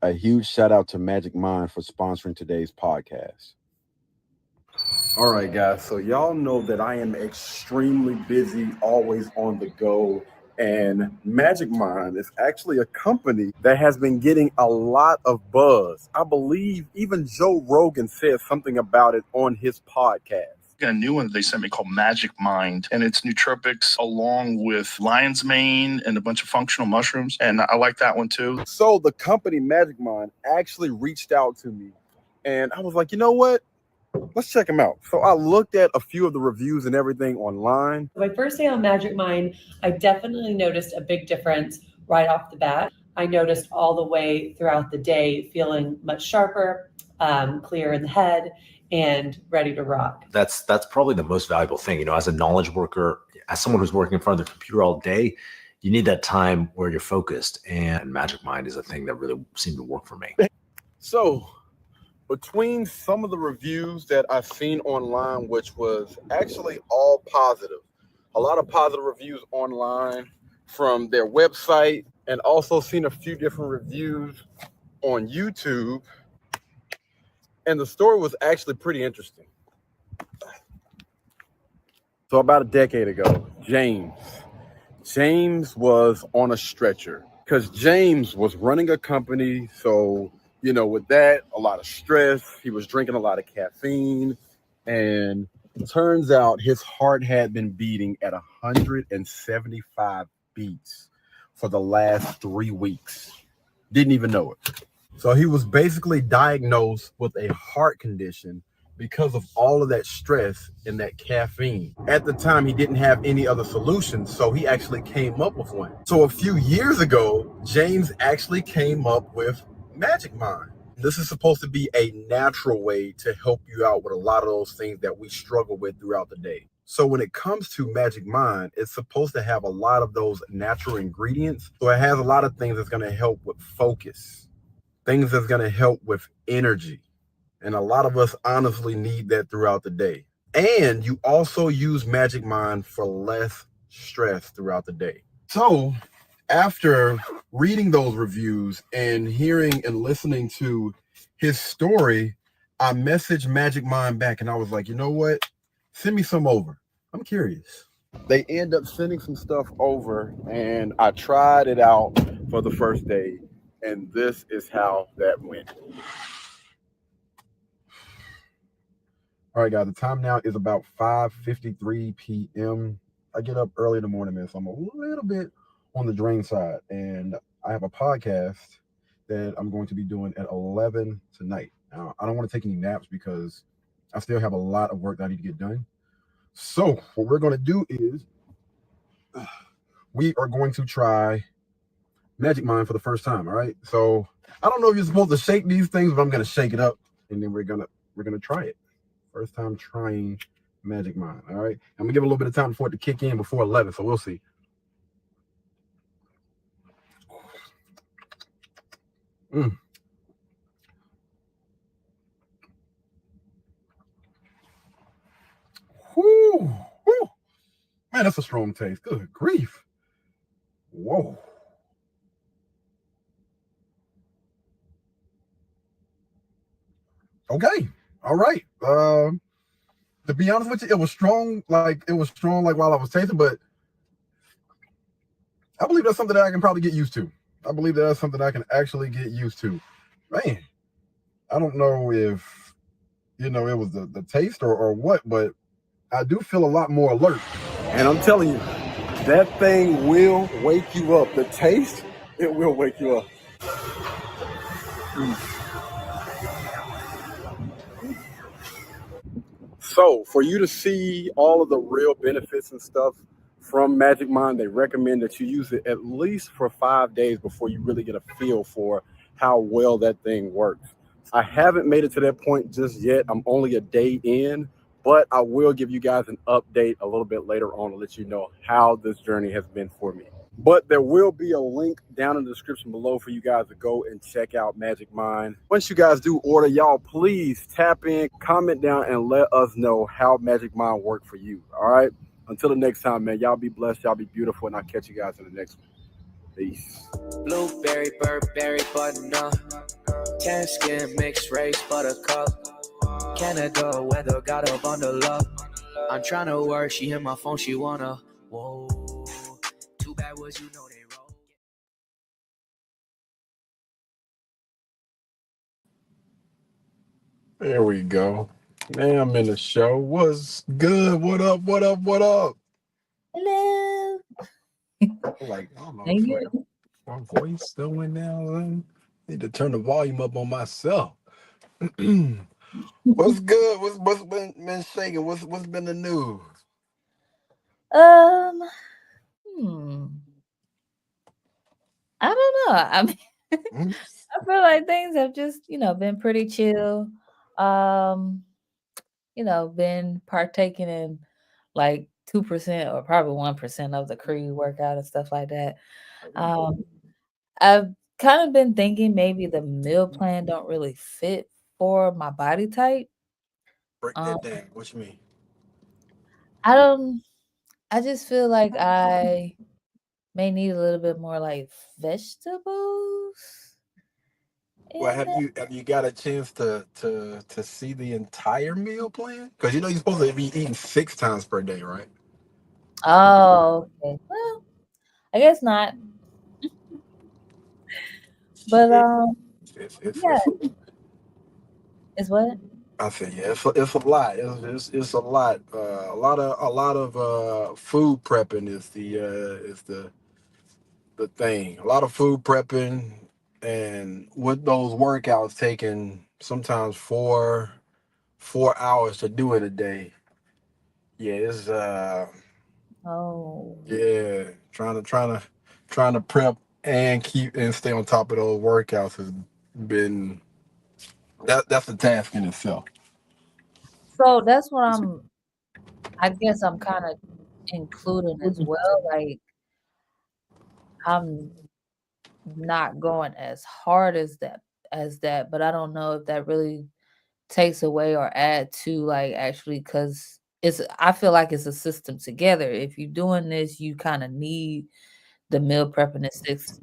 A huge shout out to Magic Mind for sponsoring today's podcast. All right, guys. So, y'all know that I am extremely busy, always on the go. And Magic Mind is actually a company that has been getting a lot of buzz. I believe even Joe Rogan said something about it on his podcast. A new one they sent me called Magic Mind, and it's nootropics along with lion's mane and a bunch of functional mushrooms, and I like that one too. So the company Magic Mind actually reached out to me, and I was like, you know what? Let's check them out. So I looked at a few of the reviews and everything online. My first day on Magic Mind, I definitely noticed a big difference right off the bat. I noticed all the way throughout the day feeling much sharper, clear in the head, and ready to rock. That's probably the most valuable thing. You know, as a knowledge worker, as someone who's working in front of the computer all day, you need that time where you're focused. And Magic Mind is a thing that really seemed to work for me. So between some of the reviews that I've seen online, which was actually all positive, a lot of positive reviews online from their website, and also seen a few different reviews on YouTube. And the story was actually pretty interesting. So about a decade ago, James was on a stretcher because James was running a company. So, you know, with that, a lot of stress. He was drinking a lot of caffeine. And it turns out his heart had been beating at 175 beats for the last 3 weeks. Didn't even know it. So he was basically diagnosed with a heart condition because of all of that stress and that caffeine. At the time, he didn't have any other solutions, so he actually came up with one. So a few years ago, James actually came up with Magic Mind. This is supposed to be a natural way to help you out with a lot of those things that we struggle with throughout the day. So when it comes to Magic Mind, it's supposed to have a lot of those natural ingredients. So it has a lot of things that's going to help with focus, things that's going to help with energy. And a lot of us honestly need that throughout the day. And you also use Magic Mind for less stress throughout the day. So after reading those reviews and hearing and listening to his story, I messaged Magic Mind back and I was like, you know what? Send me some over. I'm curious. They end up sending some stuff over and I tried it out for the first day. And this is how that went. All right, guys, the time now is about 5:53 p.m. I get up early in the morning, man, so I'm a little bit on the drain side. And I have a podcast that I'm going to be doing at 11 tonight. Now, I don't want to take any naps because I still have a lot of work that I need to get done. So what we're going to do is we are going to try Magic Mind for the first time. All right. So I don't know if you're supposed to shake these things, but I'm gonna shake it up and then we're gonna try it. First time trying Magic Mind. All right. I'm gonna give it a little bit of time for it to kick in before 11. So we'll see. Whew. Whew. Man, that's a strong taste. Good grief. Whoa. Okay. All right. To be honest with you, it was strong like while I was tasting, but I believe that's something that I can probably get used to. I believe that's something I can actually get used to. Man, I don't know if, it was the taste or what, but I do feel a lot more alert. And I'm telling you, that thing will wake you up. The taste, it will wake you up. So for you to see all of the real benefits and stuff from Magic Mind, they recommend that you use it at least for 5 days before you really get a feel for how well that thing works. I haven't made it to that point just yet. I'm only a day in, but I will give you guys an update a little bit later on to let you know how this journey has been for me. But there will be a link down in the description below for you guys to go and check out Magic Mind. Once you guys do order, y'all, please tap in, comment down, and let us know how Magic Mind worked for you. All right? Until the next time, man, y'all be blessed, y'all be beautiful, and I'll catch you guys in the next one. Peace. Blueberry, Burberry, button-up. Tan skin, mixed race, buttercup. Canada weather, got a bundle up. I'm trying to work, she hit my phone, she wanna. Whoa, too bad was you know they roll. There we go. Now I'm in the show. What's good? What up? What up? What up? Hello. Like, I don't know Thank if you. like my voice still went down. Need to turn the volume up on myself. What's good? What's been shaking? What's been the news? Um, I don't know. I mean, Hmm? I feel like things have just, been pretty chill. Um, been partaking in like 2% or probably 1% of the Creed workout and stuff like that. I've kind of been thinking maybe the meal plan don't really fit for my body type. Break Um, that down. What you mean? I don't. I just feel like I may need a little bit more like vegetables Well, in have it. you got a chance to see the entire meal plan? Because you know you're supposed to be eating 6 times per day, right? Oh, okay. Well, I guess not. But Shit. yeah, It's it's what? I say yeah, it's a lot. It's a lot. A lot of food prepping is the thing. A lot of food prepping, and with those workouts taking sometimes 4 hours to do it a day. Yeah, it's Oh, yeah, trying to prep and keep and stay on top of those workouts has been that's a task in itself. so that's what I guess I'm kind of including as well. Like I'm not going as hard as that, but I don't know if that really takes away or add to like actually because I feel like it's a system together. If you're doing this, you kind of need the meal prepping is six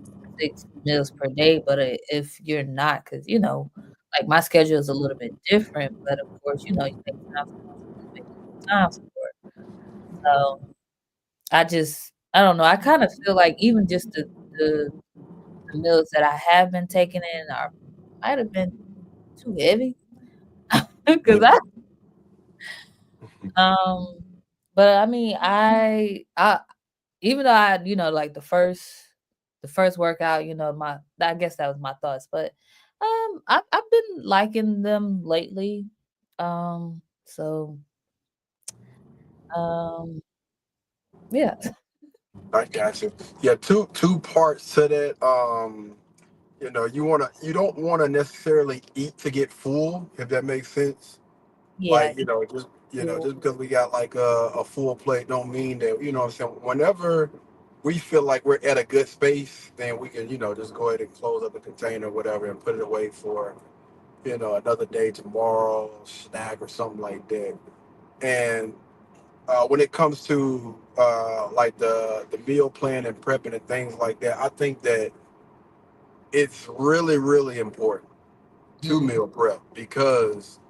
meals per day. But if you're not, because like my schedule is a little bit different. But of course, you make time for what you want to make time for. So I don't know. I kind of feel like even just the meals that I have been taking in are might have been too heavy because I um. But I mean, I even though like the first workout, I guess that was my thoughts, but I've been liking them lately. So um yeah. I got you. Yeah, two parts to that. You don't wanna necessarily eat to get full, if that makes sense. Yeah. Like, just Cool. just because we got like a full plate don't mean that, what I'm saying. Whenever we feel like we're at a good space, then we can, just go ahead and close up the container or whatever and put it away for, another day tomorrow, snack or something like that. And when it comes to like the meal plan and prepping and things like that, I think that it's really, really important to Mm, meal prep because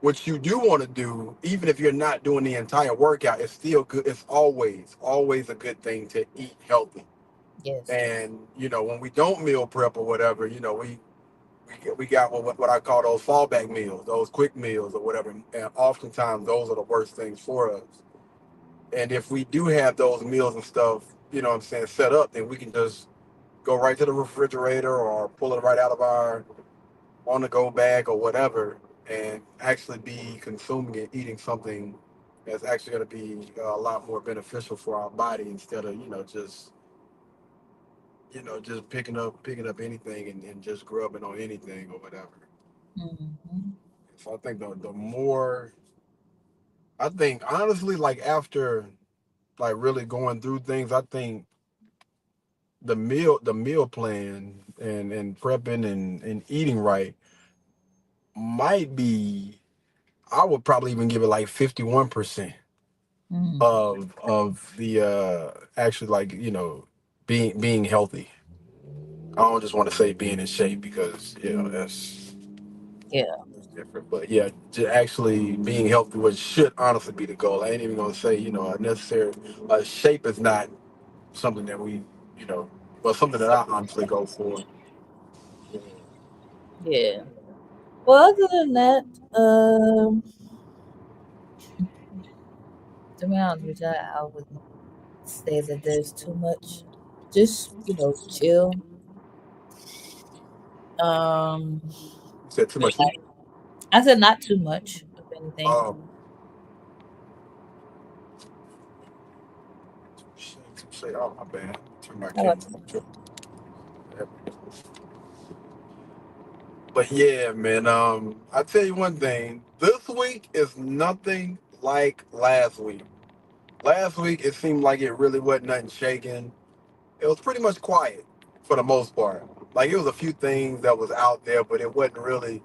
what you do want to do, even if you're not doing the entire workout, it's still good. It's always a good thing to eat healthy. yes. And when we don't meal prep or whatever, we got what I call those fallback meals, those quick meals or whatever. And oftentimes those are the worst things for us. And if we do have those meals and stuff, what I'm saying, set up, then we can just go right to the refrigerator or pull it right out of our on the go bag or whatever and actually be consuming and eating something that's actually going to be a lot more beneficial for our body instead of just picking up anything and just grubbing on anything or whatever. Mhm. So I think the more I think honestly, like after like really going through things, I think the meal plan and prepping and eating right might be, I would probably even give it like 51% Mm. of the actually, like, being healthy. I don't just want to say being in shape because Yeah. that's different. But yeah, actually being healthy, which should honestly be the goal. I ain't even gonna say a necessary shape is not something that we well something that I honestly go for. Yeah. Well, other than that, to be honest with you, I wouldn't say that there's too much. Just, chill. Um, You said too much. I said not too much of anything. Um, say, oh my bad. Turn my How about camera. But yeah, man. I tell you one thing. This week is nothing like last week. Last week it seemed like it really wasn't nothing shaking. It was pretty much quiet for the most part. Like it was a few things that was out there, but it wasn't really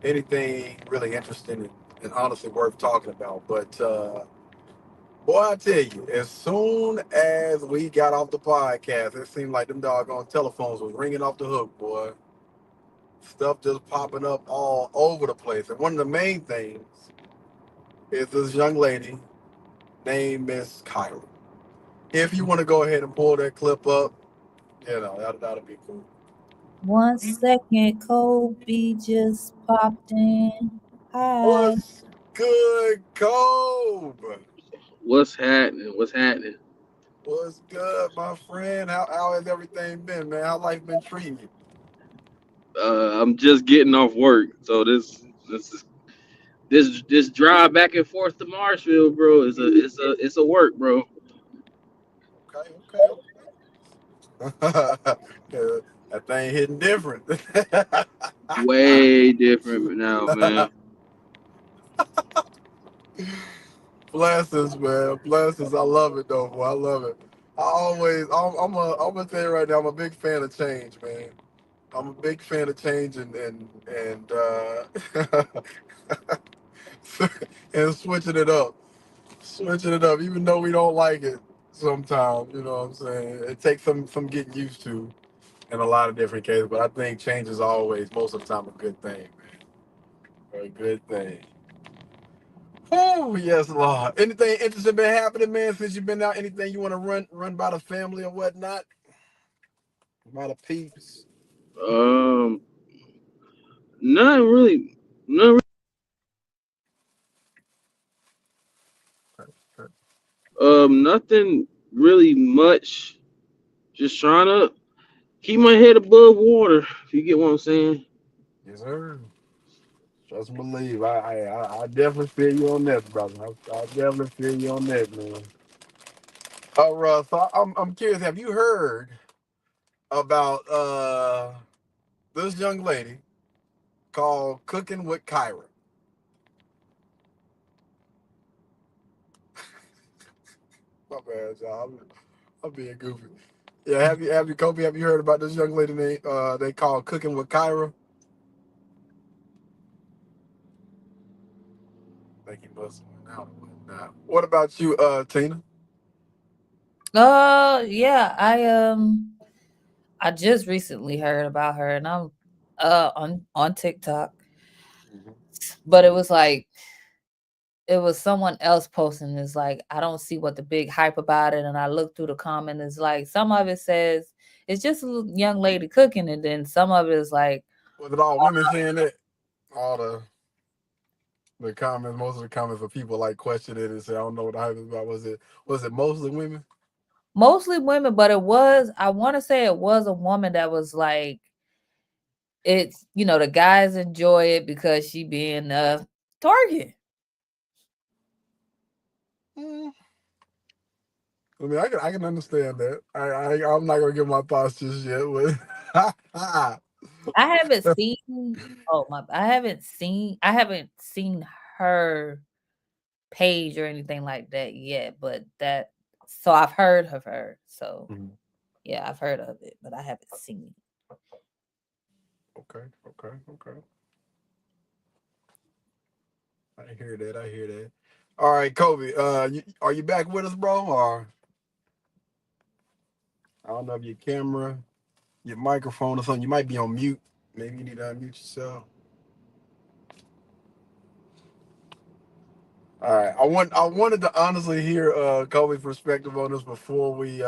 anything really interesting and honestly worth talking about. But boy, I tell you, as soon as we got off the podcast, it seemed like them doggone telephones was ringing off the hook, boy. Stuff just popping up all over the place. And one of the main things is this young lady named Miss Kyra. If you want to go ahead and pull that clip up, that'll be cool. 1 second, Kobe just popped in. Hi. What's good, Kobe? What's happening? What's happening? What's good, my friend? How has everything been, man? How life been treating you? I'm just getting off work, so this drive back and forth to Marshville, bro, is a work, bro. Okay. That thing hitting different. Way different now, man. Blessings, man. Blessings. I love it though, boy. I love it. I'm gonna tell you right now, I'm a big fan of change, man. I'm a big fan of change and and switching it up, even though we don't like it sometimes. You know what I'm saying? It takes some getting used to in a lot of different cases, but I think change is always most of the time a good thing, man. A good thing. Oh yes, Lord. Anything interesting been happening, man, since you've been out? Anything you want to run by the family or whatnot? By the peeps. Um, not really, not really, nothing really much. Just trying to keep my head above water. If you get what I'm saying. Yes, sir. Trust and believe. I definitely feel you on that, brother. I definitely feel you on that, man. Oh, Russ, I'm curious. Have you heard about this young lady called Cooking with Kyra? My bad, y'all. I'm being goofy. Yeah, have you Kobe? Have you heard about this young lady they call Cooking with Kyra? I think he must have went out or whatnot. What about you, Tina? Yeah, I just recently heard about her and I'm on TikTok. But it was someone else posting this like I don't see what the big hype about it, and I looked through the comment. It's like some of it says it's just a young lady cooking, and then some of it is like Was it all women saying that? All the comments, most of the comments of people like question it and say, I don't know what the hype is about. Was it mostly women? mostly women, but I want to say it was a woman that was like it's the guys enjoy it because she being target. Mm, I mean, I can understand that. I'm not gonna give my thoughts just yet, but I haven't seen I haven't seen her page or anything like that yet, but so I've heard of her. So Mhm. yeah, I've heard of it, but I haven't seen it. Okay. I hear that. All right, Kobe. Are you back with us, bro? Or I don't know if your camera, your microphone or something. You might be on mute. Maybe you need to unmute yourself. All right. I wanted to honestly hear Kobe's perspective on this before we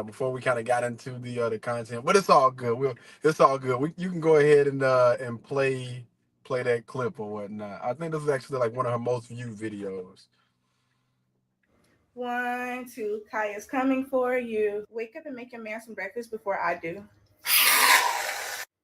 before we kind of got into the content. But it's all good. It's all good. You can go ahead and play that clip or whatnot. I think this is actually like one of her most viewed videos. 1, 2, Kya's coming for you. Wake up and make your man some breakfast before I do.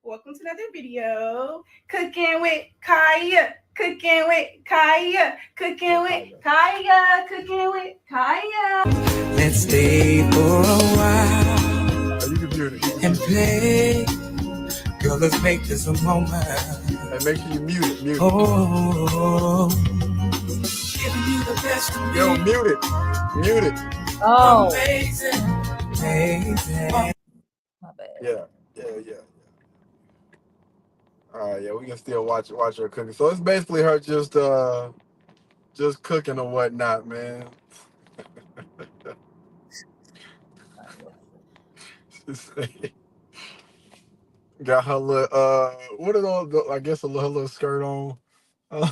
Welcome to another video. Cooking with Kya. Cooking with Kya. Cooking with Kya. Cooking with Kya. Let's stay for a while You can mute it. and play. Girl, let's make this a moment. And make sure you mute it. Mute it. Oh, giving you the best of me. Yo, mute it. Mute it. Oh, Amazing, amazing. my bad. Yeah. All right, yeah, we can still watch her cooking. So it's basically her just cooking or whatnot, man. Got her little what are those? I guess her little skirt on. I'm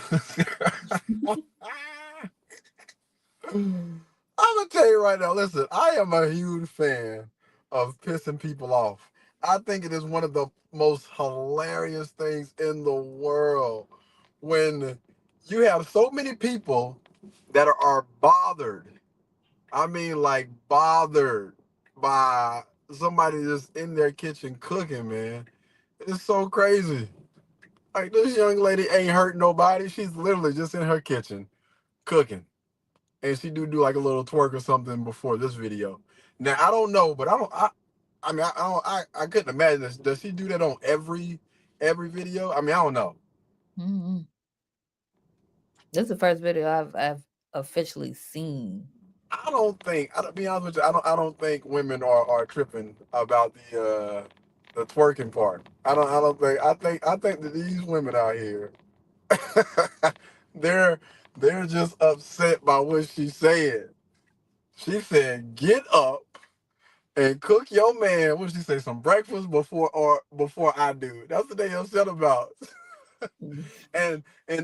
gonna tell you right now. Listen, I am a huge fan of pissing people off. I think it is one of the most hilarious things in the world when you have so many people that are bothered. I mean, like bothered by somebody just in their kitchen cooking, man. It's so crazy. Like this young lady ain't hurt nobody. She's literally just in her kitchen cooking. And she do like a little twerk or something before this video. Now I don't know, but I couldn't imagine this. Does she do that on every video? I mean, I don't know. Mm-hmm. This is the first video I've officially seen. I don't think. I'll be honest with you. I don't think women are tripping about the twerking part. I don't think. I think that these women out here, they're just upset by what she said. She said, "Get up and cook your man." What did she say? Some breakfast before I do. That's what they upset about. and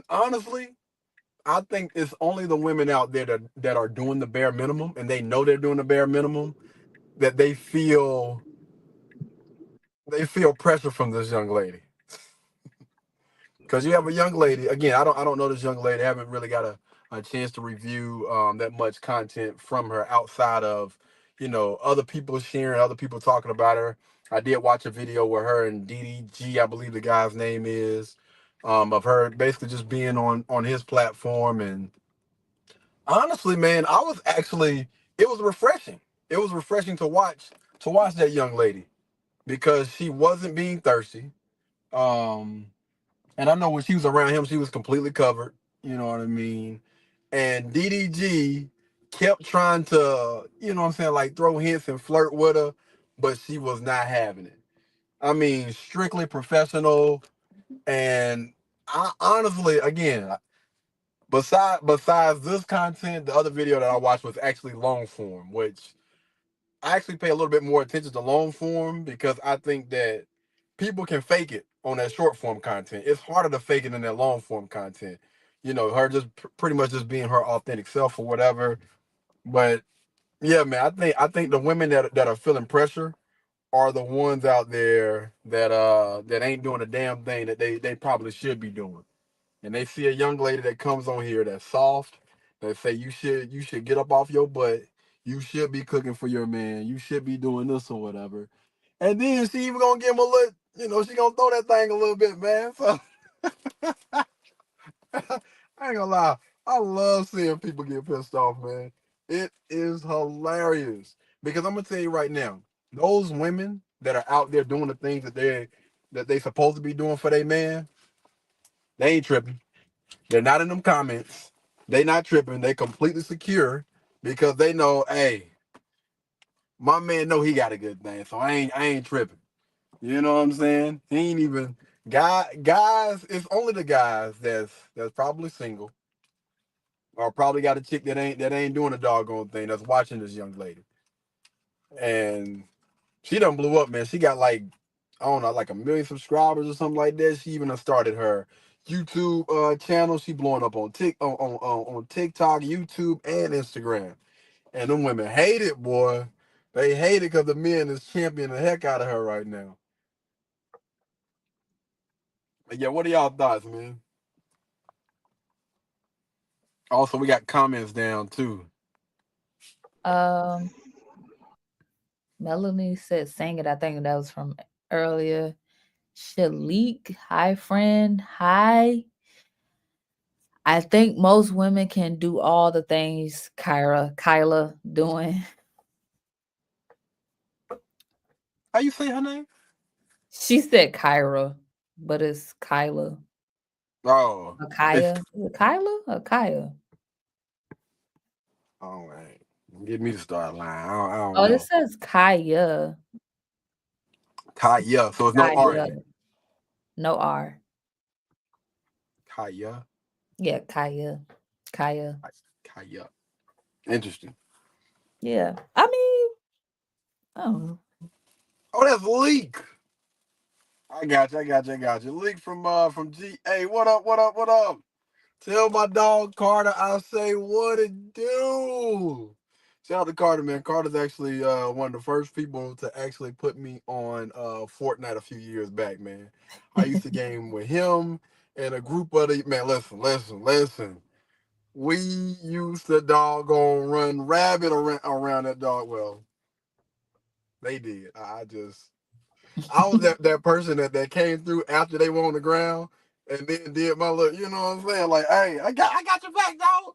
honestly, I think it's only the women out there that are doing the bare minimum, and they know they're doing the bare minimum, that they feel pressure from this young lady. Because you have a young lady, again, I don't know this young lady. I haven't really got a chance to review that much content from her outside of, other people sharing, other people talking about her. I did watch a video where her and DDG, I believe the guy's name is, of her basically just being on his platform. And honestly, man, it was refreshing. It was refreshing to watch that young lady because she wasn't being thirsty. And I know when she was around him, she was completely covered. You know what I mean? And DDG kept trying to, you know what I'm saying, like throw hints and flirt with her, but she was not having it. I mean, strictly professional. And I honestly, again, besides this content, the other video that I watched was actually long form, which I actually pay a little bit more attention to long form because I think that people can fake it on that short form content. It's harder to fake it in that long form content. Her just pretty much just being her authentic self or whatever. But yeah, man, I think the women that are feeling pressure are the ones out there that ain't doing a damn thing that they probably should be doing. And they see a young lady that comes on here that's soft, that say you should get up off your butt. You should be cooking for your man. You should be doing this or whatever. And then she even gonna give him a little, she gonna throw that thing a little bit, man. So I ain't gonna lie. I love seeing people get pissed off, man. It is hilarious. Because I'm gonna tell you right now, those women that are out there doing the things that they supposed to be doing for their man, they ain't tripping. They're not in them comments. They not tripping. They completely secure because they know, hey, my man know he got a good thing, so I ain't tripping. You know what I'm saying? He ain't even guys. It's only the guys that's probably single or probably got a chick that ain't doing a doggone thing that's watching this young lady. and she done blew up, man. She got like, I don't know, like 1 million subscribers or something like that. She even done started her YouTube channel. She blowing up on on TikTok, YouTube, and Instagram. And them women hate it, boy. They hate it because the men is championing the heck out of her right now. But yeah, what are y'all thoughts, man? Also, we got comments down too. Um, Melanie said, "Sing it." I think that was from earlier. Shalik, hi friend, hi. I think most women can do all the things Kyla doing. How you say her name? She said Kyra, but it's Kyla. Oh, Or Kaya. Is it Kyla or Kaya? all right. Get me to start lying. I don't Oh, it know. says Kaya. Kaya. So it's no R in Kaya. it. No R. Kaya. Yeah, Kaya. Kaya. Kaya. Interesting. Yeah. I mean, I don't know. Oh, that's Leak. I got you. I got you. I got you. Leak from G. Hey, what up? What up? What up? Tell my dog Carter I say what it do. Shout out to Carter, man. Carter's actually one of the first people to actually put me on Fortnite a few years back, man. I used to game with him and a group of the man. Listen. We used to doggone run rabbit around that dog. Well, they did. I was that person that came through after they were on the ground and then did my little, you know what I'm saying? Like, hey, I got your back, dog.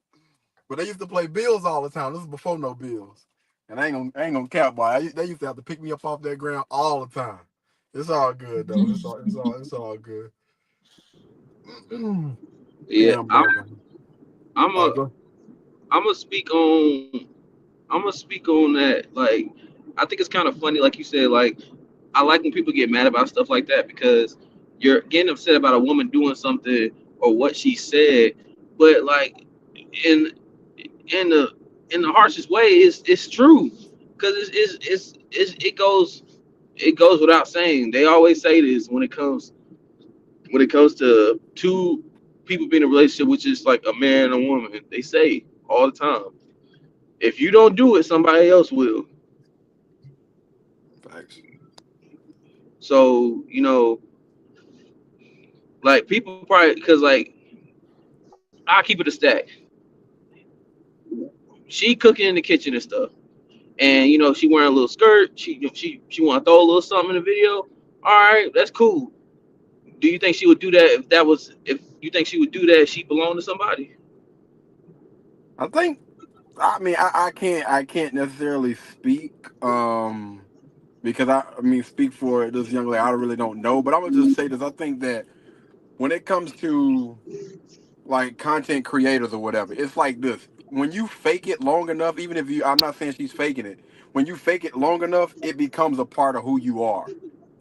But they used to play bills all the time. This is before no bills. And I ain't gonna cap, boy. They used to have to pick me up off that ground all the time. It's all good though. It's all good. Yeah, Hamburger. I'm Oh, a go. I'm gonna speak on that. Like, I think it's kind of funny, like you said. Like, I like when people get mad about stuff like that because you're getting upset about a woman doing something or what she said, but like in in the harshest way, it's true because it goes without saying. They always say this when it comes to two people being in a relationship, which is like a man and a woman. They say all the time, if you don't do it, somebody else will. Thanks. So, like people probably because like I keep it a stack. She cooking in the kitchen and stuff, and she wearing a little skirt. She want to throw a little something in the video. All right, that's cool. Do you think she would do that if you think she would do that if she belonged to somebody? I think I mean I can't necessarily speak because I mean speak for this young lady. I really don't know, but I'm gonna just say this. I think that when it comes to like content creators or whatever, it's like this. When you fake it long enough, even if I'm not saying she's faking it, when you fake it long enough, it becomes a part of who you are.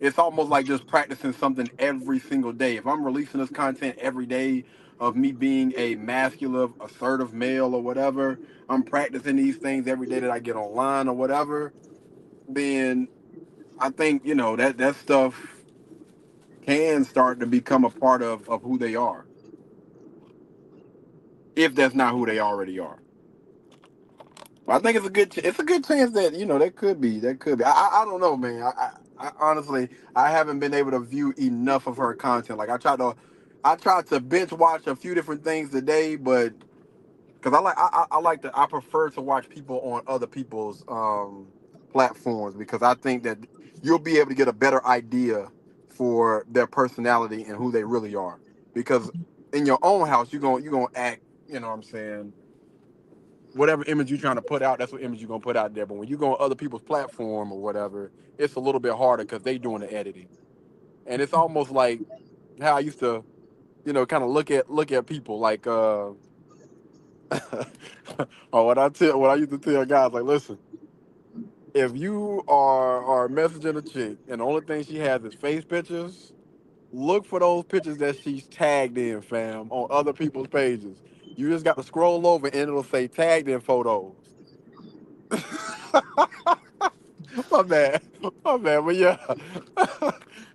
It's almost like just practicing something every single day. If I'm releasing this content every day of me being a masculine, assertive male or whatever, I'm practicing these things every day that I get online or whatever, then I think, that stuff can start to become a part of who they are, if that's not who they already are. I think it's a good chance that that could be. I don't know, man. I honestly I haven't been able to view enough of her content. Like I tried to binge watch a few different things today, but because I prefer to watch people on other people's platforms because I think that you'll be able to get a better idea for their personality and who they really are. Because in your own house, you're gonna act, you know what I'm saying, whatever image you're trying to put out, that's what image you're gonna put out there. But when you go on other people's platform or whatever, it's a little bit harder because they doing the editing. And it's almost like how I used to, kind of look at people like or what I used to tell guys, like, listen, if you are messaging a chick and the only thing she has is face pictures, look for those pictures that she's tagged in, fam, on other people's pages. You just got to scroll over and it'll say tagged in photos. My bad. My bad. But yeah,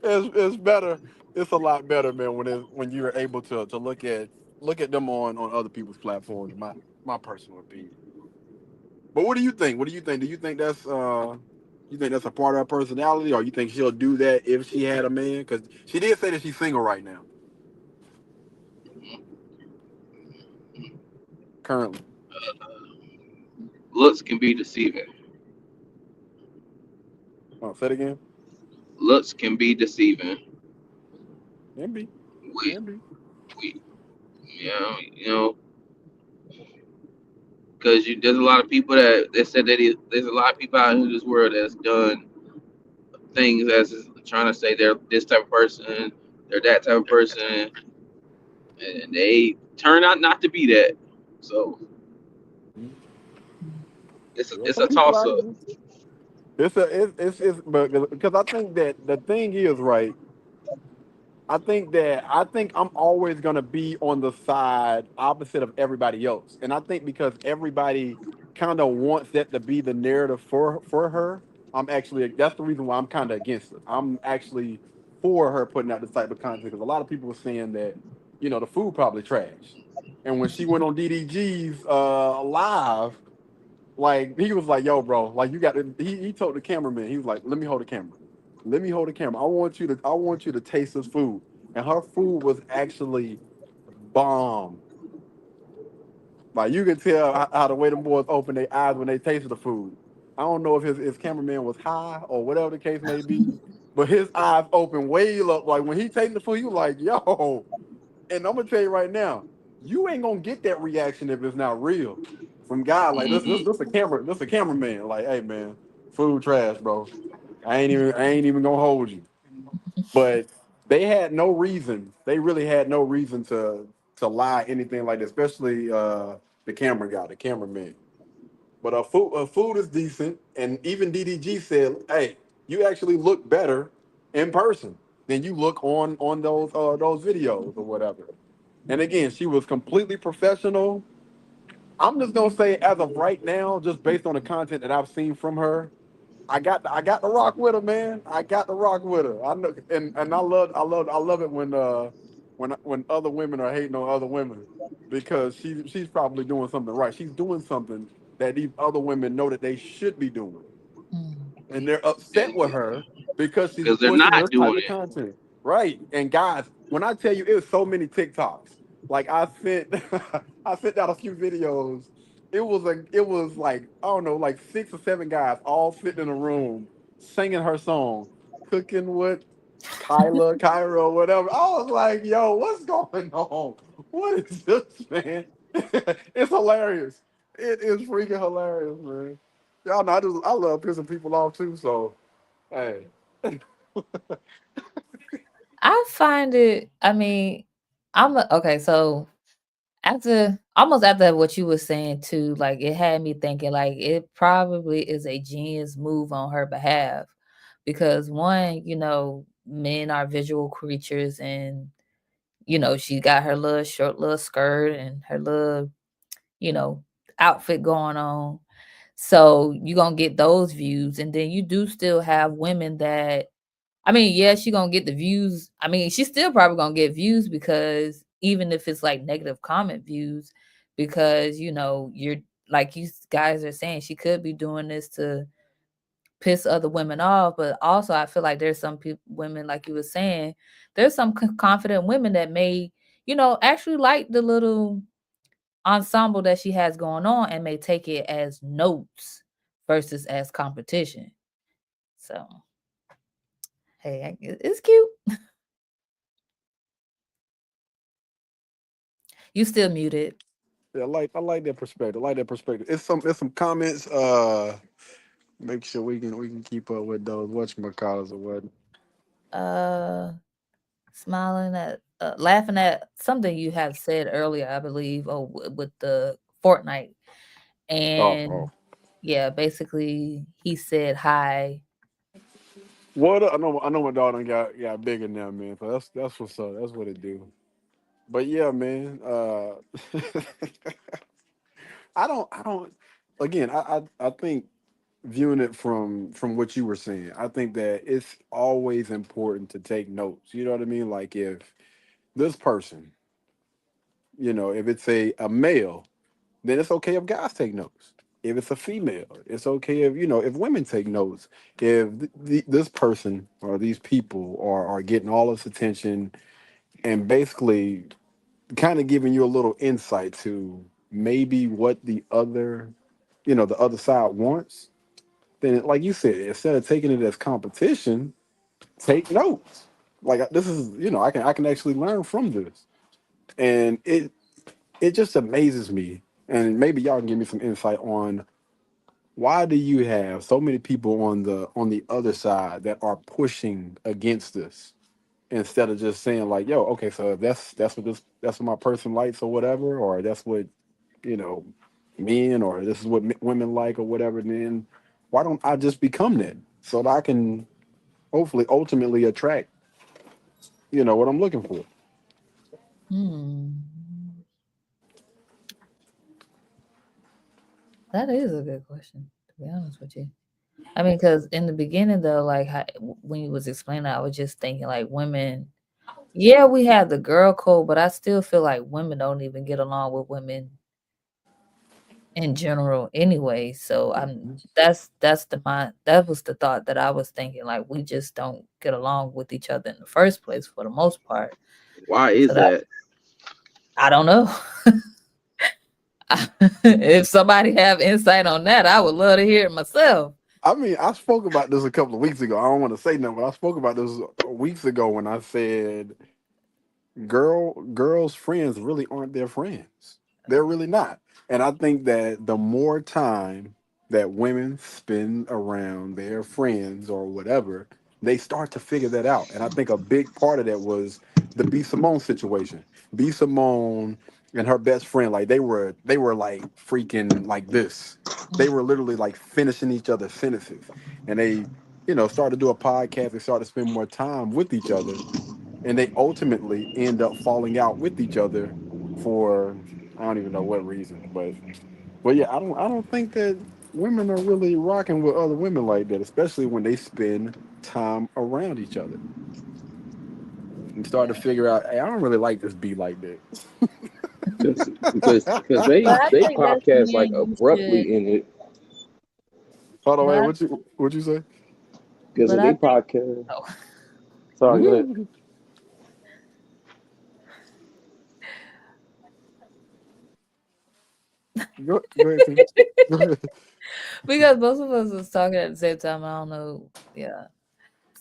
it's better. It's a lot better, man, when you're able to look at them on other people's platforms. My personal opinion. But what do you think? What do you think? Do you think that's you think that's a part of her personality, or you think she'll do that if she had a man? Because she did say that she's single right now, currently. Looks can be deceiving. Oh, say it again. Looks can be deceiving. Can be. We Can be. we you know, because there's a lot of people that said that there's a lot of people out in this world that's done things as trying to say they're this type of person, they're that type of person, and they turn out not to be that. So There's it's some a people toss out up. here. It's but because I think that the thing is right. I think I'm always gonna be on the side opposite of everybody else, and I think because everybody kind of wants that to be the narrative for her, I'm actually that's the reason why I'm kind of against it. I'm actually for her putting out this type of content because a lot of people were saying that the food probably trash, and when she went on DDG's live, like he was like, "Yo, bro, like you got to." He told the cameraman, he was like, "Let me hold the camera. Let me hold the camera. I want you to taste this food." And her food was actually bomb. Like you could tell how the way them boys opened their eyes when they tasted the food. I don't know if his cameraman was high or whatever the case may be, but his eyes opened way up. Like when he tasted the food, he was like, "Yo." And I'm gonna tell you right now, you ain't gonna get that reaction if it's not real. From God like this, Hmm. this a cameraman. Like, hey man, food trash, bro. I ain't even gonna hold you. But they had no reason. They really had no reason to lie anything like that, especially the camera guy, the cameraman. But her food is decent, and even DDG said, "Hey, you actually look better in person than you look on those videos or whatever." And again, she was completely professional. I'm just gonna say, as of right now, just based on the content that I've seen from her, I got to rock with her, man. I got to rock with her. I know, and I love it when other women are hating on other women because she's probably doing something right. She's doing something that these other women know that they should be doing, Mm. and they're upset with her because she's Because they're pushing not this type doing of it. content. Right. And guys, when I tell you it was so many TikToks, like I sent I sent out a few videos. It was like, I don't know, like 6 or 7 guys all sitting in a room singing her song, Cooking with Kyra, or whatever. I was like, yo, what's going on? What is this, man? It's hilarious. It is freaking hilarious, man. Y'all know I love pissing people off too. So hey, I find it, I mean, okay, so almost after what you were saying too, like it had me thinking like it probably is a genius move on her behalf because one, men are visual creatures and she got her little short little skirt and her little, you know, outfit going on. So you're gonna get those views. And then you do still have women that I mean, yeah, she gonna get the views. I mean, she's still probably gonna get views because even if it's like negative comment views, because you're like you guys are saying, she could be doing this to piss other women off. But also, I feel like there's some women, like you were saying, there's some confident women that may, actually like the little ensemble that she has going on and may take it as notes versus as competition. So, hey, it's cute. You still muted. yeah, I like that perspective. I like that perspective. It's some comments. Make sure we can keep up with those whatchamacallits or what. Uh, Smiling at, laughing at something you have said earlier, I believe, or with the Fortnite, Oh, and oh. yeah, basically he said hi. What I know my daughter got bigger now, man. So that's what's up. That's what it do. But yeah, man. I don't. Again, I think viewing it from what you were saying, I think that it's always important to take notes. You know what I mean? Like if this person, if it's a male, then it's okay if guys take notes. If it's a female, it's okay if women take notes. If this person or these people are getting all this attention and basically kind of giving you a little insight to maybe what the other side wants, then like you said, instead of taking it as competition, take notes. Like this is, I can actually learn from this. And it just amazes me. And maybe y'all can give me some insight on why do you have so many people on the other side that are pushing against this instead of just saying like, yo, okay, so if that's what my person likes or whatever, or that's what you know men, or this is what women like or whatever, then why don't I just become that so that I can hopefully ultimately attract what I'm looking for. Hmm. That is a good question, to be honest with you. I mean, because in the beginning, though, like when you was explaining, I was just thinking like women. Yeah, we have the girl code, but I still feel like women don't even get along with women in general anyway. So that's that was the thought that I was thinking. Like we just don't get along with each other in the first place for the most part. Why So is that that? I don't know. If somebody have insight on that, I would love to hear it myself. I mean, I spoke about this a couple of weeks ago. I don't want to say nothing, but I spoke about this weeks ago when I said girls' friends really aren't their friends. They're really not. And I think that the more time that women spend around their friends or whatever, they start to figure that out. And I think a big part of that was the B Simone situation. B Simone and her best friend, like they were like freaking like this. They were literally like finishing each other's sentences. And they, started to do a podcast. They started to spend more time with each other, and they ultimately end up falling out with each other for I don't even know what reason, but yeah, I don't think that women are really rocking with other women like that, especially when they spend time around each other and start to figure out, hey, I don't really like this be like that. Because But I they think that's podcast like when you should. abruptly in it. Hold on, But wait, I, what you say? Because but of I they think. podcast. Oh, Sorry, go ahead. Go ahead, Tim. Go ahead. because both of us was talking at the same time. I don't know. Yeah.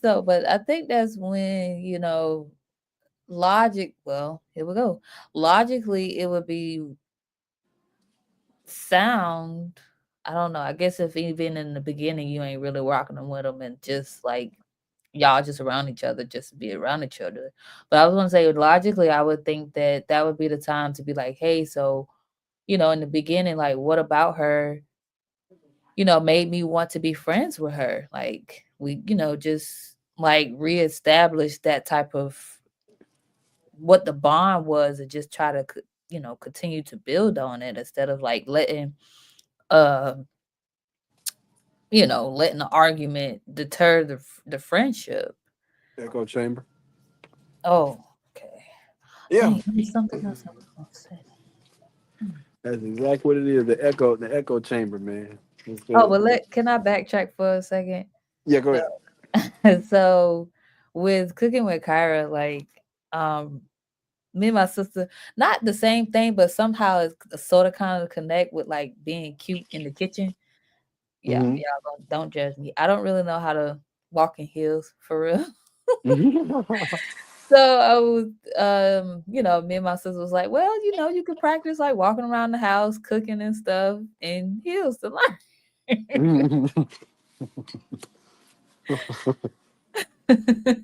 So, but I think that's when logic. Well, here we go. Logically, it would be sound. I don't know. I guess if even in the beginning you ain't really rocking them with them and just like y'all just around each other, just to be around each other. But I was gonna say logically, I would think that that would be the time to be like, hey, so in the beginning, like, what about her? Made me want to be friends with her. Like we, just like reestablish that type of what the bond was and just try to, continue to build on it instead of like letting, uh, letting the argument deter the friendship. Echo chamber. Oh, okay. Yeah, Dang, there's something else I was going to say. that's exactly what it is. The echo chamber, man. It's Oh, the- but can I backtrack for a second? yeah, go So, ahead. so with cooking with Kyra, like, um, me and my sister, not the same thing, but somehow it's sort of kind of connect with like being cute in the kitchen. Yeah, Hmm. y'all don't judge me. I don't really know how to walk in heels for real. So I was, me and my sister was like, well, you could practice like walking around the house, cooking and stuff in heels to learn.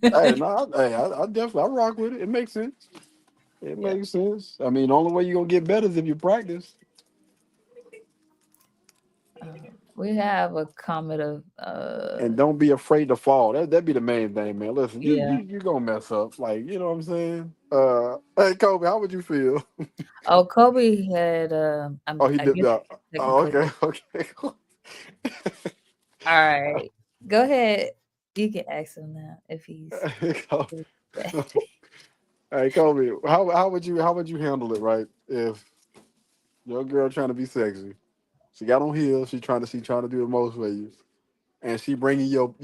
Hey, no, I definitely I rock with it. It makes sense. It Yeah. makes sense. I mean, the only way you're gonna get better is if you practice. We have a comment of And don't be afraid to fall. That'd be the main thing, man. Listen, you yeah. you you gonna mess up. Like, you know what I'm saying? Hey Kobe, how would you feel? Oh, Kobe had Oh, he I did guess that. Oh, technically okay, okay. All right. Go ahead. You can ask him now if he's. Hey, Kobe, how would you handle it, right? If your girl trying to be sexy, she got on heels, she trying to do the most for you, and she bringing you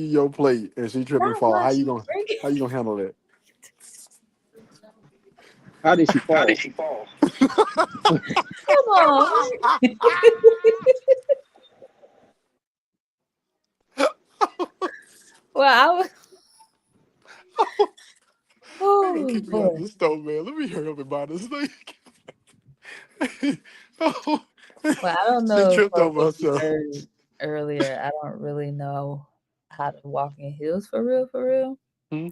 your plate, and she trip and Not fall. why she bring How you gonna handle that? How did she fall? Come on. Well, I was. I'm gonna Oh kick you out boy. the stove, man. Let me hurry up and buy this thing. Oh, Well, I don't she know tripped for over what you herself. heard earlier. I don't really know how to walk in heels for real, for real. Hmm?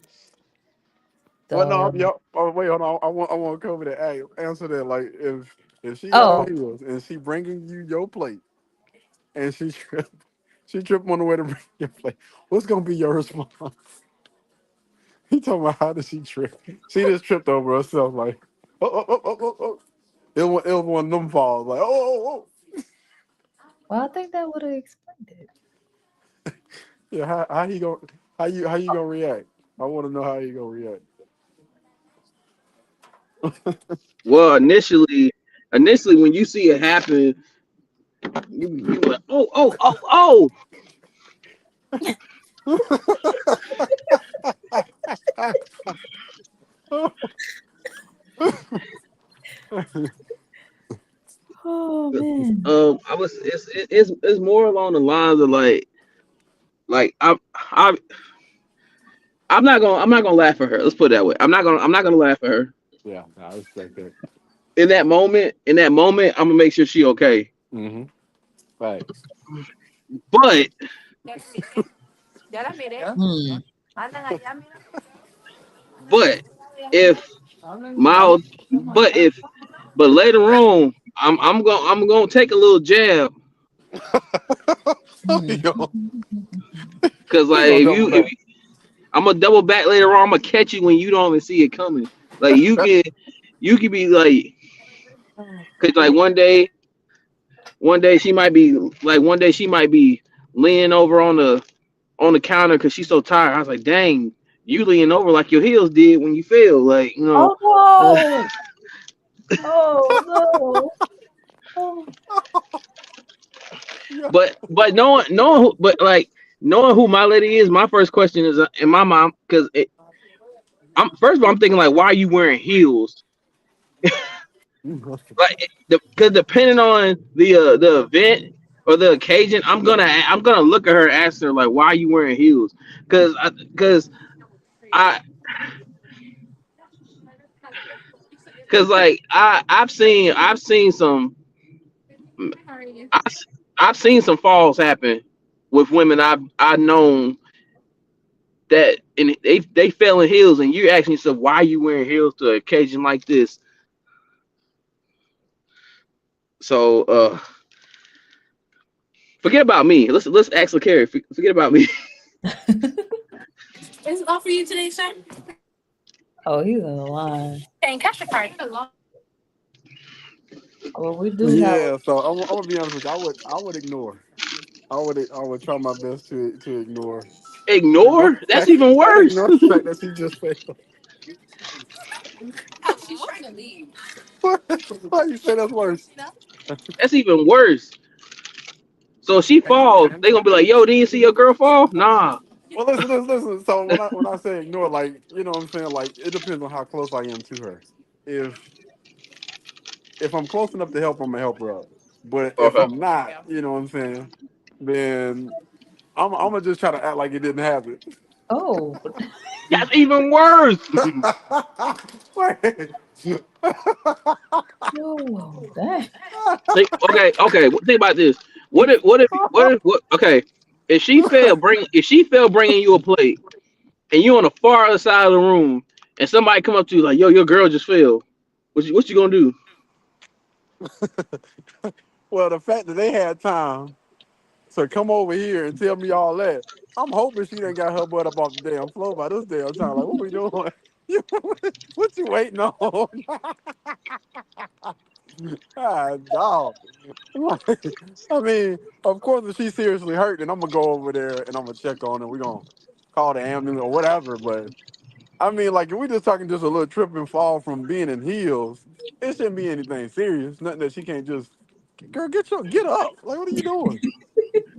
Well, no, So, yep. Oh, wait, hold on. I want to cover that. Hey, answer that. Like, if she got on oh, heels and she bringing you your plate, and she tripped on the way to bring your plate, what's gonna be your response? He talking about how did she trip? She just tripped over herself. Like, oh. It was one of them falls. Like, oh. well, I think that would have explained it. Yeah, how he going how you gonna react? I want to know how you gonna react. Well, initially when you see it happen, you like, oh. Oh man. I was it's more along the lines of like I'm not gonna laugh at her. Let's put it that way. I'm not gonna laugh at her Yeah, I respect that. in that moment. In that moment, I'm gonna make sure she okay. Mm-hmm. Facts. But Hmm. but if my but if but later on, I'm gonna take a little jab Hmm. Yo, because like he gonna double back. I'm gonna double back later on. I'm gonna catch you when you don't even see it coming. Like you can be like, cause like one day she might be leaning over on the counter because she's so tired. I was like, dang, you leaning over like your heels did when you fell. Like, you know. Oh no. Oh no. Oh. Yeah. But knowing who my lady is, my first question is and my mom because I'm first of all I'm thinking like, why are you wearing heels? Like, because depending on the event or the occasion, I'm gonna look at her and ask her like, why are you wearing heels? Because I because like I've seen some I, I've seen some falls happen with women I've known that and they fell in heels and you asking yourself why are you wearing heels to an occasion like this. So forget about me. Let's ask Carrie. Forget about me. Oh, he's on the line. Well, we do have. Yeah. So I'm gonna be honest with you. I would ignore. I would try my best to ignore. Ignore Ignore? the That's fact. even worse. Ignore the fact that she just failed. Why you say that's worse? That's even worse. So if she falls, they gonna be like, "Yo, didn't you see your girl fall?" Nah. Well, listen. So when I say ignore, like you know what I'm saying, like it depends on how close I am to her. If if I'm close enough to help, I'm gonna help her out. But if Okay. I'm not, you know what I'm saying, then I'm gonna just try to act like it didn't happen. Oh, That's even worse. Wait. oh, dang. Okay. Think about this. What? Okay, if she fell bringing you a plate, and you on the far other side of the room, and somebody come up to you like, "Yo, your girl just fell." What you gonna do? Well, the fact that they had time to come over here and tell me all that, I'm hoping she done got her butt up off the damn floor by this damn time. Like, what we doing? What you waiting on? Dog. I mean, of course, if she's seriously hurt, then I'm gonna go over there and I'm gonna check on her. We're gonna call the ambulance or whatever. But I mean, like, if we're just talking just a little trip and fall from being in heels, it shouldn't be anything serious. Nothing that she can't just, girl, get up. Like, what are you doing?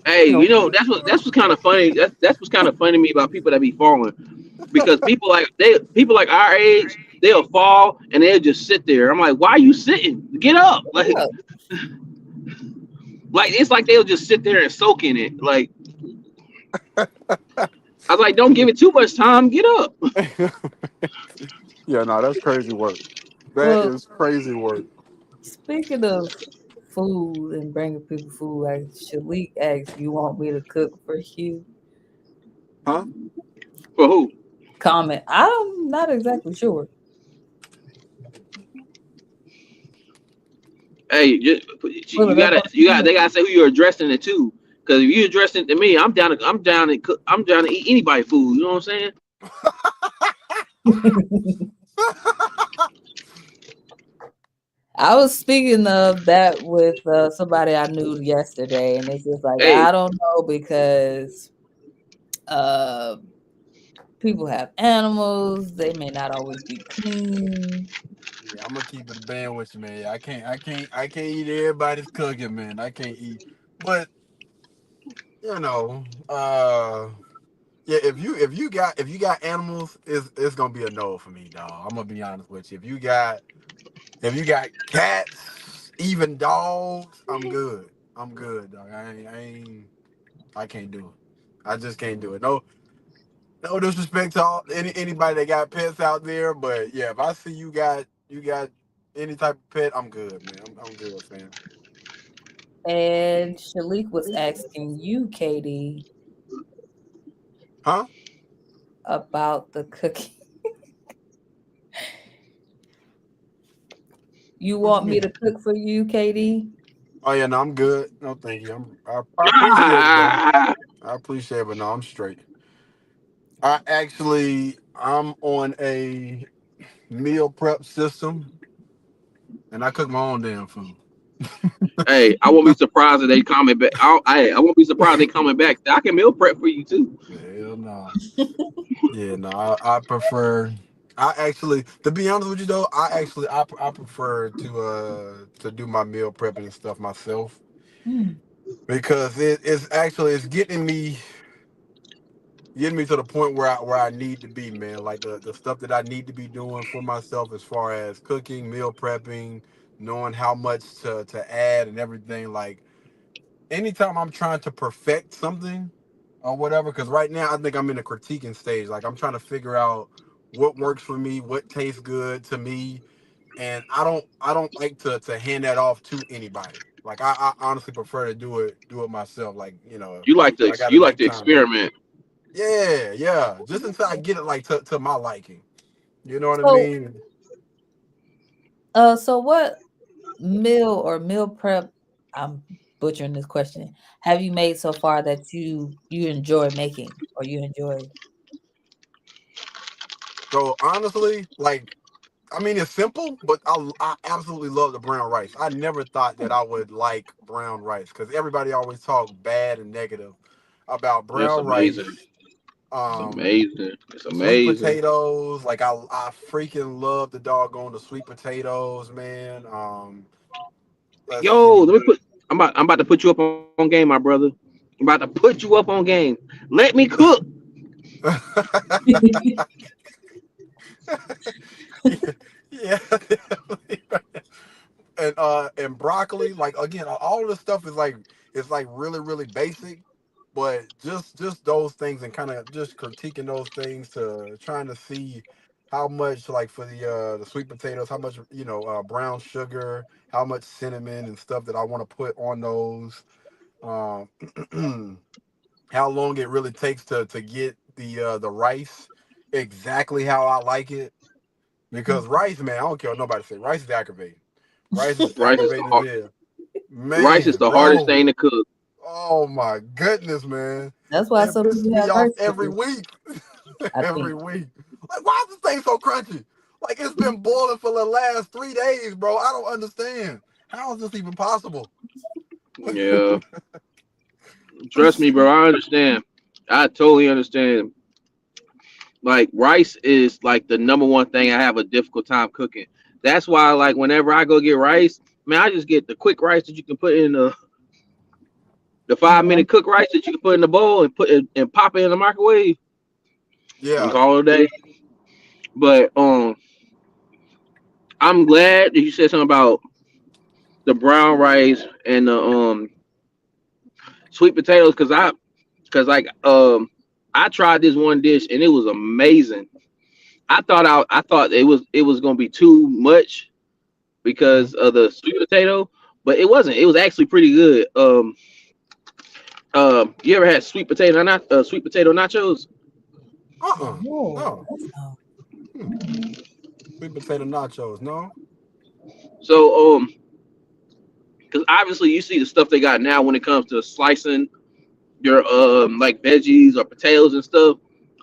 Hey, You know, that's what's kind of funny. That's what's kind of funny to me about people that be falling, because people like our age, they'll fall and they'll just sit there. I'm like, why are you sitting? Get up! Yeah. Like it's like they'll just sit there and soak in it. Like I was like, don't give it too much time. Get up. yeah, no, that's crazy work. That Well, is crazy work. speaking of food and bringing people food, like Shalik asked, "You want me to cook for you?" Huh? For who? Comment. I'm not exactly sure. Hey, Well, that's what they gotta say who you're addressing it to. Because if you addressing it to me, I'm down to cook. I'm down to eat anybody food. You know what I'm saying? I was speaking of that with somebody I knew yesterday, and they just like, Hey, I don't know because uh, people have animals; they may not always be clean. Yeah, I'm gonna keep it a band with you, man. I can't eat everybody's cooking, man. I can't eat, but you know, yeah. If you got animals, it's gonna be a no for me, dog. I'm gonna be honest with you. If you got cats, even dogs, I'm good. I'm good, dog. I can't do it. I just can't do it. No disrespect to anybody that got pets out there, but yeah, if I see you got any type of pet, I'm good, man. I'm good, fam. And Shalik was asking you, Katie, Huh? about the cooking. You What you want me mean? to cook for you, Katie? Oh yeah, no, I'm good. No, thank you. I appreciate it though. ah, I appreciate it, but no, I'm straight. I'm on a meal prep system, and I cook my own damn food. hey, I won't be surprised if they comment back. I won't be surprised if they comment back. I can meal prep for you too. Hell no. Yeah, no, I prefer. I actually, to be honest with you though, I prefer to do my meal prepping and stuff myself Hmm. because it's getting me to the point where I need to be, man. Like the stuff that I need to be doing for myself as far as cooking, meal prepping, knowing how much to add and everything. Like anytime I'm trying to perfect something or whatever, because right now I think I'm in a critiquing stage. Like I'm trying to figure out what works for me, what tastes good to me, and I don't like to hand that off to anybody. Like I honestly prefer to do it myself. Like if I got to You like make to time. experiment. Yeah. Just until I get it like to my liking. You know what I So, mean? so what meal or meal prep? I'm butchering this question. Have you made so far that you enjoy making or you enjoy? So honestly, like I mean, it's simple, but I absolutely love the brown rice. I never thought that I would like brown rice because everybody always talk bad and negative about It's brown rice, amazing. It's um, amazing. It's sweet amazing. potatoes. Like I freaking love the sweet potatoes, man. Let's Yo, see. let me put. I'm about to put you up on game, my brother. I'm about to put you up on game. Let me cook. yeah, and broccoli. Like again, all this stuff is like it's like really really basic, but just those things and kind of just critiquing those things to trying to see how much like for the sweet potatoes, how much brown sugar, how much cinnamon and stuff that I want to put on those. Um, how long it really takes to get the rice exactly how I like it. Because rice, man, I don't care what nobody say. Rice is aggravating. Rice is Rice is the aggravating as hard, hell. rice is Man, the hardest bro. thing to cook. Oh my goodness, man. That's why It some pisses people me have off rice every cookers. week. I Every think. week. Like, why is this thing so crunchy? Like it's been boiling for the last 3 days, bro. I don't understand. How is this even possible? Yeah. Trust me, bro. I understand. I totally understand. Like rice is like the number one thing I have a difficult time cooking. That's why, like, whenever I go get rice, man, I just get the quick rice that you can put in the 5 minute cook rice that you can put in the bowl and put it and pop it in the microwave and Yeah. call it a day. But I'm glad that you said something about the brown rice and the sweet potatoes because like I tried this one dish and it was amazing. I thought it was gonna be too much because of the sweet potato, but it wasn't. It was actually pretty good. You ever had sweet potato nachos? No. No. Sweet potato nachos, no? So because obviously you see the stuff they got now when it comes to slicing your like veggies or potatoes and stuff.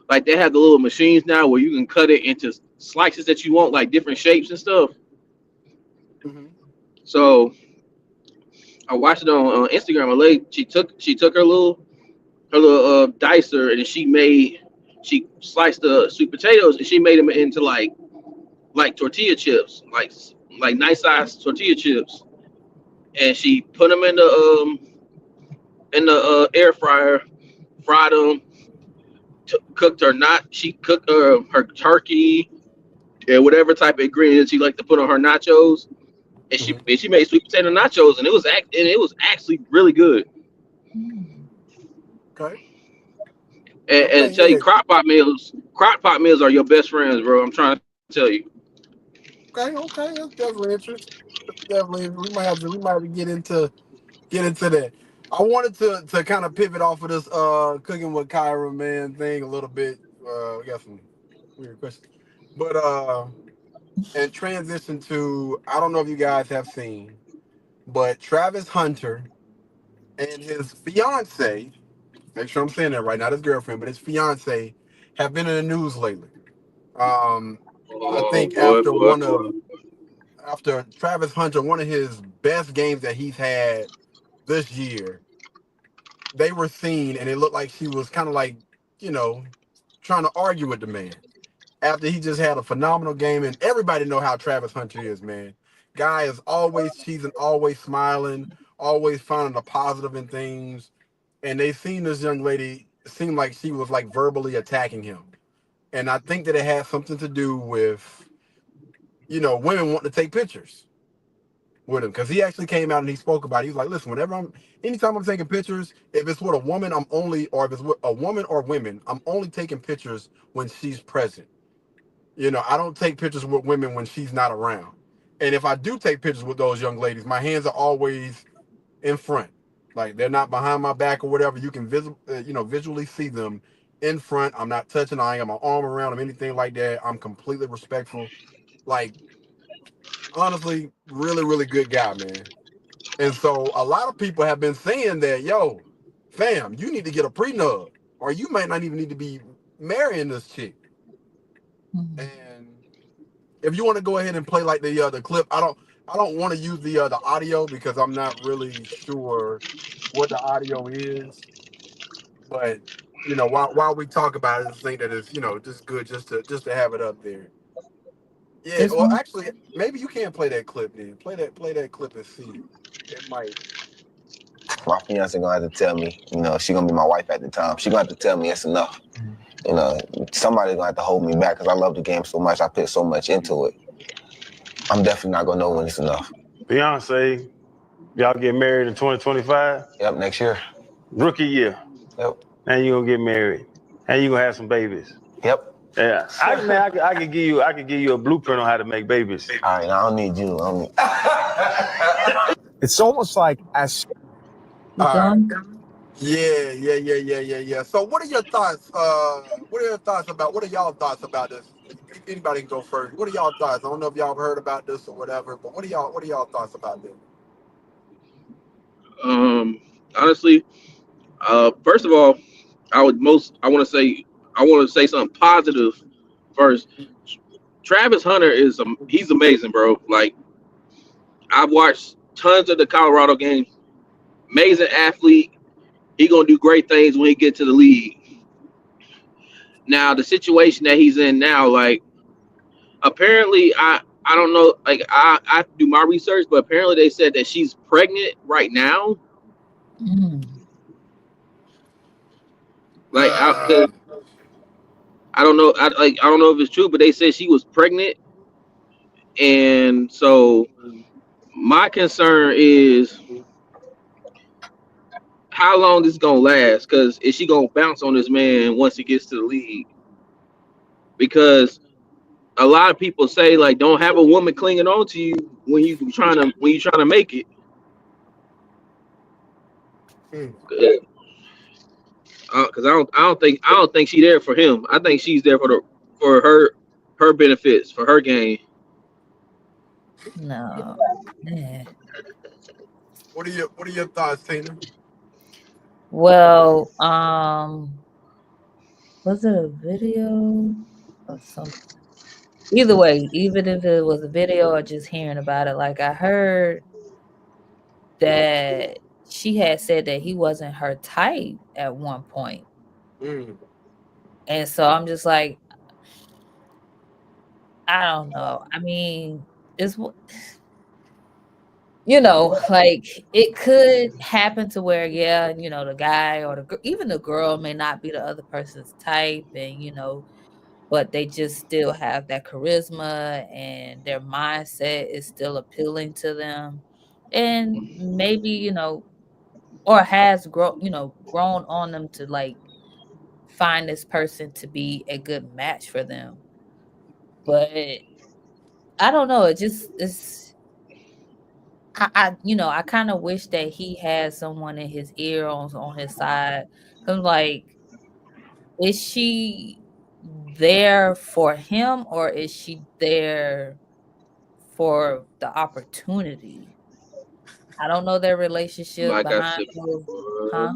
Like they have the little machines now where you can cut it into slices that you want, like different shapes and stuff. Mm-hmm. So I watched it on Instagram. A lady, she took her little dicer and she sliced the sweet potatoes and she made them into like tortilla chips, like nice sized tortilla chips, and she put them in the air fryer, fried them, cooked her not she cooked her turkey and whatever type of ingredients she like to put on her nachos, and she Mm-hmm. and she made sweet potato nachos, and it was actually really good. Okay. And Okay, tell you, yeah. crock pot meals are your best friends, bro. I'm trying to tell you. Okay. That's definitely interesting. Definitely, we might have to get into that. I wanted to kind of pivot off of this cooking with Kyra man thing a little bit. We got some weird questions, but and transition to I don't know if you guys have seen, but Travis Hunter and his fiance, make sure I'm saying that right, not his girlfriend, but his fiance, have been in the news lately. Um, I Oh think boy, boy, boy. after Travis Hunter, one of his best games that he's had this year, they were seen and it looked like she was kind of like, you know, trying to argue with the man after he just had a phenomenal game. And everybody know how Travis Hunter is, man. Guy is always cheesing, always smiling, always finding the positive in things. And they seen this young lady seem like she was like verbally attacking him. And I think that it had something to do with, women wanting to take pictures with him because he actually came out and he spoke about it. He was like, listen, anytime I'm taking pictures, if it's with a woman, or if it's with a woman or women, I'm only taking pictures when she's present. I don't take pictures with women when she's not around. And if I do take pictures with those young ladies, my hands are always in front. Like they're not behind my back or whatever. You can visually see them in front. I'm not touching. I ain't got my arm around them, anything like that. I'm completely respectful. Like, honestly, really, really good guy, man. And so a lot of people have been saying that, yo, fam, you need to get a prenup, or you might not even need to be marrying this chick. And if you want to go ahead and play like the clip, I don't want to use the audio because I'm not really sure what the audio is. But while we talk about it, I just think that it's just good just to have it up there. Yeah. This Well, one? actually, maybe you can't play that clip then. Play that clip and see. It might. My fiance gonna have to tell me, she gonna be my wife at the time. She gonna have to tell me it's enough. Somebody's gonna have to hold me back because I love the game so much. I put so much into it. I'm definitely not gonna know when it's enough. Beyonce, y'all get married in 2025? Yep, next year. Rookie year. Yep. And you gonna get married. And you gonna have some babies. Yep. Yeah. I could give you a blueprint on how to make babies. All right, I don't need you. It's almost like as Yeah. So what are your thoughts? What are y'all thoughts about this? Anybody can go first. What are y'all thoughts? I don't know if y'all have heard about this or whatever, but what are y'all thoughts about this? Honestly, first of all, I want to say something positive first. Travis Hunter he's amazing, bro. Like I've watched tons of the Colorado games. Amazing athlete. He gonna do great things when he get to the league. Now the situation that he's in now, like apparently I don't know, like I have to do my research, but apparently they said that she's pregnant right now. Like I don't know, I don't know if it's true, but they said she was pregnant, and so my concern is how long this is gonna last. Because is she gonna bounce on this man once he gets to the league? Because a lot of people say like don't have a woman clinging on to you when you trying to make it. Because I don't think she's there for him. I think she's there for her benefits, for her gain. No. Yeah. What are your thoughts, Tina? Well, was it a video or something? Either way, even if it was a video or just hearing about it, like I heard that she had said that he wasn't her type at one point. And so I'm just like, I don't know. I mean, it's like it could happen to where, yeah, the guy or even the girl may not be the other person's type, and but they just still have that charisma and their mindset is still appealing to them, and maybe or has grown on them to like find this person to be a good match for them. But I don't know, it's I kind of wish that he had someone in his ear on his side. Cause like, is she there for him or is she there for the opportunity? I don't know their relationship Like I behind said, closed. Huh?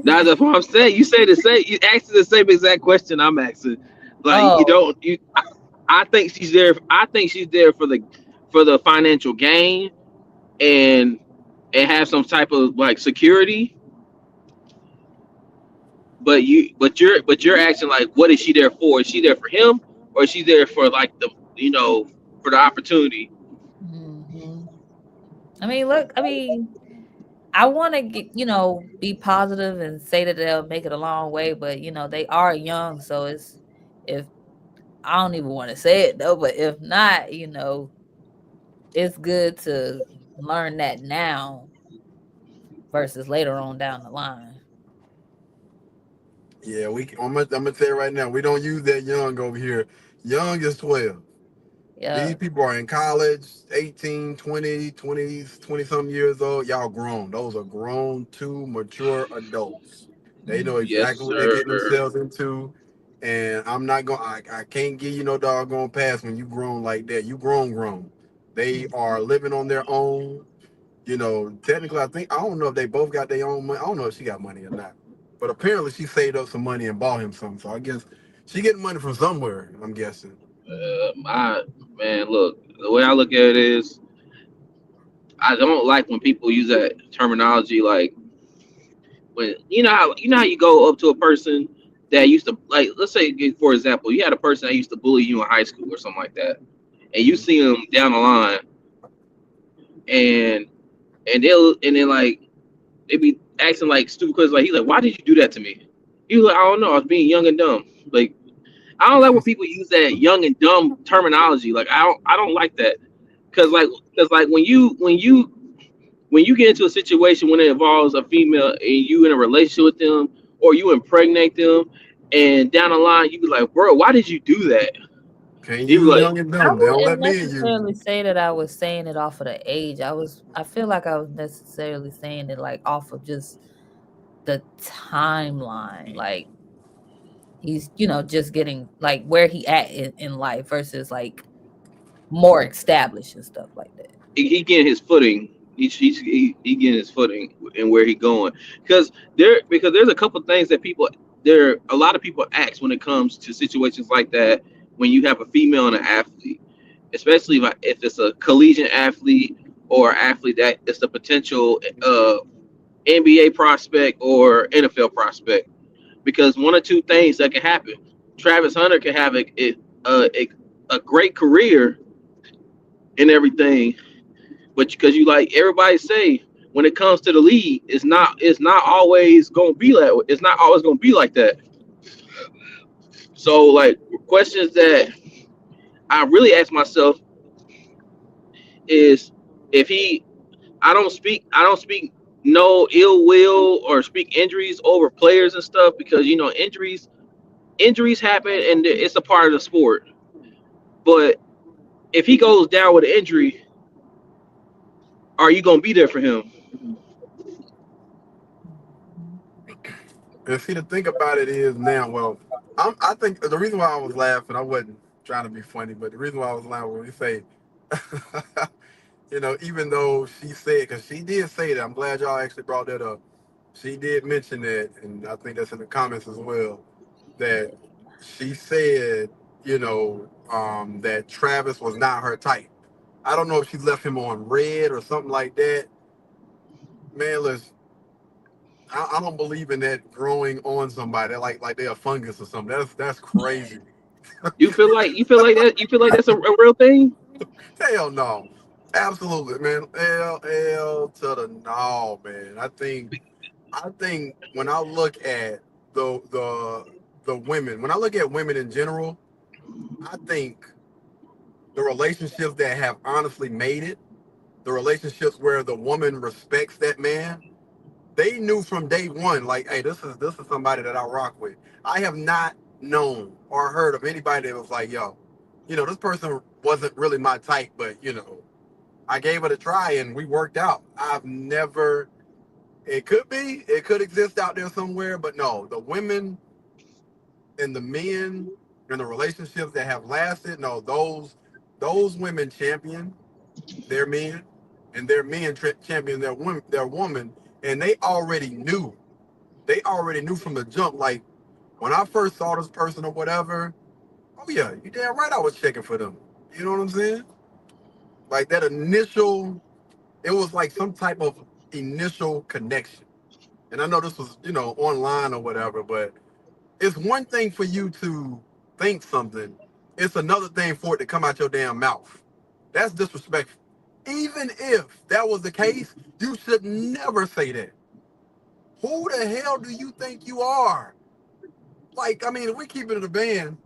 that's what I'm saying. You say the same. You asked the same exact question I'm asking. Like you Oh, don't. I think she's there. I think she's there for the financial gain and have some type of like security. But you're asking like, what is she there for? Is she there for him, or is she there for like for the opportunity? I mean, look, I want to be positive and say that they'll make it a long way, but they are young, so if I don't even want to say it though, but if not, it's good to learn that now versus later on down the line. Yeah, I'm gonna tell you right now, we don't use that young over here. Young is 12. Yeah. These people are in college, 18, 20, 20-something years old. Y'all grown. Those are grown to mature adults. They know Yes, exactly what they're getting sir. themselves into. And I'm not going to, I can't give you no doggone pass when you grown like that. You grown. They are living on their own. Technically, I don't know if they both got their own money. I don't know if she got money or not. But apparently she saved up some money and bought him something. So I guess she getting money from somewhere, I'm guessing. Man, look, the way I look at it is, I don't like when people use that terminology. Like when how you go up to a person that used to, like, let's say for example, you had a person that used to bully you in high school or something like that, and you see them down the line, and then like they be asking like stupid questions, like he's like, why did you do that to me? He was like, I don't know, I was being young and dumb. Like I don't like when people use that young and dumb terminology. Like I don't like that, because like when you get into a situation when it involves a female and you in a relationship with them or you impregnate them, and down the line you be like, bro, why did you do that? Can't You be use like, young and I dumb. They don't wouldn't let me use necessarily it. say that I was saying it off of the age. I feel like I was necessarily saying it like off of just the timeline. Like he's, just getting like where he at in life versus like more established and stuff like that. he getting his footing. He getting his footing and where he going, because there's a couple things that a lot of people ask when it comes to situations like that, when you have a female and an athlete, especially if it's a collegiate athlete or an athlete that is the potential NBA prospect or NFL prospect. Because one or two things that can happen. Travis Hunter can have a great career and everything, but because you like everybody say when it comes to the league, it's not always gonna be like it's not always gonna be like that. So like questions that I really ask myself is if he I don't speak no ill will or speak injuries over players and stuff because injuries happen and it's a part of the sport. But if he goes down with an injury, are you gonna be there for him? And see, the thing about it is now, well, I think the reason why I was laughing, I wasn't trying to be funny, but the reason why I was laughing when we say, even though she said, because she did say that, I'm glad y'all actually brought that up. She did mention that, and I think that's in the comments as well, that she said, that Travis was not her type. I don't know if she left him on red or something like that. Man, listen, I don't believe in that growing on somebody like they're a fungus or something. That's crazy. You feel like that's a real thing? Hell no. Absolutely, man. L to the no, man. I think when I look at the women, when I look at women in general, I think the relationships that have honestly made it, the relationships where the woman respects that man, they knew from day one, like, hey, this is somebody that I rock with. I have not known or heard of anybody that was like, yo, this person wasn't really my type, but I gave it a try and we worked out. I've never. It could exist out there somewhere, but no, the women and the men and the relationships that have lasted, no, those women champion their men, and their men champion their woman, and they already knew from the jump. Like when I first saw this person or whatever, oh yeah, you damn right I was checking for them. You know what I'm saying? Like that initial, it was like some type of initial connection. And I know this was, online or whatever, but it's one thing for you to think something. It's another thing for it to come out your damn mouth. That's disrespectful. Even if that was the case, you should never say that. Who the hell do you think you are? Like, I mean, if we keep it in the band,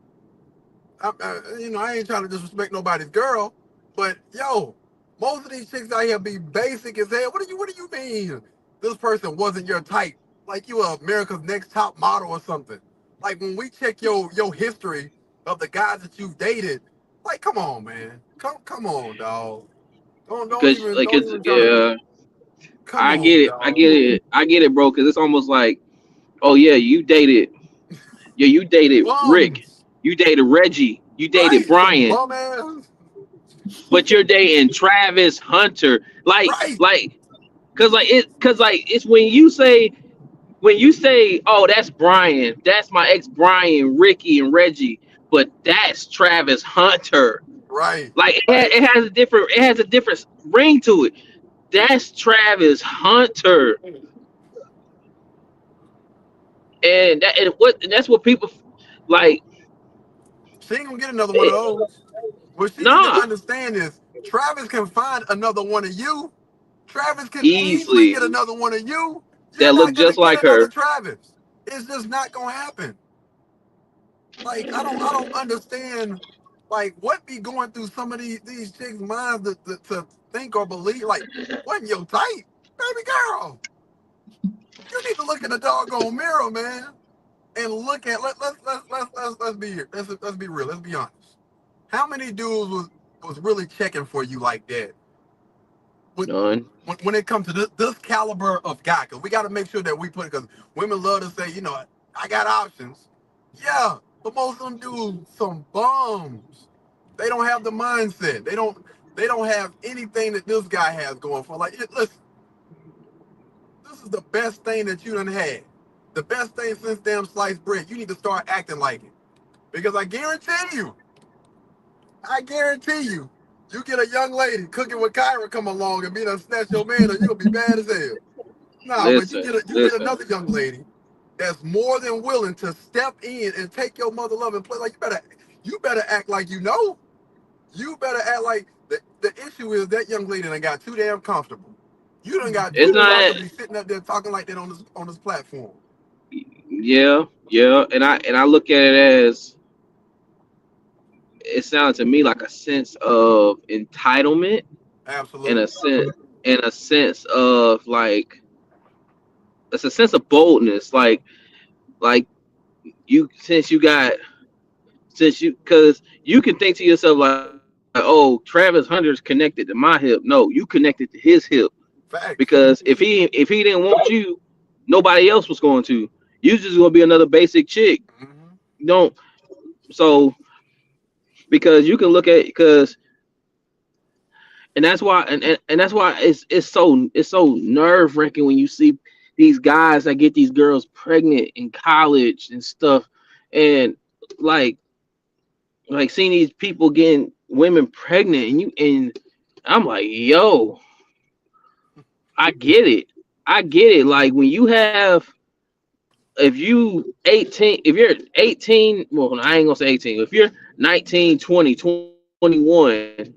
I ain't trying to disrespect nobody's girl, but yo, most of these chicks out here be basic as hell. What do you mean? This person wasn't your type? Like you are America's Next Top Model or something. Like when we check your history of the guys that you've dated, like come on, man, come on, dog. Don't Because even like don't it's even try to. yeah, Come I get on, it, I dog. get it, I get it, bro. Because it's almost like, oh yeah, you dated Rick, Bums, you dated Reggie, you dated right? Some Brian, bum ass, but you're dating Travis Hunter, right? cause like it's when you say, oh, that's Brian, that's my ex Brian, Ricky, and Reggie, but that's Travis Hunter. Right. Like it has a different ring to it. That's Travis Hunter, and that's what people like. She ain't gonna get another one of It, those. What she need to nah, understand is Travis can find another one of you. Travis can easily easily get another one of you. You're that look not gonna just get like another her. Travis. It's just not gonna happen. Like I don't understand like what be going through some of these chicks' minds to think or believe like wasn't your type, baby girl. You need to look in the doggone mirror, man, and look at let's be here. Let's be real. Let's be honest. How many dudes was really checking for you like that? When None. when it comes to this caliber of guy, because we got to make sure that we put it. Because women love to say, I got options. Yeah, but most of them dudes some bums. They don't have the mindset. They don't have anything that this guy has going for. Like, listen, this is the best thing that you done had. The best thing since damn sliced bread. You need to start acting like it. Because I guarantee you, I guarantee you get a young lady cooking with Kyra come along and be done snatch your man, or you gonna be bad as hell. No, but you get another young lady that's more than willing to step in and take your mother love and play. Like you better act like you know. You better act like the issue is that young lady done got too damn comfortable. You done got It's too not. comfortable sitting up there talking like that on this platform. Yeah, yeah, and I look at it as it sounds to me like a sense of entitlement, and Absolutely. a sense of like it's a sense of boldness, like you because you can think to yourself like, oh, Travis Hunter's connected to my hip. No, you connected to his hip, Facts. because if he didn't want you, nobody else was going to. You just gonna be another basic chick. Mm-hmm. Don't so because you can look at because and that's why and that's why it's so nerve wracking when you see these guys that get these girls pregnant in college and stuff, and like seeing these people getting women pregnant, and I'm like, yo, I get it. I get it. Like when you have if you 18, if you're 18, well, I ain't gonna say 18, if you're 19, 20, 21,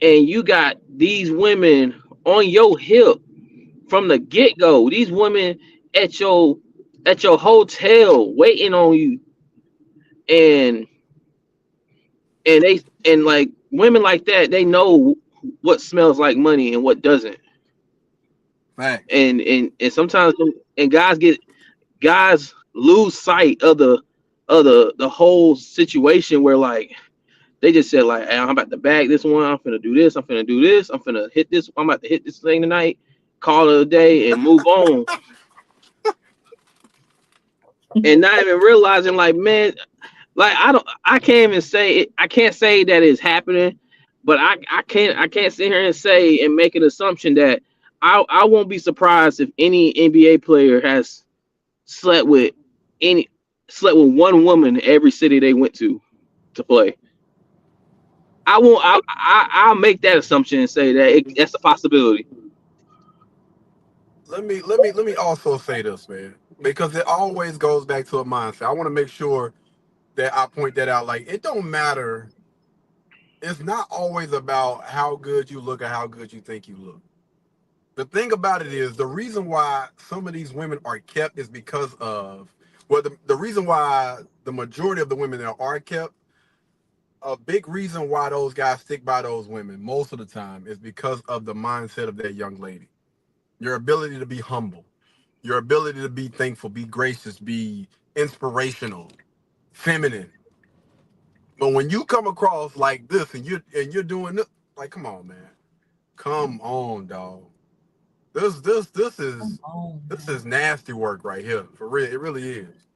and you got these women on your hip from the get-go, these women at your hotel waiting on you, and like women like that, they know what smells like money and what doesn't. Facts. And sometimes and guys lose sight of the whole situation where like they just said like, hey, I'm about to bag this one, I'm finna do this, I'm finna do this, I'm finna hit this, I'm about to hit this thing tonight, call it a day and move on. And not even realizing like, man, like I can't even say it, I can't say that it's happening, but I can't sit here and say and make an assumption that I won't be surprised if any NBA player has slept with any slept with one woman in every city they went to play. I won't. I'll make that assumption and say that that's a possibility. Let me also say this, man, because it always goes back to a mindset. I want to make sure that I point that out. Like, it don't matter. It's not always about how good you look or how good you think you look. The thing about it is the reason why some of these women are kept is because of the reason why the majority of the women that are kept, a big reason why those guys stick by those women most of the time is because of the mindset of that young lady. Your ability to be humble, your ability to be thankful, be gracious, be inspirational, feminine. But when you come across like this and you're doing this, like, come on, man. Come on, dog. This is nasty work right here. For real. It really is.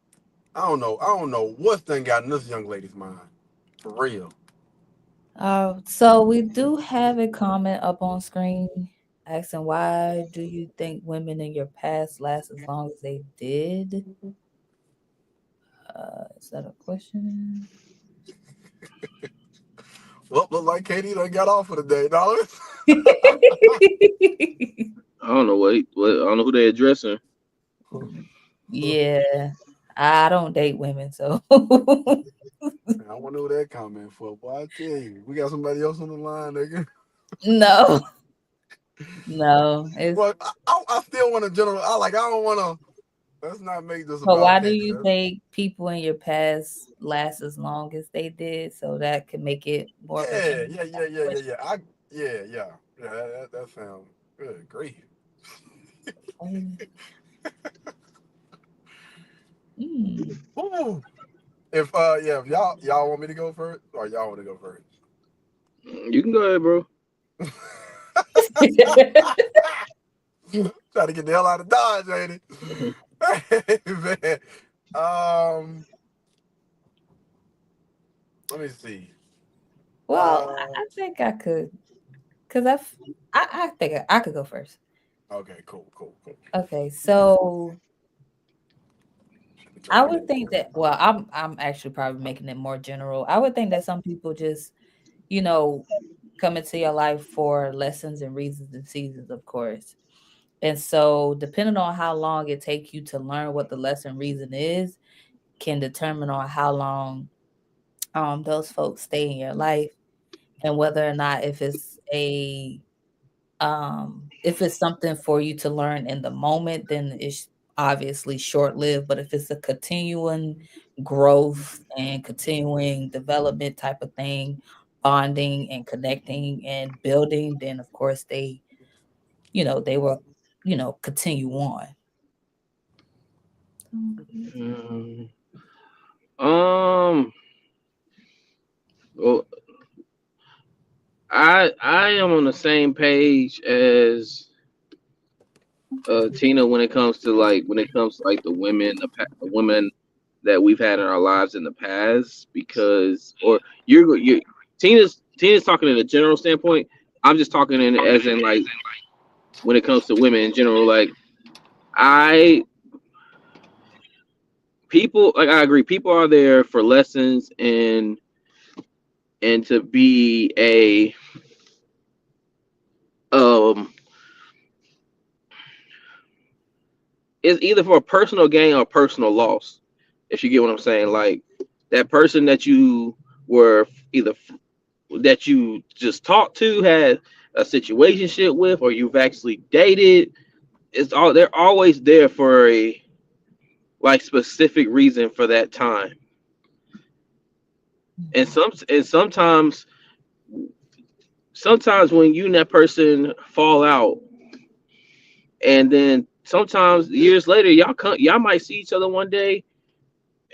I don't know what's done got in this young lady's mind. For real. So we do have a comment up on screen asking, why do you think women in your past last as long as they did? Is that a question? Well, look like Katie done got off for the day, dollars. I don't know I don't know who they addressing. Yeah, I don't date women, so I wonder who that comment for. Boy, I tell you, we got somebody else on the line, nigga. no, no. It's Well, I still want to general. I don't want to. Let's not make this but about why do Katie. you think people in your past last as long as they did? So that could make it more of a Yeah. That sounds good. Great. Ooh. If y'all want me to go first, or y'all want to go first? You can go ahead, bro. Try to get the hell out of Dodge, ain't it? Man. Let me see. Well, I think I could, because I think I could go first. Okay, cool. Okay, so I would think that, well, I'm actually probably making it more general. I would think that some people just, you know, come into your life for lessons and reasons and seasons, of course. And so depending on how long it take you to learn what the lesson reason is, can determine on how long those folks stay in your life, and whether or not if it's something for you to learn in the moment, then it's obviously short-lived. But if it's a continuing growth and continuing development type of thing, bonding and connecting and building, then of course they will, continue on. Mm, Um. Well, I am on the same page as Tina when it comes to like the women that we've had in our lives in the past because or you Tina's talking in a general standpoint. I'm just talking in as in like when it comes to women in general. Like I people like I agree. People are there for lessons and to be a um it's either for a personal gain or personal loss. If you get what I'm saying, like that person that you were either that you just talked to had a situationship with, or you've actually dated. It's all they're always there for a like specific reason for that time. And sometimes when you and that person fall out, and then sometimes years later y'all might see each other one day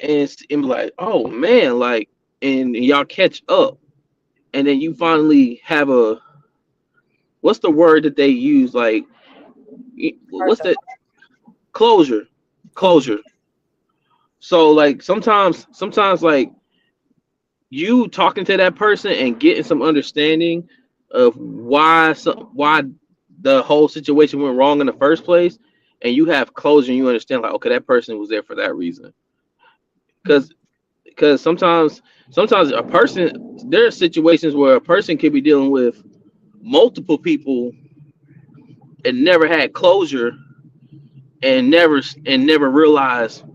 and be like, oh man, like, and y'all catch up, and then you finally have a what's the word that they use? Like, what's that? Closure, Closure. closure. So like sometimes like you talking to that person and getting some understanding of why the whole situation went wrong in the first place, and you have closure and you understand like okay that person was there for that reason because sometimes a person there are situations where a person could be dealing with multiple people and never had closure and never realized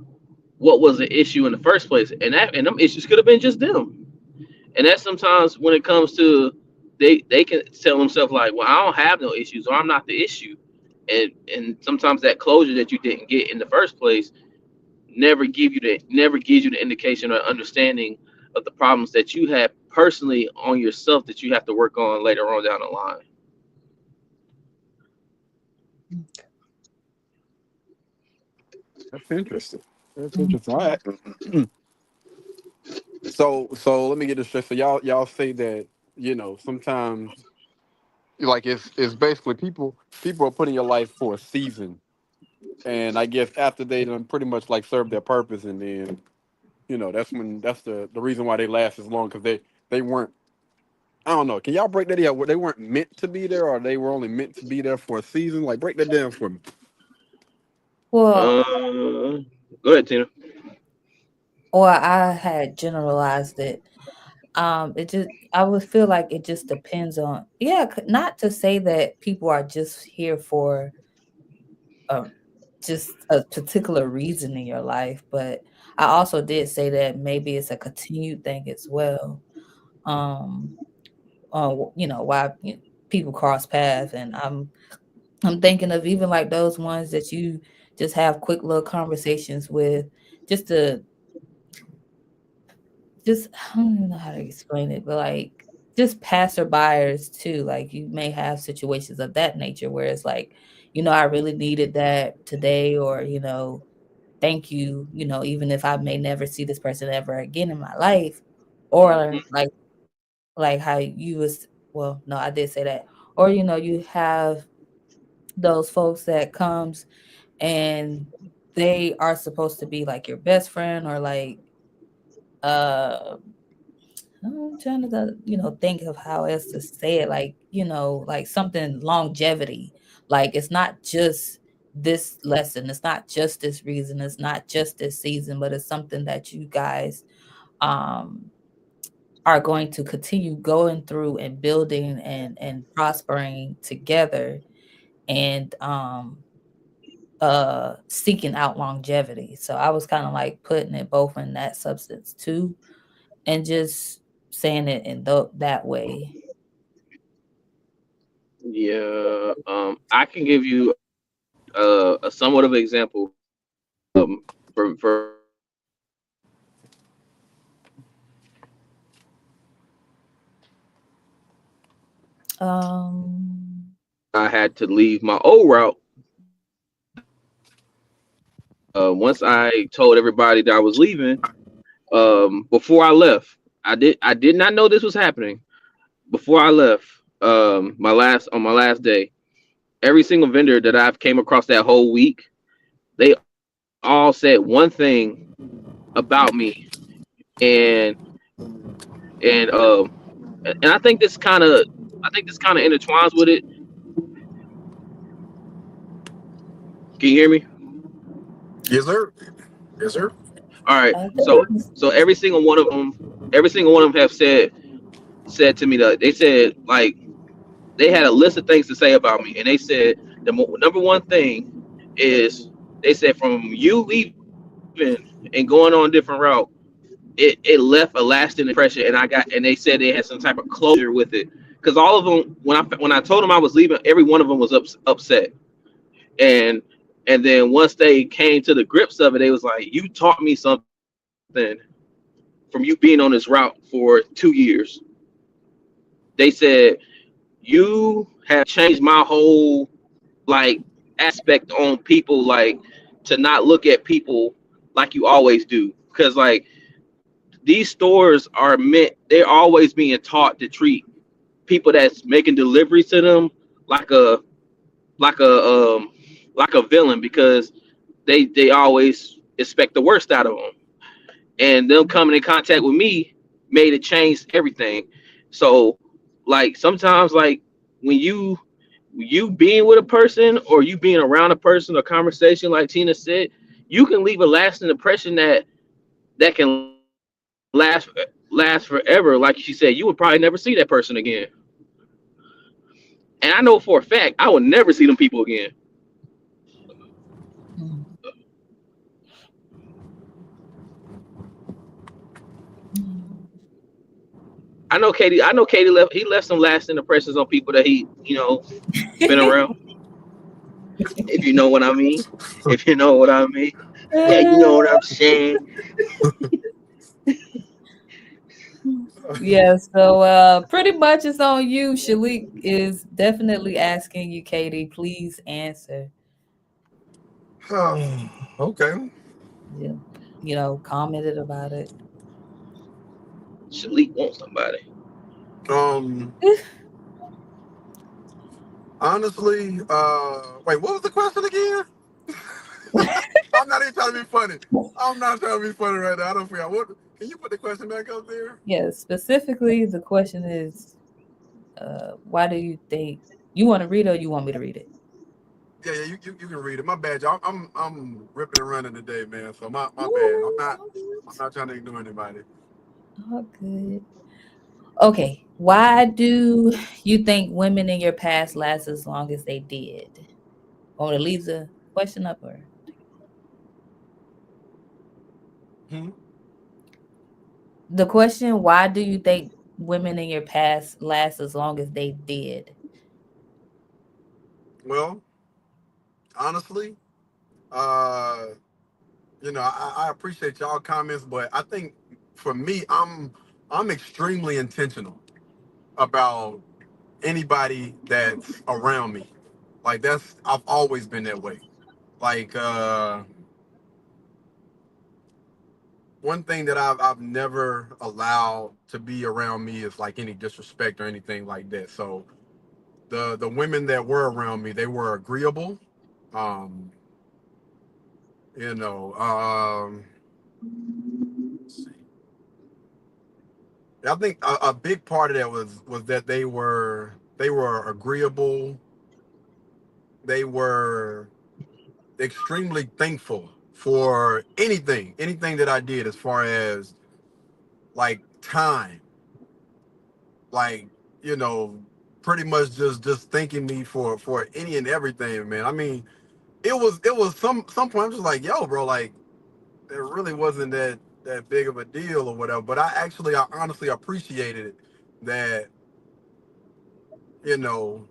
what was the issue in the first place, and them issues could have been just them. And that's sometimes when it comes to they can tell themselves like, well, I don't have no issues or I'm not the issue, and sometimes that closure that you didn't get in the first place never gives you the indication or understanding of the problems that you had personally on yourself that you have to work on later on down the line. That's interesting. That's interesting. All right. So let me get this straight. So y'all say that sometimes like it's basically people are put in your life for a season, and I guess after they done pretty much like serve their purpose, and then that's the reason why they last as long because they weren't. I don't know. Can y'all break that down? Where they weren't meant to be there, or they were only meant to be there for a season? Like break that down for me. Well, Uh, Go ahead, Tina. or I had generalized it. It just I would feel like it just depends on, yeah, not to say that people are just here for um just a particular reason in your life, but I also did say that maybe it's a continued thing as well. Um, why people cross paths, and I'm thinking of even like those ones that you just have quick little conversations with, just to just I don't even know how to explain it, but like just passerbyers too. Like you may have situations of that nature where it's like, I really needed that today, or thank you, even if I may never see this person ever again in my life, or like how you was. Well, no, I did say that. Or you have those folks that comes and they are supposed to be like your best friend, or like uh I'm trying to, think of how else to say it. Like, like something longevity. Like it's not just this lesson. It's not just this reason. It's not just this season, but it's something that you guys are going to continue going through and building and prospering together, and seeking out longevity. So I was kind of like putting it both in that substance too, and just saying it in that way. Yeah, I can give you a somewhat of an example. For I had to leave my old route. Once I told everybody that I was leaving, before I left, I did not know this was happening. Before I left, my last day, every single vendor that I've came across that whole week, they all said one thing about me, and and um and I think this kind of intertwines with it. Can you hear me? Yes, sir. Yes, sir. All right. So every single one of them have said to me that they said like they had a list of things to say about me, and they said the number one thing is they said from you leaving and going on a different route, it left a lasting impression, and they said they had some type of closure with it because all of them when I told them I was leaving, every one of them was upset, and and then once they came to the grips of it, they was like, "You taught me something from you being on this route for 2 years." They said you have changed my whole like aspect on people, like to not look at people like you always do, because like these stores are meant, they're always being taught to treat people that's making deliveries to them like a like a like a villain, because they always expect the worst out of them, and them coming in contact with me made it change everything. So like sometimes like when you being with a person or you being around a person or conversation, like Tina said, you can leave a lasting impression that can last forever. Like she said, you would probably never see that person again. And I know for a fact I will never see them people again. I know Katie left. He left some lasting impressions on people that he, been around. If you know what I mean. If you know what I mean. Yeah, you know what I'm saying. Yeah, so pretty much it's on you. Shalik is definitely asking you, Katie, please answer. Okay. Commented about it. Shalik wants somebody. Um. Honestly, wait, what was the question again? I'm not even trying to be funny. I'm not trying to be funny right now. I don't forget. What? Can you put the question back up there? Yeah, specifically the question is, why do you think you want to read it or you want me to read it? Yeah, you can read it. My bad, y'all. I'm ripping and running today, man. So my bad. I'm not trying to ignore anybody. Oh, good. Okay, why do you think women in your past last as long as they did? Want to leave the question up or? The question, why do you think women in your past last as long as they did? Well, honestly, uh, I appreciate y'all comments, but I think for me, I'm extremely intentional about anybody that's around me. Like I've always been that way. Like one thing that I've never allowed to be around me is like any disrespect or anything like that. So the women that were around me, they were agreeable. Um, you know, let's see. I think a big part of that was that they were agreeable. They were extremely thankful for anything that I did as far as like time, like, you know, pretty much just thanking me for any and everything, man. I mean, it was some point I'm just like, yo, bro, like it really wasn't that big of a deal or whatever. But I honestly appreciated that, you know,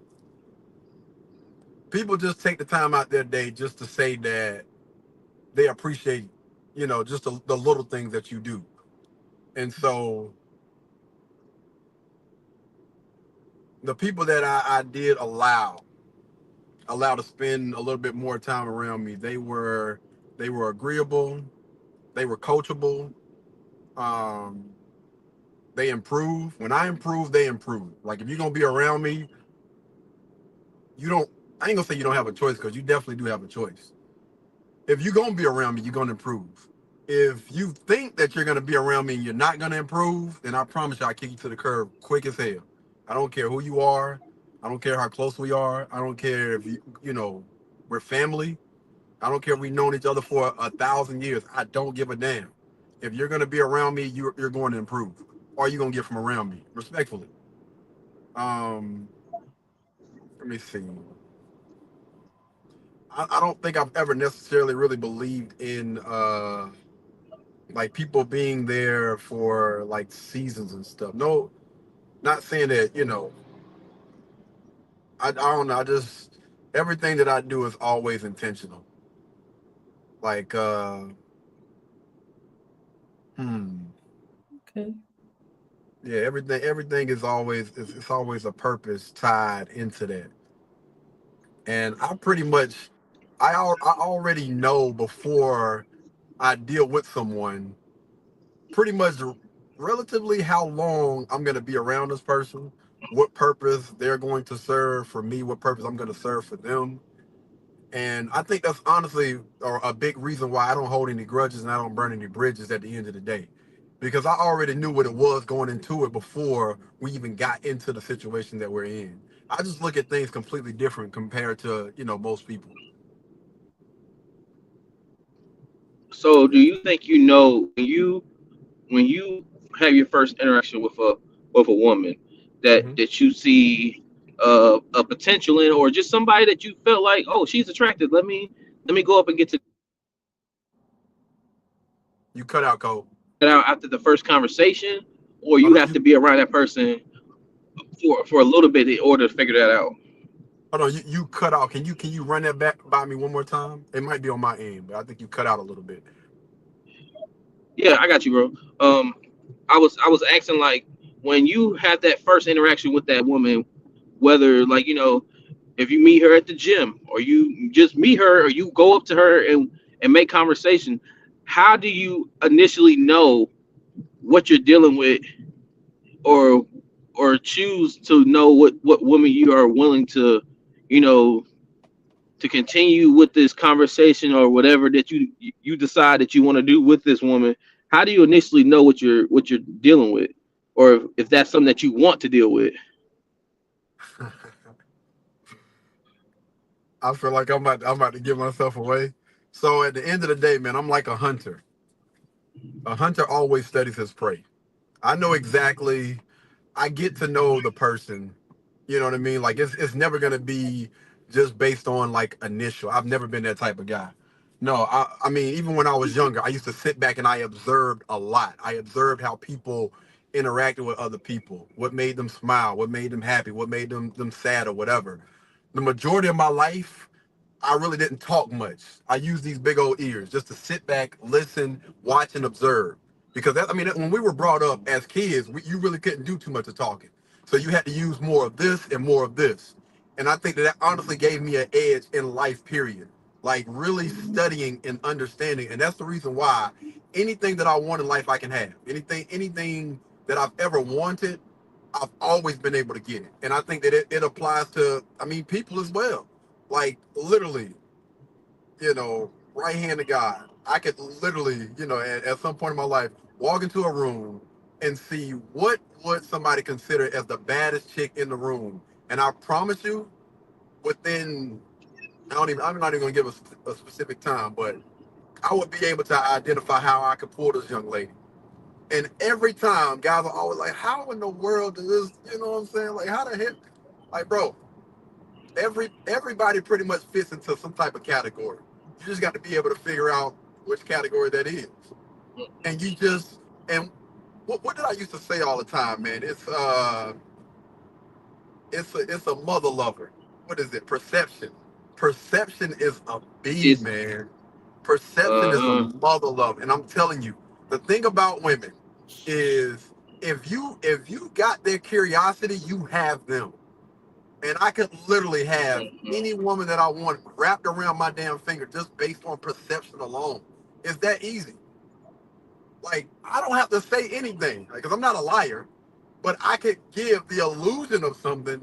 people just take the time out their day just to say that they appreciate, you know, just the little things that you do. And so the people that I did allow to spend a little bit more time around me, they were agreeable, they were coachable, um, they improve. When I improve, they improve. Like if you're gonna be around me, you don't. I ain't gonna say you don't have a choice because you definitely do have a choice. If you're gonna be around me, you're gonna improve. If you think that you're gonna be around me and you're not gonna improve, then I promise you, I kick you to the curb quick as hell. I don't care who you are. I don't care how close we are. I don't care if you know, we're family. I don't care if we've known each other for 1,000 years. I don't give a damn. If you're gonna be around me, you're going to improve. Or you're gonna get from around me, respectfully. Um, Let me see. I don't think I've ever necessarily really believed in like people being there for like seasons and stuff. No, not saying that, you know, I don't know. I just, everything that I do is always intentional. Like hmm. Okay. Yeah, everything is always it's always a purpose tied into that. And I pretty much I already know before I deal with someone pretty much relatively how long I'm going to be around this person, what purpose they're going to serve for me, what purpose I'm going to serve for them. And I think that's honestly a big reason why I don't hold any grudges and I don't burn any bridges at the end of the day. Because I already knew what it was going into it before we even got into the situation that we're in. I just look at things completely different compared to, you know, most people. So, do you think you know when you have your first interaction with a woman Hmm. that you see a potential in, or just somebody that you felt like, oh, she's attractive. Let me go up and get to You cut out, Cole. that out after the first conversation, or Hold you on, have to be around that person for a little bit in order to figure that out. you cut out. Can you run that back by me one more time? It might be on my end, but I think you cut out a little bit. Yeah, I got you, bro. I was asking like when you have that first interaction with that woman, whether like if you meet her at the gym or you just meet her or you go up to her and make conversation, how do you initially know what you're dealing with, or choose to know what woman you are willing to you know to continue with this conversation or whatever that you decide that you want to do with this woman? How do you initially know what you're dealing with, or if that's something that you want to deal with? I feel like I'm about to give myself away. So at the end of the day, man, I'm like a hunter. A hunter always studies his prey. I know exactly. I get to know the person. You know what I mean? Like it's never gonna be just based on like initial. I've never been that type of guy. No, I mean, even when I was younger, I used to sit back and I observed a lot. I observed how people interacted with other people, what made them smile, what made them happy, what made them sad or whatever. The majority of my life, I really didn't talk much. I used these big old ears just to sit back, listen, watch, and observe. Because I mean, when we were brought up as kids, you really couldn't do too much of talking. So you had to use more of this and more of this. And I think that honestly gave me an edge in life, period. Like really studying and understanding. And that's the reason why anything that I want in life, I can have. Anything that I've ever wanted, I've always been able to get it. And I think that it applies to, I mean, people as well. Like literally, right hand of God. I could literally, at some point in my life, walk into a room and see what would somebody consider as the baddest chick in the room. And I promise you, within I'm not even gonna give a specific time, but I would be able to identify how I could pull this young lady. And every time, guys are always like, "How in the world does this?" You know what I'm saying? Like, how the heck? Like, bro, everybody pretty much fits into some type of category. You just got to be able to figure out which category that is. And you just and what did I used to say all the time, man? It's a mother lover. What is it? Perception. Perception is a beast, It's man. Perception is a mother lover, and I'm telling you, the thing about women is if you got their curiosity, you have them. And I could literally have any woman that I want wrapped around my damn finger just based on perception alone. It's that easy. Like, I don't have to say anything because I'm not a liar, but I could give the illusion of something.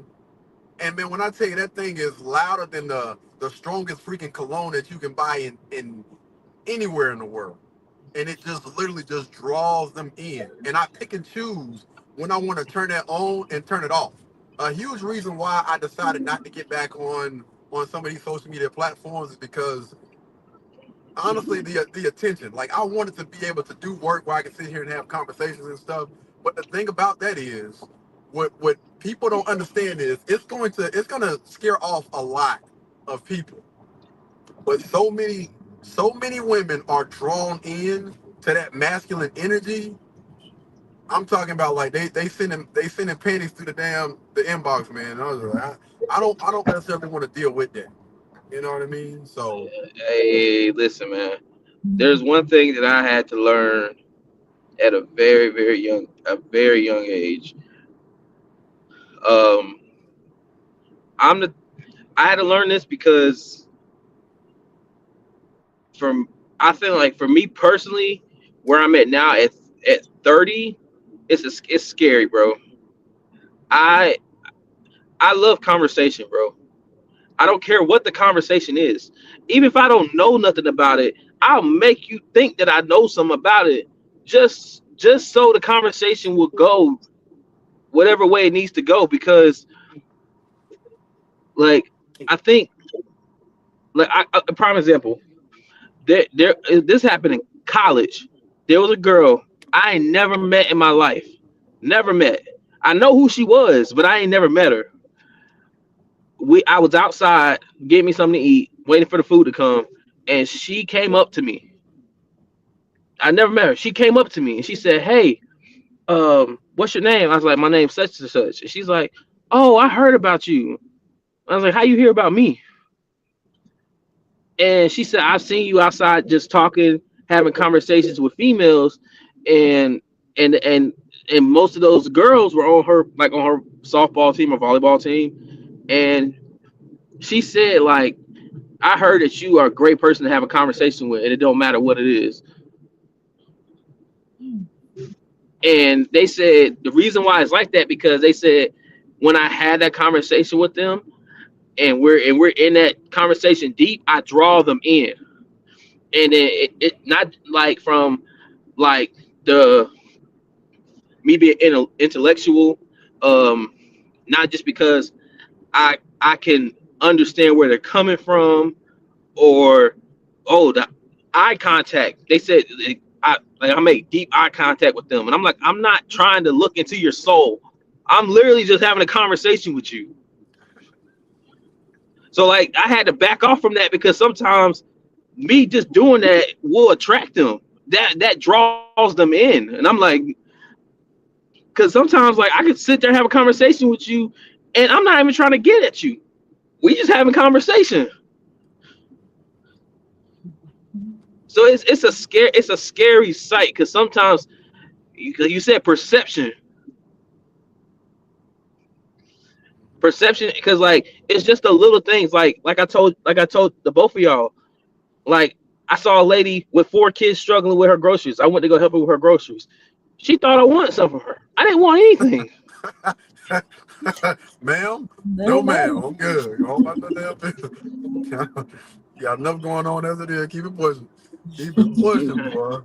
And man, when I tell you that thing is louder than the strongest freaking cologne that you can buy in anywhere in the world. And it just literally just draws them in. And I pick and choose when I want to turn that on and turn it off. A huge reason why I decided not to get back on some of these social media platforms is because honestly the attention. Like, I wanted to be able to do work where I can sit here and have conversations and stuff. But the thing about that is what people don't understand is it's gonna scare off a lot of people. But so many women are drawn in to that masculine energy. I'm talking about like they sending panties through the inbox, man. I was like, I don't necessarily want to deal with that. You know what I mean? So hey, listen, man. There's one thing that I had to learn at a very young age. Um, I'm the I had to learn this because from I feel like for me personally, where I'm at now at 30, it's scary, bro. I I love conversation, bro. I don't care what the conversation is. Even if I don't know nothing about it, I'll make you think that I know something about it, just so the conversation will go whatever way it needs to go. Because like I think like a prime example. There this happened in college. There was a girl I ain't never met in my life. Never met. I know who she was, but I ain't never met her. I was outside getting me something to eat, waiting for the food to come, and she came up to me. I never met her. She came up to me and she said, "Hey, what's your name?" I was like, "My name's such and such." And she's like, "Oh, I heard about you." I was like, "How you hear about me?" And she said, "I've seen you outside just talking, having conversations with females, and and and and most of those girls were on her softball team or volleyball team." And she said, like, "I heard that you are a great person to have a conversation with, and it don't matter what it is." And they said the reason why it's like that because they said when I had that conversation with them and we're in that conversation deep, I draw them in. And then it not like from like the me being intellectual, not just because I can understand where they're coming from or the eye contact. They said I make deep eye contact with them, and I'm like, I'm not trying to look into your soul. I'm literally just having a conversation with you. So like, I had to back off from that because sometimes me just doing that will attract them. That draws them in, and I'm like, because sometimes like I could sit there and have a conversation with you, and I'm not even trying to get at you. We just having conversation. So it's a scary sight because sometimes you said perception because like it's just the little things like I told the both of y'all, like I saw a lady with 4 kids struggling with her groceries. I went to go help her with her groceries. She thought I wanted something from her. I didn't want anything. ma'am, no ma'am, I'm good. All about the damn business. You got enough going on as it is. Keep it pushing. Keep it pushing, boy.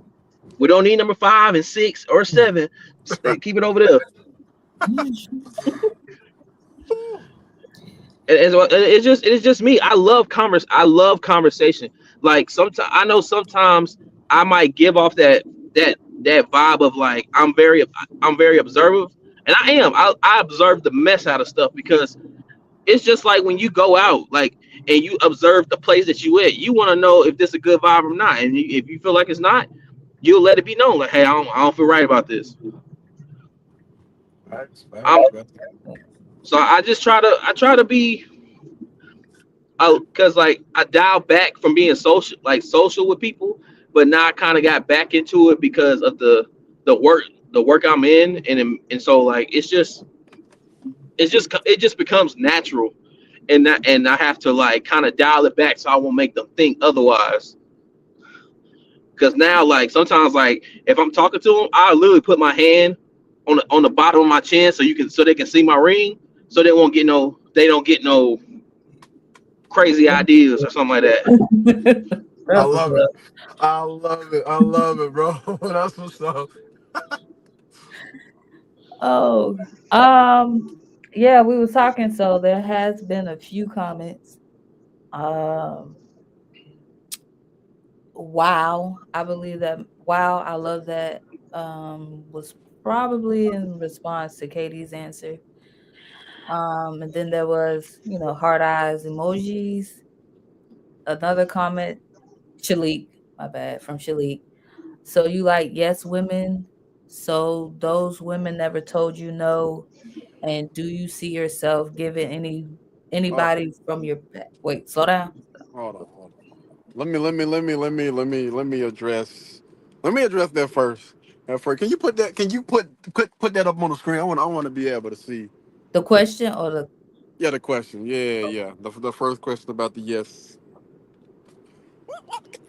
We don't need number 5 and 6 or 7. Keep it over there. It's just me. I love conversation. Like sometimes I know sometimes I might give off that vibe of like I'm very observant, and I am. I observe the mess out of stuff because it's just like when you go out like and you observe the place that you at. You want to know if this a good vibe or not, and if you feel like it's not, you'll let it be known. Like, hey, I don't feel right about this. Facts, I'm, facts, facts. so I try to be because like I dialed back from being social with people, but now I kind of got back into it because of the work the work I'm in, and so like it just becomes natural, and I have to like kind of dial it back so I won't make them think otherwise. Because now like sometimes like if I'm talking to them, I literally put my hand on the bottom of my chin so they can see my ring, so they don't get no crazy ideas or something like that. I That's what's love it. up. I love it. I love it, bro. That's what's up. Oh, yeah, we were talking. So there has been a few comments. Um, wow, I believe that. Wow, I love that. Was probably in response to Katie's answer. And then there was, heart eyes emojis. Another comment, Shalik, my bad, from Shalik. So you like yes women? So those women never told you no, and do you see yourself giving Oh, anybody from your wait, slow down. hold on, hold on. Let me address that first. Can you put that? Can you put that up on the screen? I want to be able to see. The question or the Yeah, the question. Yeah, yeah. The first question about the yes.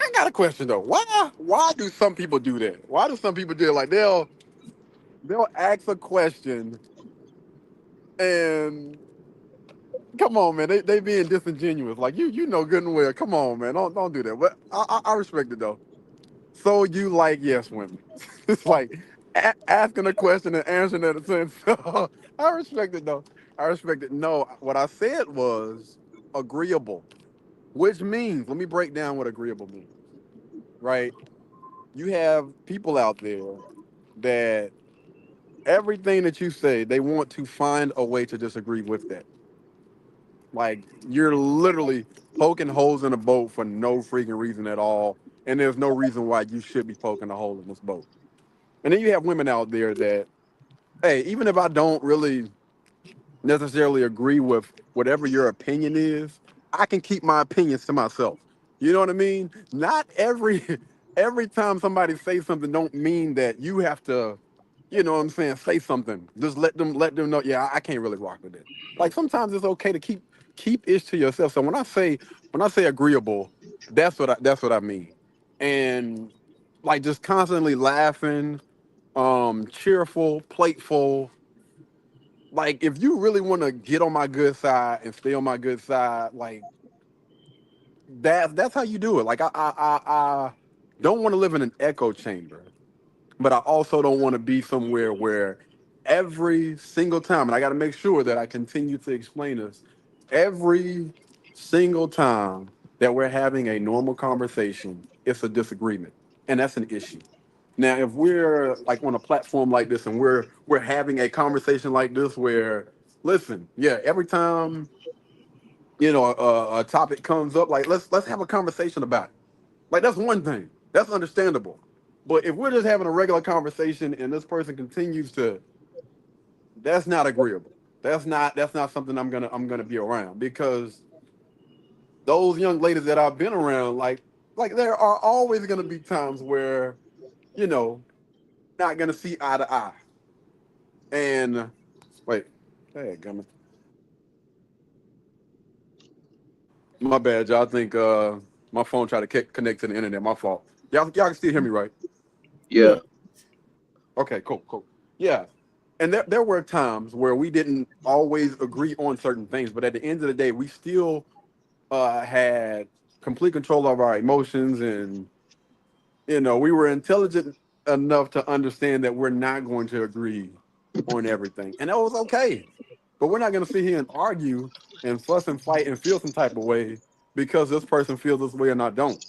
I got a question though. Why do some people do that? Why do some people do it? Like they'll ask a question and come on, man, they being disingenuous. Like you know good and well. Come on, man, don't do that. But I respect it though. So you like yes women? It's like asking a question and answering it at the same time. I respect it though. I respect it. No, what I said was agreeable, which means let me break down what agreeable means. Right? You have people out there that everything that you say, they want to find a way to disagree with that. Like you're literally poking holes in a boat for no freaking reason at all, and there's no reason why you should be poking a hole in this boat. And then you have women out there that, hey, even if I don't really necessarily agree with whatever your opinion is, I can keep my opinions to myself. You know what I mean? Not every time somebody says something don't mean that you have to, you know what I'm saying, say something. Just let them know, yeah, I can't really rock with it. Like sometimes it's okay to keep ish to yourself. So when I say agreeable, that's what I mean. And like just constantly laughing, cheerful, playful, like if you really want to get on my good side and stay on my good side, like that's how you do it. Like I don't want to live in an echo chamber, but I also don't want to be somewhere where every single time, and I got to make sure that I continue to explain this, every single time that we're having a normal conversation, it's a disagreement, and that's an issue. Now, if we're like on a platform like this and we're having a conversation like this where, listen, yeah, every time a topic comes up, like let's have a conversation about it. Like that's one thing. That's understandable. But if we're just having a regular conversation and this person continues to, that's not agreeable. That's not something I'm gonna be around because those young ladies that I've been around, like there are always gonna be times where, you know, not gonna see eye to eye. And wait, hey, Gummy. My bad, y'all. I think my phone tried to connect to the internet. My fault. Y'all can still hear me, right? Yeah. yeah. Okay, cool, cool. Yeah. And there were times where we didn't always agree on certain things, but at the end of the day, we still had complete control of our emotions, and we were intelligent enough to understand that we're not going to agree on everything, and that was okay. But we're not gonna sit here and argue and fuss and fight and feel some type of way because this person feels this way and I don't.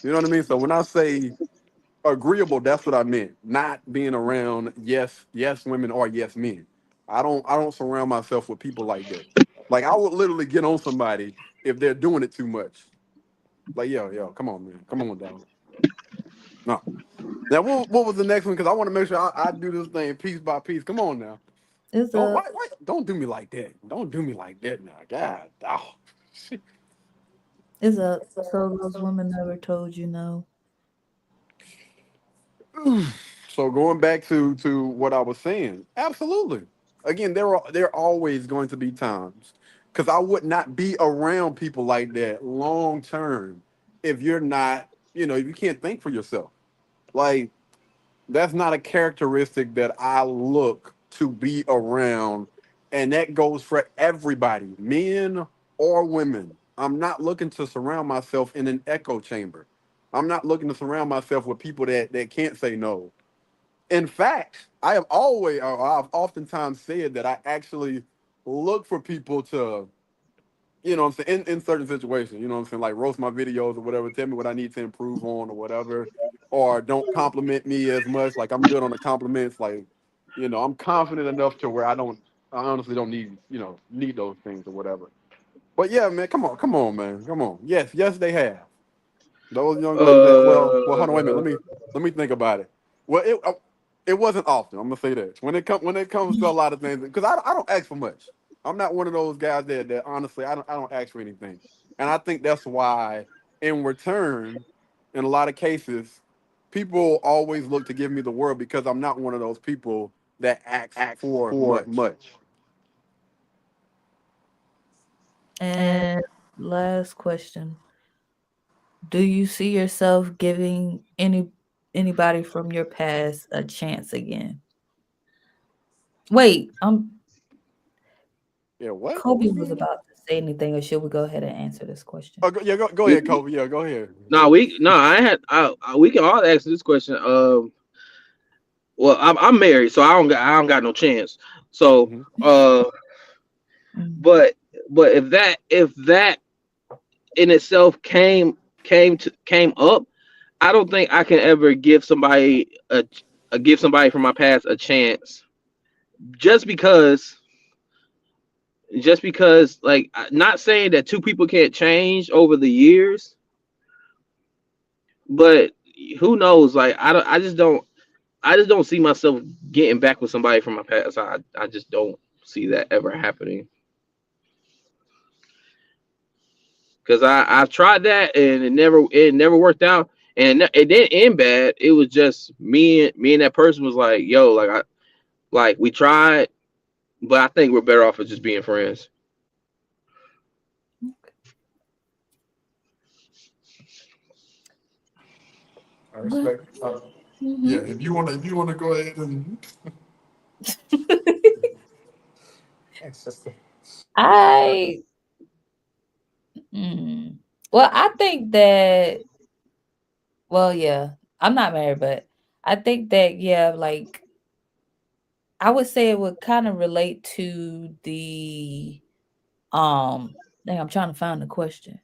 You know what I mean? So when I say agreeable, that's what I meant. Not being around yes women or yes men. I don't surround myself with people like that. Like I would literally get on somebody if they're doing it too much. Like yo, come on, man, come on, dog. No. Now what was the next one? Because I want to make sure I do this thing piece by piece. Come on now. It's Don't up. don't do me like that. Don't do me like that now. God, oh. It's up. So those women never told you no. So going back to what I was saying, absolutely. Again, there are always going to be times because I would not be around people like that long term if you're not, if you can't think for yourself. Like that's not a characteristic that I look to be around, and that goes for everybody, men or women. I'm not looking to surround myself in an echo chamber. I'm not looking to surround myself with people that can't say no. In fact, I've oftentimes said that I actually look for people to, I'm saying, in certain situations, I'm saying, like roast my videos or whatever, tell me what I need to improve on or whatever, or don't compliment me as much. Like I'm good on the compliments. Like, I'm confident enough to where I honestly don't need those things or whatever. But yeah, man, come on, man, come on. Yes, they have. Those young ladies that well, hold on, wait a minute. Let me think about it. Well, it wasn't often. I'm gonna say that when it comes to a lot of things, because I don't ask for much. I'm not one of those guys that honestly I don't ask for anything, and I think that's why in return, in a lot of cases, people always look to give me the world because I'm not one of those people that ask for much. And last question. Do you see yourself giving anybody from your past a chance again? Wait, Yeah, what? Kobe was about to say anything, or should we go ahead and answer this question? Oh, yeah, go ahead, Kobe. Yeah, go ahead. We can all answer this question. Well, I'm married, so I don't got no chance. So, Hmm. Mm. but if that in itself came up, I don't think I can ever give somebody from my past a chance just because like not saying that two people can't change over the years, but who knows? Like I just don't see myself getting back with somebody from my past. I just don't see that ever happening. Because I've tried that and it never worked out, and it didn't end bad. It was just me and that person was like, yo, like we tried, but I think we're better off of just being friends. I Well, respect. Yeah, mhm. if you wanna go ahead and I mm, well, I think that yeah, I'm not married, but I think that yeah, like I would say it would kind of relate to the dang, I'm trying to find the question.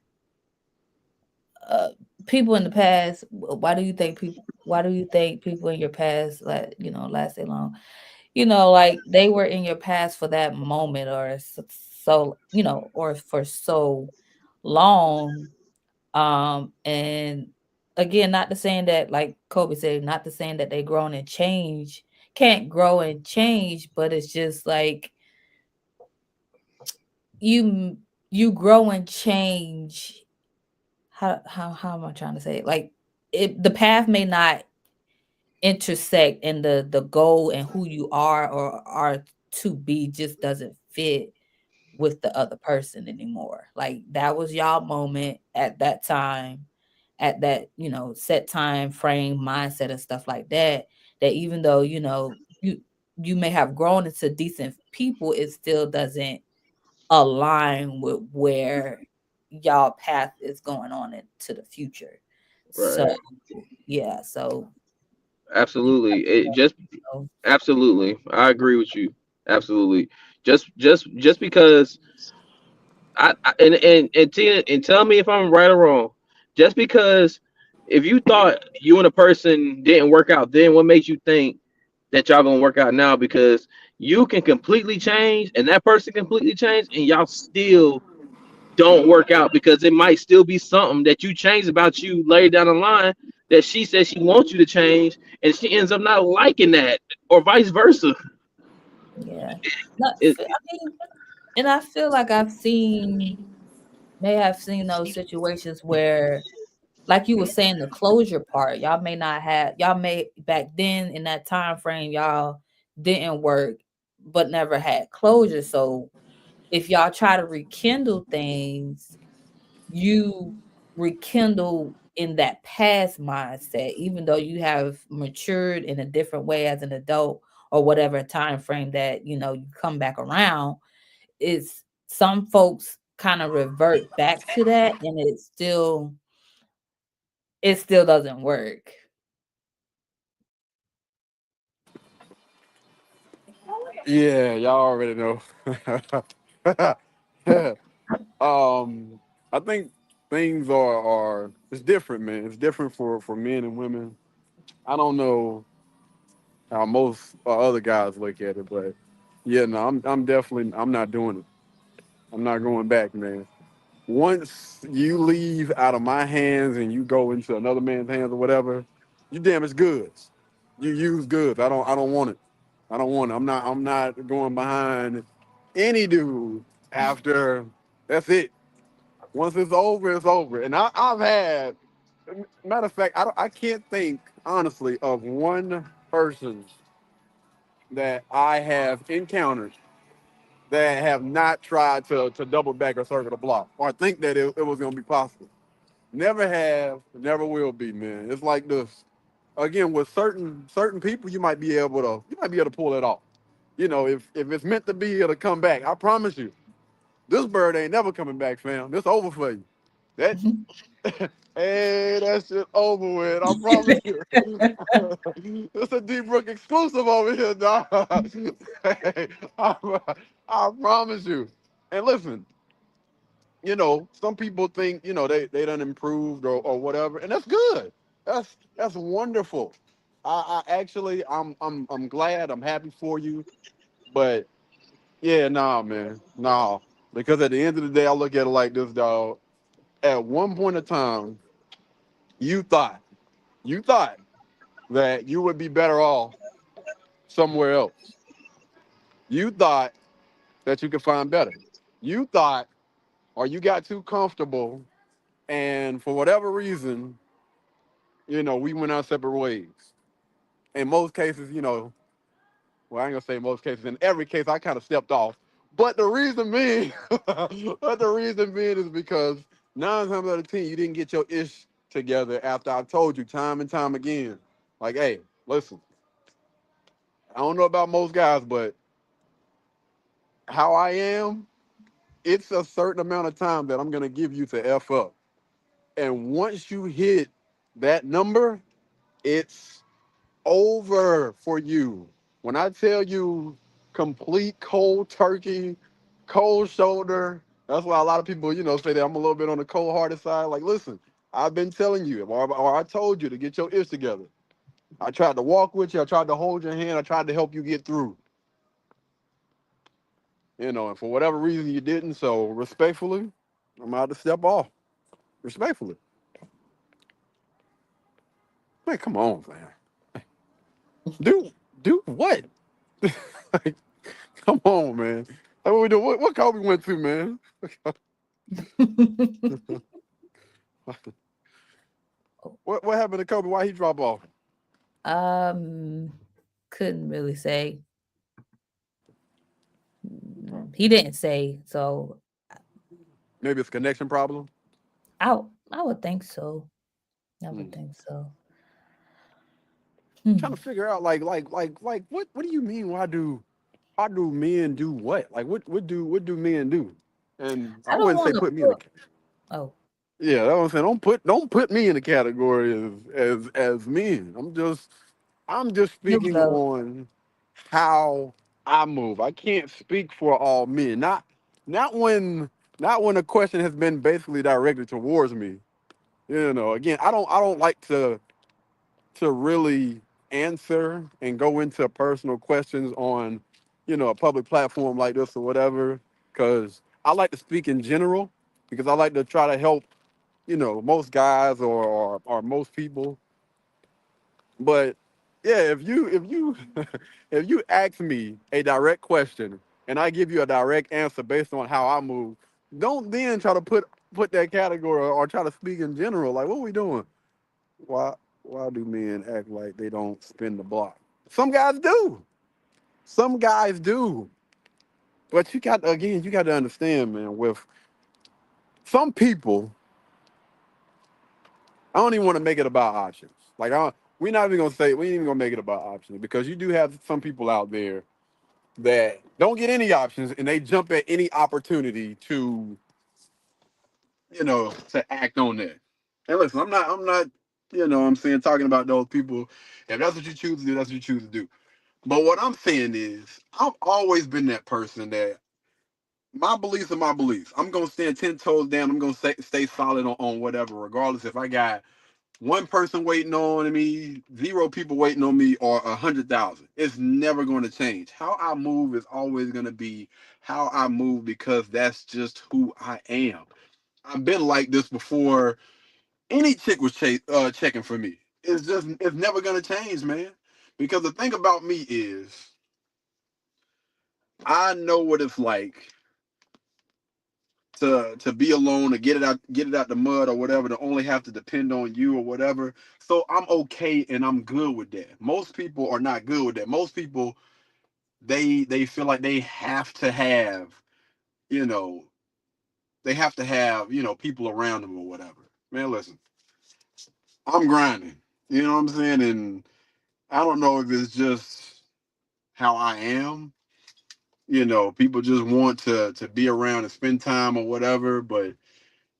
Uh People in the past, why do you think people in your past lasted long? Like they were in your past for that moment or or for so long. And again, not to saying that, like Kobe said, not to saying that they grown and change, can't grow and change, but it's just like you you grow and change. How am I trying to say it? Like the path may not intersect, and the goal and who you are or are to be just doesn't fit with the other person anymore. Like that was y'all moment at that time, at that, set time frame, mindset and stuff like that. That even though, you may have grown into decent people, it still doesn't align with where y'all path is going on into the future. So Right. yeah, so Absolutely. It just so absolutely. I agree with you. Absolutely. Just because and Tina, and tell me if I'm right or wrong. Just because if you thought you and a person didn't work out then, what makes you think that y'all gonna work out now? Because you can completely change and that person completely change and y'all still don't work out because it might still be something that you changed about you later down the line that she says she wants you to change and she ends up not liking that or vice versa. Yeah. Not, It, I mean, and I feel like may have seen those situations where, like you were saying, the closure part, y'all may back then in that time frame, y'all didn't work, but never had closure. So if y'all try to rekindle things, you rekindle in that past mindset, even though you have matured in a different way as an adult or whatever time frame that you come back around. Is some folks kind of revert back to that, and it still doesn't work. Yeah, y'all already know. I think things are it's different, man. It's different for men and women. I don't know how most other guys look at it, but yeah, no, I'm definitely I'm not doing it. I'm not going back, man. Once you leave out of my hands and you go into another man's hands or whatever, you damage goods. You use goods. I don't want it. I don't want it. I'm not going behind any dude after that's it. Once it's over, it's over. And I've had matter of fact, I can't think honestly of one person that I have encountered that have not tried to double back or circle the block or think that it was gonna be possible. Never have, never will be, man. It's like this. Again, with certain people, you might be able to pull it off. If it's meant to be, it'll come back. I promise you. This bird ain't never coming back, fam. This over for you. That hey, that shit over with. I promise you. It's a Deep Brook exclusive over here, dog. Hey, I promise you. And listen, some people think, they done improved or whatever, and that's good. That's wonderful. I actually I'm glad, I'm happy for you. But yeah, nah, man. Nah. Because at the end of the day, I look at it like this, dog. At one point in time, you thought, you thought that you would be better off somewhere else. You thought that you could find better. You thought, or you got too comfortable, and for whatever reason, we went our separate ways. In most cases, well, I ain't gonna say most cases. In every case, I kind of stepped off. But the reason being, is because 9 times out of 10, you didn't get your ish together after I told you time and time again. Like, hey, listen, I don't know about most guys, but how I am, it's a certain amount of time that I'm gonna give you to F up. And once you hit that number, it's over for you. When I tell you complete cold turkey, cold shoulder, that's why a lot of people, say that I'm a little bit on the cold hearted side. Like, listen, I've been telling you, or I told you to get your ears together. I tried to walk with you. I tried to hold your hand. I tried to help you get through. And for whatever reason you didn't. So respectfully, I'm out to step off. Respectfully. Man, come on, man. Do what? Like, come on, man. Like, what we do? What Kobe went through, man? What happened to Kobe? Why he drop off? um couldn't really say. He didn't say, so Maybe it's a connection problem. I would think so. I Hmm. would think so. I'm trying to figure out, like, what do you mean? Why do men do what? Like, what do men do? And I I don't wouldn't say want to put me in the. put. Oh, Yeah, that's what I'm saying. Don't put me in the category as men. I'm just here we speaking go. on how I move. I can't speak for all men. Not when not when a question has been basically directed towards me. Again, I don't like to really answer and go into personal questions on, a public platform like this or whatever, because I like to speak in general because I like to try to help, most guys or most people. But yeah, if you if you ask me a direct question and I give you a direct answer based on how I move, don't then try to put that category or try to speak in general. Like, what are we doing? Why why do men act like they don't spin the block? Some guys do. Some guys do. But you got to understand, man, with some people, I don't even want to make it about options. Like we ain't even gonna make it about options because you do have some people out there that don't get any options and they jump at any opportunity to act on that. And listen, I'm not, I'm saying talking about those people. If that's what you choose to do, that's what you choose to do. But what I'm saying is, I've always been that person that my beliefs are my beliefs. I'm gonna stand 10 toes down. I'm gonna stay solid on whatever, regardless if I got one person waiting on me, zero people waiting on me, or 100,000. It's never going to change. How I move is always going to be how I move because that's just who I am. I've been like this before any chick was checking for me. It's never going to change, man. Because the thing about me is, I know what it's like to be alone, to get it out the mud or whatever, to only have to depend on you or whatever. So I'm okay and I'm good with that. Most people are not good with that. Most people they feel like you know, they have to have, people around them or whatever. Man, listen, I'm grinding. You know what I'm saying? And I don't know if it's just how I am. People just want to be around and spend time or whatever, but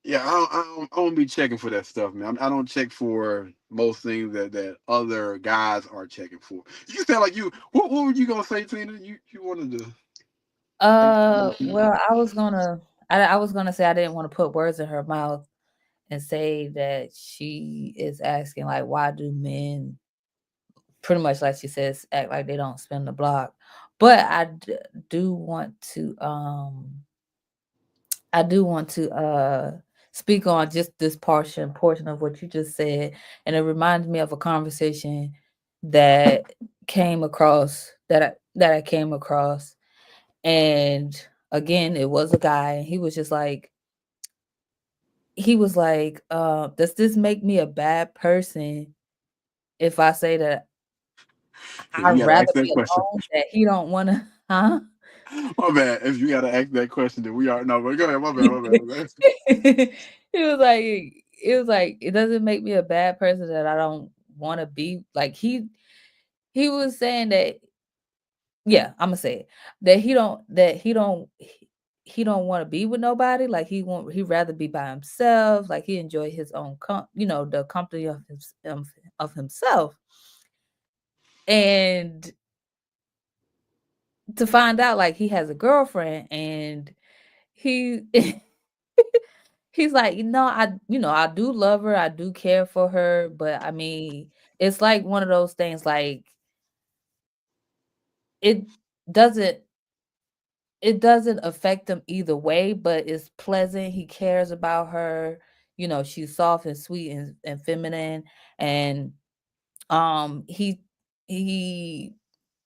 yeah, I don't be checking for that stuff, man. I don't check for most things that other guys are checking for. You sound like you. What were you gonna say, Tina? You wanted to say Well, I was gonna say I didn't want to put words in her mouth and say that she is asking like why do men pretty much like she says act like they don't spin the block. But do want to speak on just this portion of what you just said, and it reminds me of a conversation that I came across, and again, it was a guy, and he was like, does this make me a bad person if I say that if you I'd gotta rather ask that be question. alone, that he don't want to, huh? My bad. If you gotta ask that question, then we are no. But go ahead. My bad. My bad. My bad. He was like, it doesn't make me a bad person that I don't want to be like he was saying that, yeah, I'm gonna say it, he don't want to be with nobody, like he'd rather be by himself, like he enjoy his own the company of himself. And to find out like he has a girlfriend, and he he's like, I do love her, I do care for her, but I mean, it's like one of those things, like it doesn't it doesn't affect him either way, but it's pleasant. He cares about her. She's soft and sweet and feminine. And he he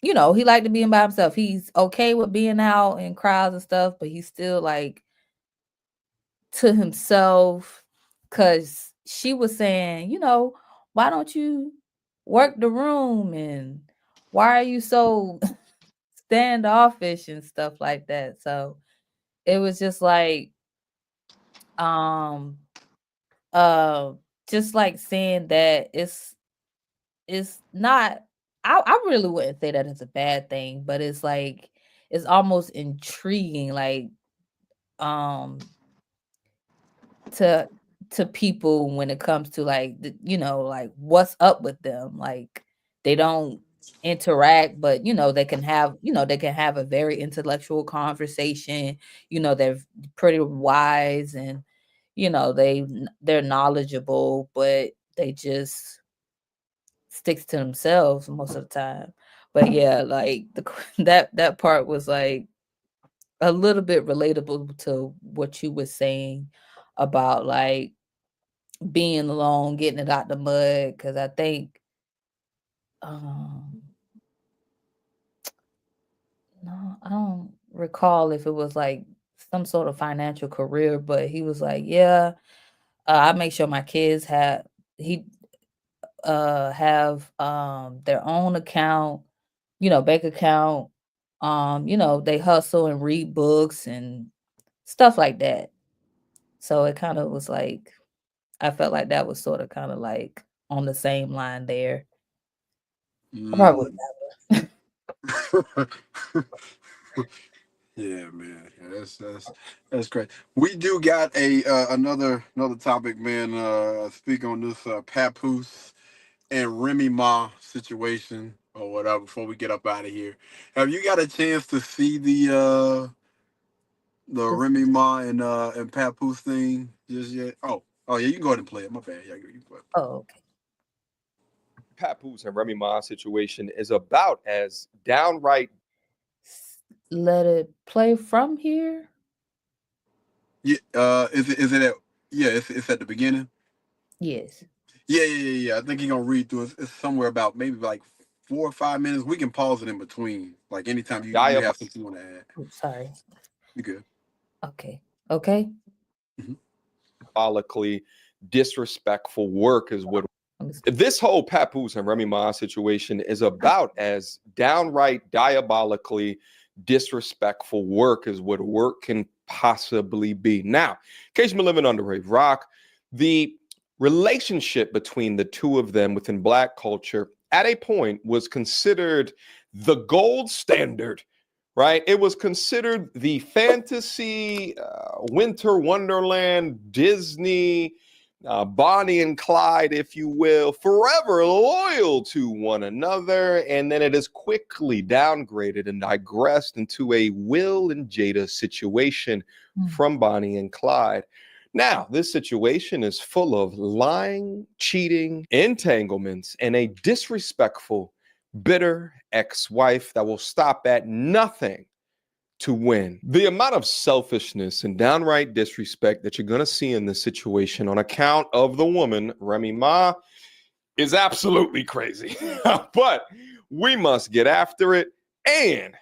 he liked to being by himself. He's okay with being out in crowds and stuff, but he's still like to himself, because she was saying, why don't you work the room, and why are you so standoffish and stuff like that. So it was just like um uh just like saying that it's not, I really wouldn't say that it's a bad thing, but it's like it's almost intriguing, like um to people when it comes to like like what's up with them, like they don't interact, but they can have a very intellectual conversation. They're pretty wise, and they're knowledgeable, but they just sticks to themselves most of the time. But yeah, like that part was like a little bit relatable to what you were saying about like being alone, getting it out the mud. Because I think, no, I don't recall if it was like some sort of financial career, but he was like, yeah, I make sure my kids have their own account, bank account. They hustle and read books and stuff like that. So it kind of was like, I felt like that was sort of kind of like on the same line there. I probably would never. Yeah, man. Yeah, that's great. We do got a another topic, man. Speak on this Papoose and Remy Ma situation or whatever before we get up out of here. Have you got a chance to see the Remy Ma and Papoose thing just yet? Oh yeah, you can go ahead and play it. My bad. Yeah, you can go ahead. Oh, okay. Papoose and Remy Ma situation is about as downright. Let it play from here. Yeah, is it at? Yeah, it's at the beginning. Yes. Yeah. I think he's gonna read through it. It's somewhere about maybe like 4 or 5 minutes. We can pause it in between, like anytime you have something you want to add. Oh, sorry. You good? Okay. Diabolically disrespectful work is what this whole Papoose and Remy Ma situation is about, as downright diabolically disrespectful work is what work can possibly be. Now, in case you've been living under a rock, the relationship between the two of them within Black culture at a point was considered the gold standard, right? It was considered the fantasy, winter wonderland, Disney, Bonnie and Clyde, if you will, forever loyal to one another. And then it is quickly downgraded and digressed into a Will and Jada situation from Bonnie and Clyde. Now, this situation is full of lying, cheating, entanglements, and a disrespectful, bitter ex-wife that will stop at nothing to win. The amount of selfishness and downright disrespect that you're going to see in this situation on account of the woman, Remy Ma, is absolutely crazy. But we must get after it, and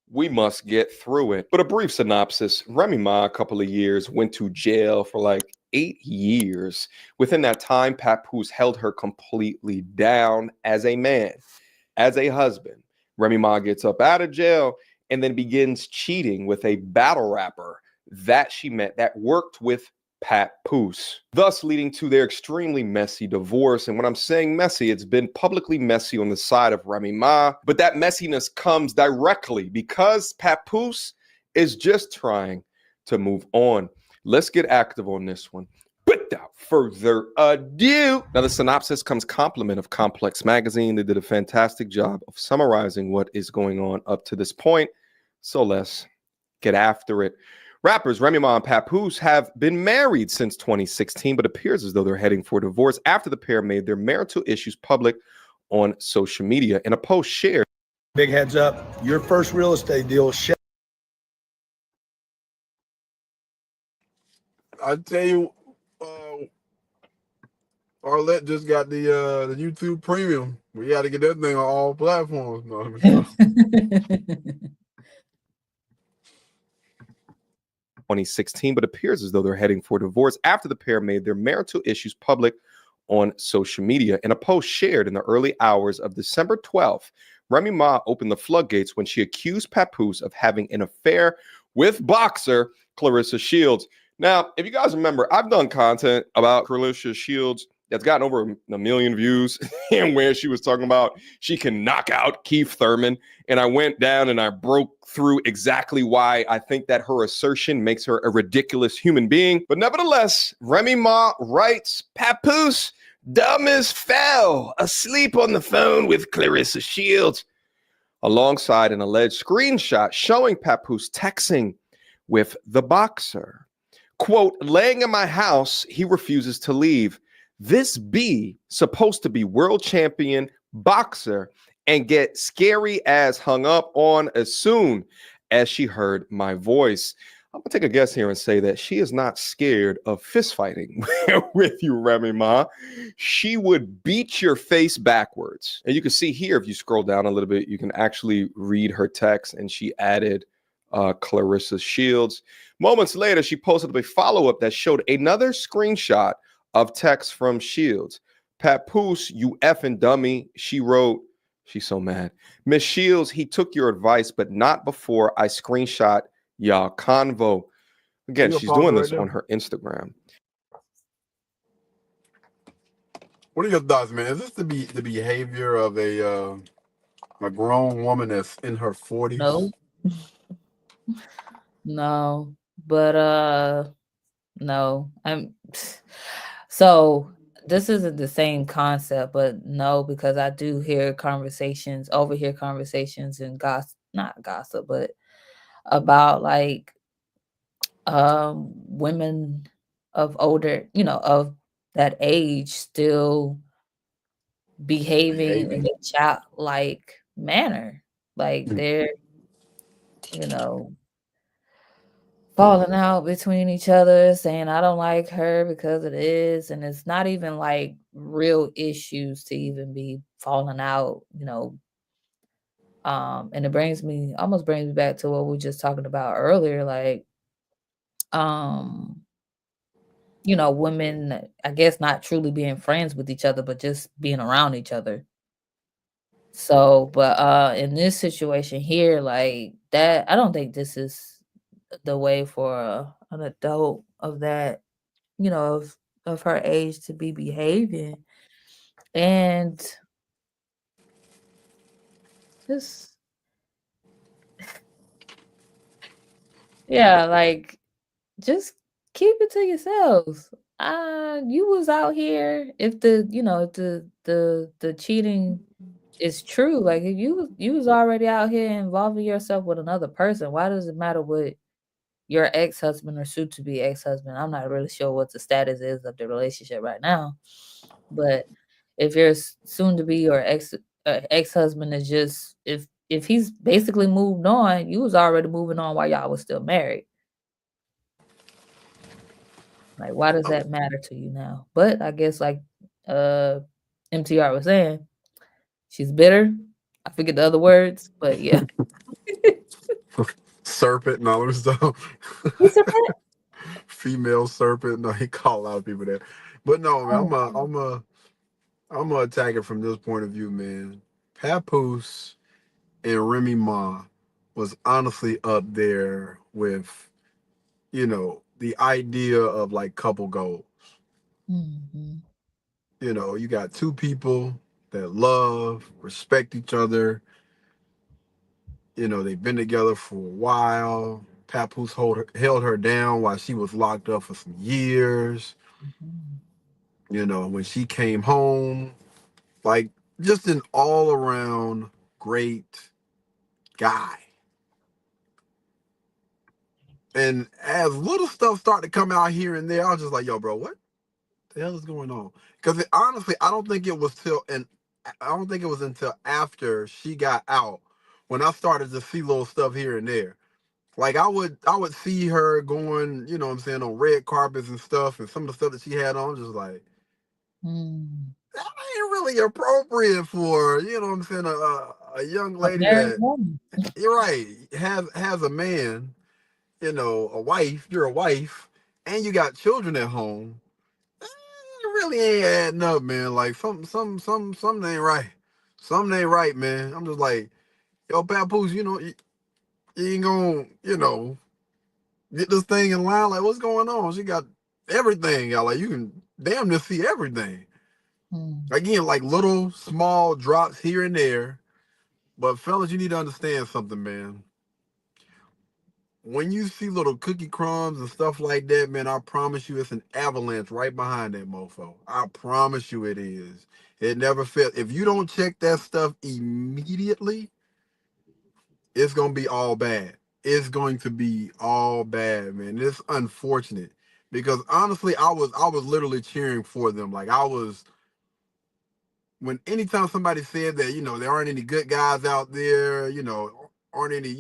we must get through it. But a brief synopsis: Remy Ma, a couple of years, went to jail for like 8 years. Within that time, Papoose held her completely down as a man, as a husband. Remy Ma gets up out of jail and then begins cheating with a battle rapper that she met that worked with Papoose, thus leading to their extremely messy divorce. And when I'm saying messy, it's been publicly messy on the side of Remy Ma, but that messiness comes directly because Papoose is just trying to move on. Let's get active on this one. Without further ado, now the synopsis comes compliment of Complex Magazine. They did a fantastic job of summarizing what is going on up to this point. So let's get after it. Rappers Remy Ma and Papoose have been married since 2016, but appears as though they're heading for divorce after the pair made their marital issues public on social media. In a post shared, big heads up, your first real estate deal. I tell you, Arlette just got the YouTube Premium. We got to get that thing on all platforms. No, 2016, but appears as though they're heading for divorce after the pair made their marital issues public on social media. In a post shared in the early hours of December 12th, Remy Ma opened the floodgates when she accused Papoose of having an affair with boxer Clarissa Shields. Now, if you guys remember, I've done content about Clarissa Shields that's gotten over 1 million views and where she was talking about she can knock out Keith Thurman. And I went down and I broke through exactly why I think that her assertion makes her a ridiculous human being. But nevertheless, Remy Ma writes, Papoose Dumb as fell, asleep on the phone with Clarissa Shields, alongside an alleged screenshot showing Papoose texting with the boxer. Quote, laying in my house, he refuses to leave. This B supposed to be world champion boxer and get scary as hung up on as soon as she heard my voice. I'm gonna take a guess here and say that she is not scared of fist fighting with you, Remy Ma. She would beat your face backwards. And you can see here, if you scroll down a little bit, you can actually read her text, and she added Clarissa Shields. Moments later, she posted a follow-up that showed another screenshot of text from Shields. Papoose, you effing dummy, she wrote. She's so mad. Miss Shields, he took your advice, but not before I screenshot y'all convo. Again, she's doing this on her Instagram. What are your thoughts, man? Is this the behavior of a grown woman that's in her 40s? No. No. But no. So this isn't the same concept, but no, because I do hear conversations, overhear conversations and not gossip, but about like women of older, of that age still behaving in a child-like manner. Like they're, falling out between each other, saying I don't like her because of this, and it's not even like real issues to even be falling out, and it almost brings me back to what we were just talking about earlier, like women, I guess, not truly being friends with each other, but just being around each other. So, but in this situation here, like that, I don't think this is the way for an adult of that, of her age to be behaving. And just, yeah, like, just keep it to yourselves. You was out here, if the cheating is true, like if you was already out here involving yourself with another person, why does it matter what your ex-husband or soon-to-be ex-husband, I'm not really sure what the status is of the relationship right now, but if your soon-to-be or ex-husband is just, if he's basically moved on, you was already moving on while y'all was still married. Like, why does that matter to you now? But I guess, like MTR was saying, she's bitter. I forget the other words, but yeah. Serpent and all this stuff. What's that? Female serpent. No, he called a lot of people that. But no, man, I'm gonna attack it from this point of view, man. Papoose and Remy Ma was honestly up there with, the idea of like couple goals. Mm-hmm. You got two people that love, respect each other. They've been together for a while. Papoose held her down while she was locked up for some years. When she came home, like just an all around great guy. And as little stuff started to come out here and there, I was just like, yo, bro, what the hell is going on? Because honestly, I don't think it was until after she got out when I started to see little stuff here and there. Like I would see her going, what I'm saying, on red carpets and stuff, and some of the stuff that she had on, just like, that ain't really appropriate for, what I'm saying, a young lady that, you're right, has a man, a wife, you're a wife, and you got children at home. It really ain't adding up, man. Like something ain't right. Something ain't right, man. I'm just like, yo, Papoose, you ain't gonna, get this thing in line. Like, what's going on? She got everything, y'all. Like, you can damn near see everything. Again, like little small drops here and there. But fellas, you need to understand something, man. when you see little cookie crumbs and stuff like that, man, I promise you it's an avalanche right behind that mofo. I promise you it is. It never fails. If you don't check that stuff immediately, it's gonna be all bad. It's going to be all bad, man. It's unfortunate because honestly, I was literally cheering for them. Like I was when anytime somebody said that, there aren't any good guys out there, aren't any,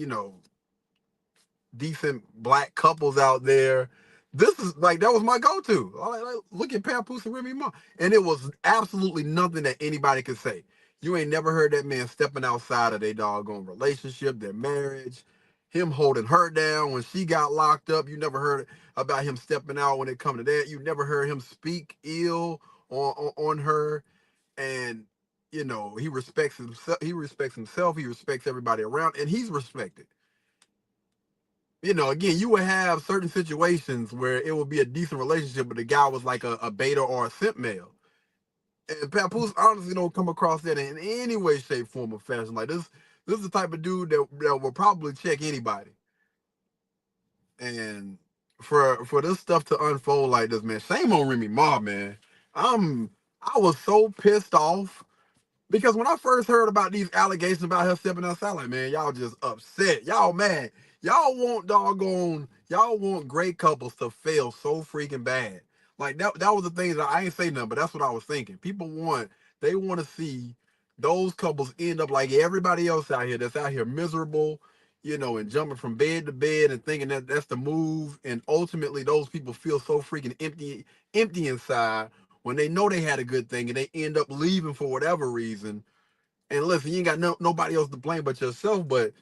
decent black couples out there. This is like that was my go-to. Like, look at Papoose and Remy Ma. And it was absolutely nothing that anybody could say. You ain't never heard that man stepping outside of their doggone relationship, their marriage, him holding her down when she got locked up. You never heard about him stepping out when it come to that. You never heard him speak ill on her. And he respects himself, he respects everybody around, and he's respected. Again, you would have certain situations where it would be a decent relationship, but the guy was like a beta or a simp male. And Papoose honestly don't come across that in any way, shape, form, or fashion. Like this is the type of dude that will probably check anybody. And for this stuff to unfold like this, man, shame on Remy Ma, man. I was so pissed off. Because when I first heard about these allegations about her stepping outside, like, man, y'all just upset. Y'all mad. Y'all want great couples to fail so freaking bad. Like that was the thing that I ain't say nothing, but that's what I was thinking. They want to see those couples end up like everybody else out here that's out here miserable, and jumping from bed to bed and thinking that that's the move. And ultimately those people feel so freaking empty inside when they know they had a good thing and they end up leaving for whatever reason. And listen, you ain't got nobody else to blame but yourself. But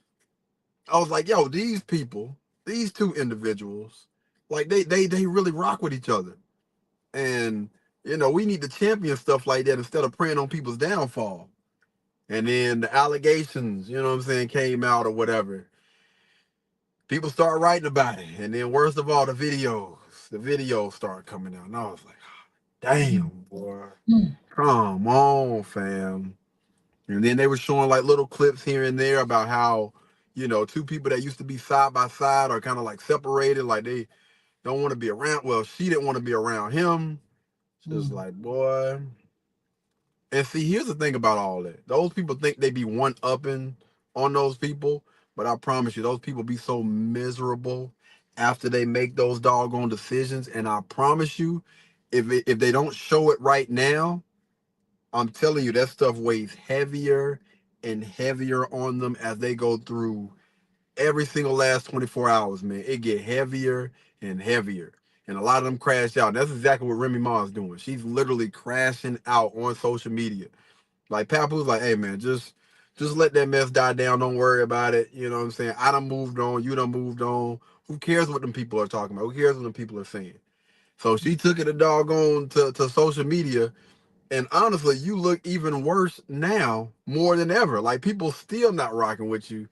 I was like, yo, these people, these two individuals, like they really rock with each other. And we need to champion stuff like that instead of preying on people's downfall. And then the allegations, what I'm saying, came out or whatever. People start writing about it. And then worst of all, the videos start coming out. And I was like, damn, boy. Come on, fam. And then they were showing like little clips here and there about how, two people that used to be side by side are kind of like separated, like they don't want to be around. Well, she didn't want to be around him. Just like, boy. And see, here's the thing about all that. Those people think they be one-upping on those people, but I promise you, those people be so miserable after they make those doggone decisions. And I promise you, if they don't show it right now, I'm telling you, that stuff weighs heavier and heavier on them as they go through every single last 24 hours, man. It get heavier and heavier. And a lot of them crash out. And that's exactly what Remy Ma is doing. She's literally crashing out on social media. Like Papoose like, hey man, just let that mess die down. Don't worry about it. You know what I'm saying? I done moved on. You done moved on. Who cares what them people are talking about? Who cares what them people are saying? So she took it a doggone to social media. And honestly, you look even worse now more than ever. Like people still not rocking with you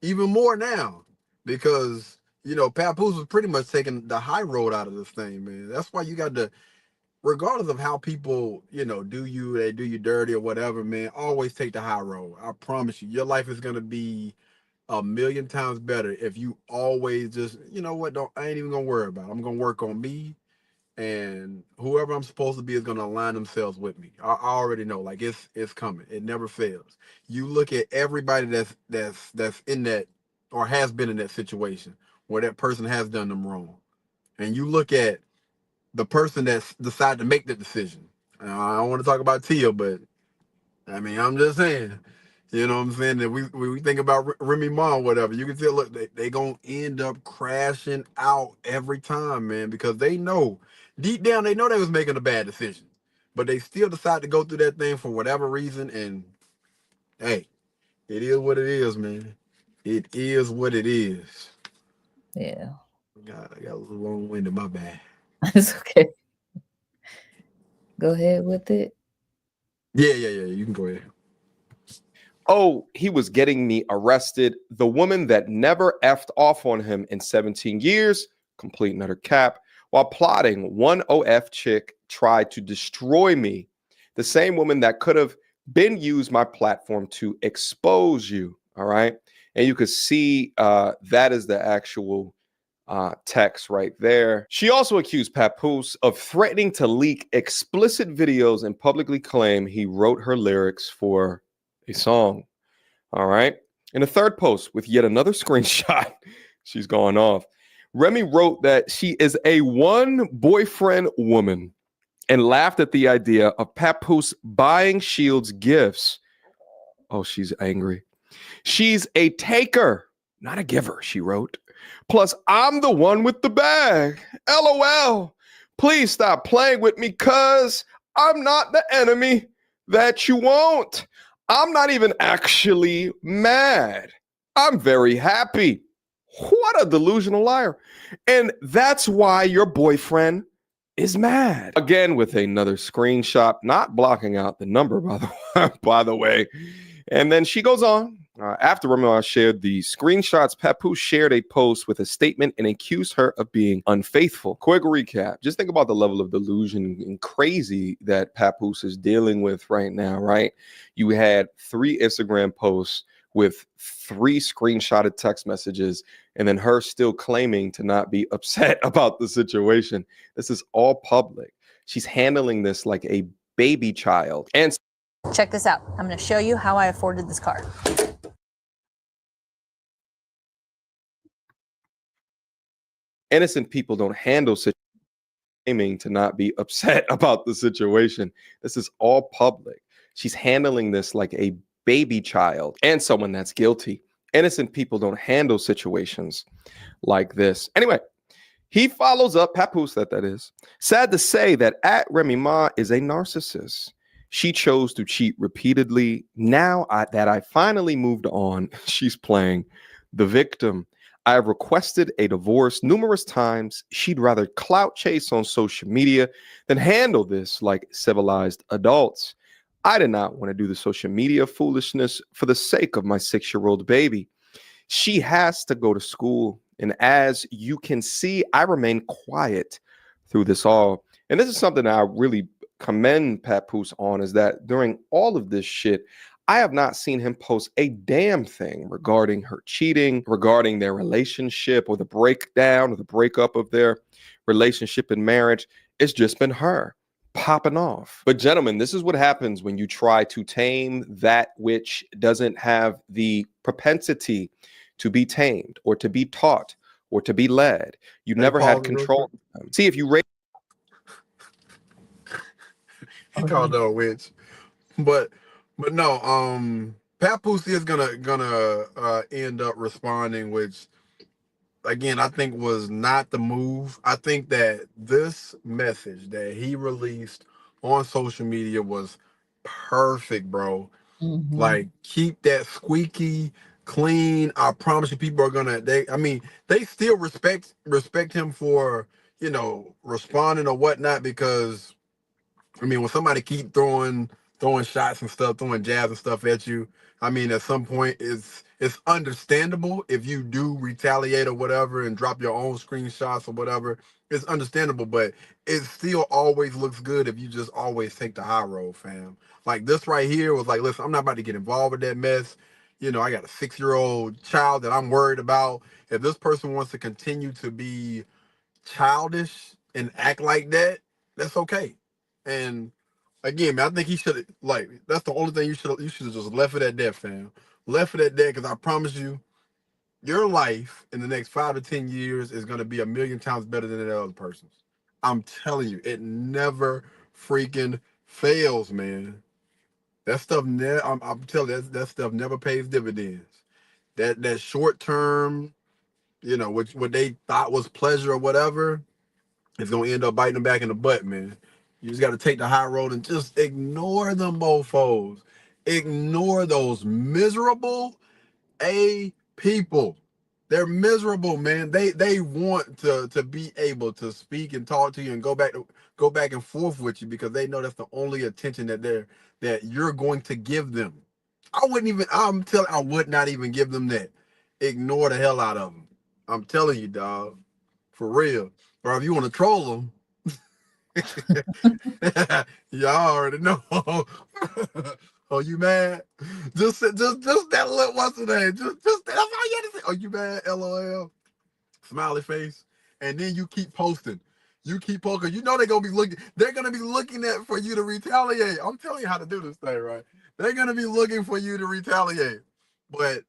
even more now because, Papoose was pretty much taking the high road out of this thing, man. That's why you got to, regardless of how people, they do you dirty or whatever, man, always take the high road. I promise you, your life is going to be a million times better if you always just, I ain't even going to worry about it. I'm going to work on me. And whoever I'm supposed to be is going to align themselves with me. I already know, like it's coming. It never fails. You look at everybody that's in that or has been in that situation where that person has done them wrong, and you look at the person that's decided to make the decision. I don't want to talk about Tia, but I mean, I'm just saying. You know what I'm saying? That we think about Remy Ma or whatever, you can tell, look, they gonna end up crashing out every time, man, because they know, deep down, they know they was making a bad decision. But they still decide to go through that thing for whatever reason, and hey, it is what it is, man. It is what it is. Yeah. God, I got a little long-winded, my bad. It's okay. Go ahead with it. Yeah, you can go ahead. Oh, he was getting me arrested. The woman that never effed off on him in 17 years, complete and utter cap, while plotting, one OF chick tried to destroy me. The same woman that could have been used my platform to expose you. All right. And you could see that is the actual text right there. She also accused Papoose of threatening to leak explicit videos and publicly claim he wrote her lyrics for a song. All right. In a third post with yet another screenshot, she's gone off. Remy wrote that she is a one boyfriend woman and laughed at the idea of Papoose buying Shields gifts. Oh, she's angry. She's a taker, not a giver, she wrote. Plus, I'm the one with the bag. LOL. Please stop playing with me, cuz I'm not the enemy that you want. I'm not even actually mad. I'm very happy. What a delusional liar. And that's why your boyfriend is mad. Again, with another screenshot, not blocking out the number, by the way. And then she goes on. After Remy shared the screenshots, Papoose shared a post with a statement and accused her of being unfaithful. Quick recap. Just think about the level of delusion and crazy that Papoose is dealing with right now, right? You had 3 Instagram posts with 3 screenshotted text messages, and then her still claiming to not be upset about the situation. This is all public. She's handling this like a baby child. And check this out. I'm going to show you how I afforded this car. Innocent people don't handle situations claiming to not be upset about the situation. This is all public. She's handling this like a baby child and someone that's guilty. Innocent people don't handle situations like this. Anyway, he follows up, Papoose that is. Sad to say that at Remy Ma is a narcissist. She chose to cheat repeatedly. Now that I finally moved on, she's playing the victim. I have requested a divorce numerous times. She'd rather clout chase on social media than handle this like civilized adults. I did not want to do the social media foolishness for the sake of my 6-year-old baby. She has to go to school. And as you can see, I remain quiet through this all. And this is something I really commend Papoose on, is that during all of this shit, I have not seen him post a damn thing regarding her cheating, regarding their relationship or the breakdown or the breakup of their relationship and marriage. It's just been her popping off. But gentlemen, this is what happens when you try to tame that which doesn't have the propensity to be tamed or to be taught or to be led. You never had control. See, if you raise he called her a witch, but no, Papoose is gonna end up responding, which again I think was not the move. I think that this message that he released on social media was perfect, bro. Mhm. Like, keep that squeaky clean. I promise you, people are gonna. They still respect him for responding or whatnot, because when somebody keep throwing shots and stuff, throwing jabs and stuff at you, at some point it's understandable if you do retaliate or whatever and drop your own screenshots or whatever. It's understandable, but it still always looks good if you just always take the high road, fam. Like, this right here was like, listen, I'm not about to get involved with that mess. I got a 6-year-old child that I'm worried about. If this person wants to continue to be childish and act like that, that's okay. And again, man, I think he should that's the only thing you should have just left it at that, fam. Left it at that, because I promise you, your life in the next 5 to 10 years is gonna be a million times better than that other person's. I'm telling you, it never freaking fails, man. That stuff I'm telling you, that stuff never pays dividends. That short term, what they thought was pleasure or whatever, it's gonna end up biting them back in the butt, man. You just got to take the high road and just ignore them mofos. Ignore those miserable people. They're miserable, man. They want to be able to speak and talk to you and go back and forth with you, because they know that's the only attention that you're going to give them. I would not even give them that. Ignore the hell out of them. I'm telling you, dog, for real. Or if you want to troll them, y'all already know. Oh, you mad? Just that little what's the name? Just that's all you had to say. Oh, you mad? LOL. Smiley face. And then you keep posting. You keep posting. You know they're gonna be looking. They're gonna be looking at for you to retaliate. I'm telling you how to do this thing, right? They're gonna be looking for you to retaliate. But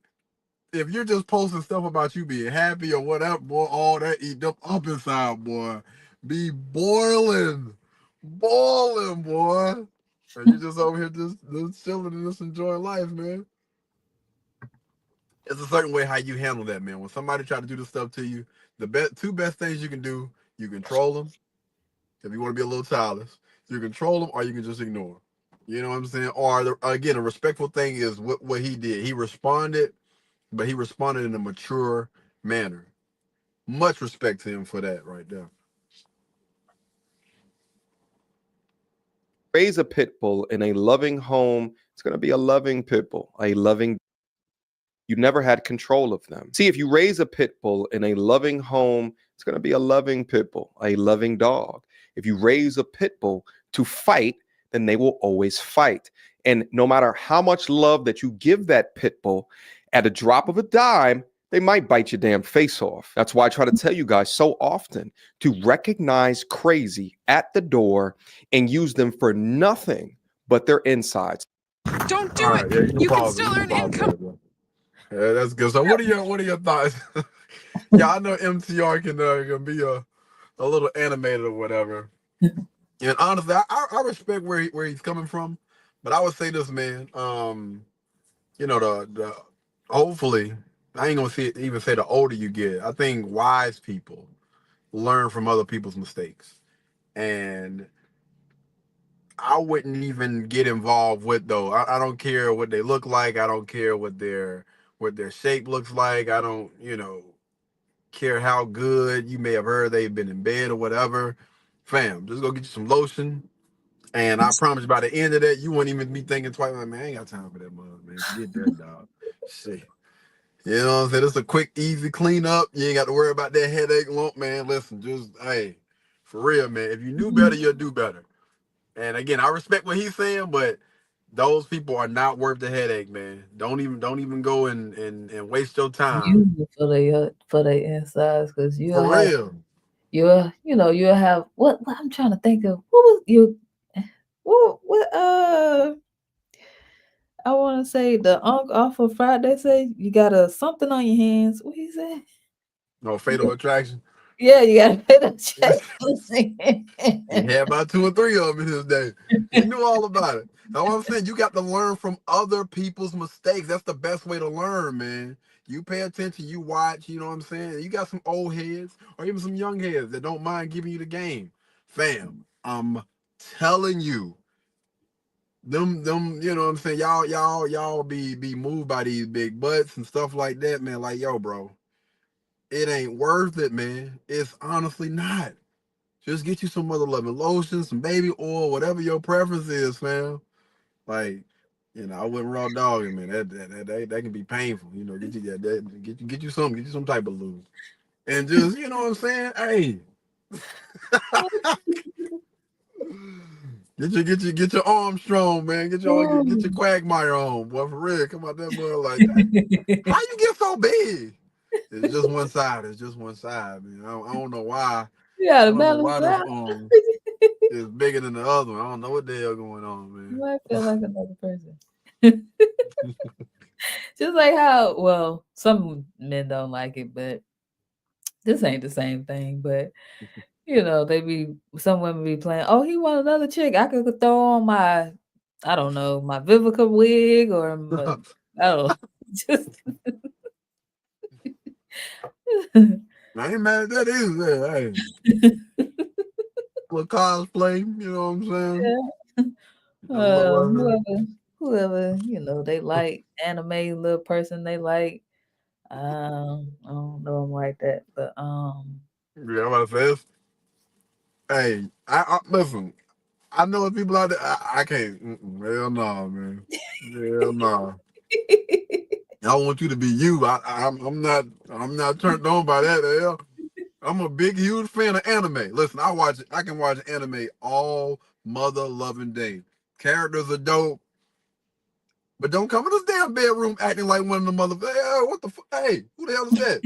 if you're just posting stuff about you being happy or whatever, boy, all that eat up inside, boy, be boiling, boy. And you just over here just chilling and just enjoying life, man. It's a certain way how you handle that, man. When somebody try to do this stuff to you, the two best things you can do, you control them. If you want to be a little childish, you control them or you can just ignore them. You know what I'm saying? Or again, a respectful thing is what he did. He responded, but he responded in a mature manner. Much respect to him for that right there. Raise a pit bull in a loving home. It's going to be a loving pit bull, a loving. You never had control of them. See, if you raise a pit bull in a loving home, it's going to be a loving pit bull, a loving dog. If you raise a pit bull to fight, then they will always fight. And no matter how much love that you give that pit bull, at a drop of a dime, they might bite your damn face off. That's why I try to tell you guys so often to recognize crazy at the door and use them for nothing but their insides. Don't do All right, it. yeah, You can still earn income. Yeah, that's good. So what are your thoughts? Yeah, I know MTR can be a little animated or whatever. And honestly, I respect where he's coming from, but I would say this, man. You know, the hopefully I ain't gonna even say the older you get. I think wise people learn from other people's mistakes, and I wouldn't even get involved with though. I don't care what they look like. I don't care what their shape looks like. I don't, care how good you may have heard they've been in bed or whatever. Fam, just go get you some lotion. And I promise you by the end of that, you won't even be thinking twice. Like, man, I ain't got time for that mother, man. Forget that, dog. Shit. You know what I'm saying? It's a quick, easy cleanup. You ain't got to worry about that headache lump, man. Listen, just, hey, for real, man. If you knew better, you'll do better. And again, I respect what he's saying, but those people are not worth the headache, man. Don't even go and waste your time. Use it for their insides, because you'll For have real. you'll have what I'm trying to think of. What was you? What I want to say the Unc off of Friday say you got a something on your hands. What he said? No, Fatal Attraction. Yeah, you got to pay the check. He had about 2 or 3 of them in his day. He knew all about it. That's what I'm saying. You got to learn from other people's mistakes. That's the best way to learn, man. You pay attention, you watch, you know what I'm saying? You got some old heads or even some young heads that don't mind giving you the game. Fam, I'm telling you, them, you know what I'm saying? Y'all be moved by these big butts and stuff like that, man. Like, yo, bro, it ain't worth it, man. It's honestly not. Just get you some mother loving lotion, some baby oil, whatever your preference is, fam. Like, I wouldn't raw dog it, man. That can be painful. Get you some type of lube. And just, you know what I'm saying? Hey. Get your arm strong, man. Get your Quagmire on, boy. For real. Come out that boy like that. How you get so big? It's just one side. It's just one side, man. I don't know why. Yeah, I don't know balance why out. this arm is bigger than the other one. I don't know what the hell going on, man. You might feel like another person. Just like how, well, some men don't like it, but this ain't the same thing. But some women be playing, oh, he want another chick. I could throw on my, I don't know, my Vivica wig or my, I don't know. Just I ain't mad at that either. Hey. Little cosplay, you know what I'm saying? Whoever, they like anime little person they like. I don't know them like that, but Yeah, I'm about to say this. Hey, I listen. I know people out there. I can't. Hell no, man. Hell no. I want you to be you. I'm not turned on by that. Hell. I'm a big, huge fan of anime. Listen, I can watch anime all mother loving day. Characters are dope. But don't come in this damn bedroom acting like one of the motherfuckers. Hey, what the fuck? Hey, who the hell is that?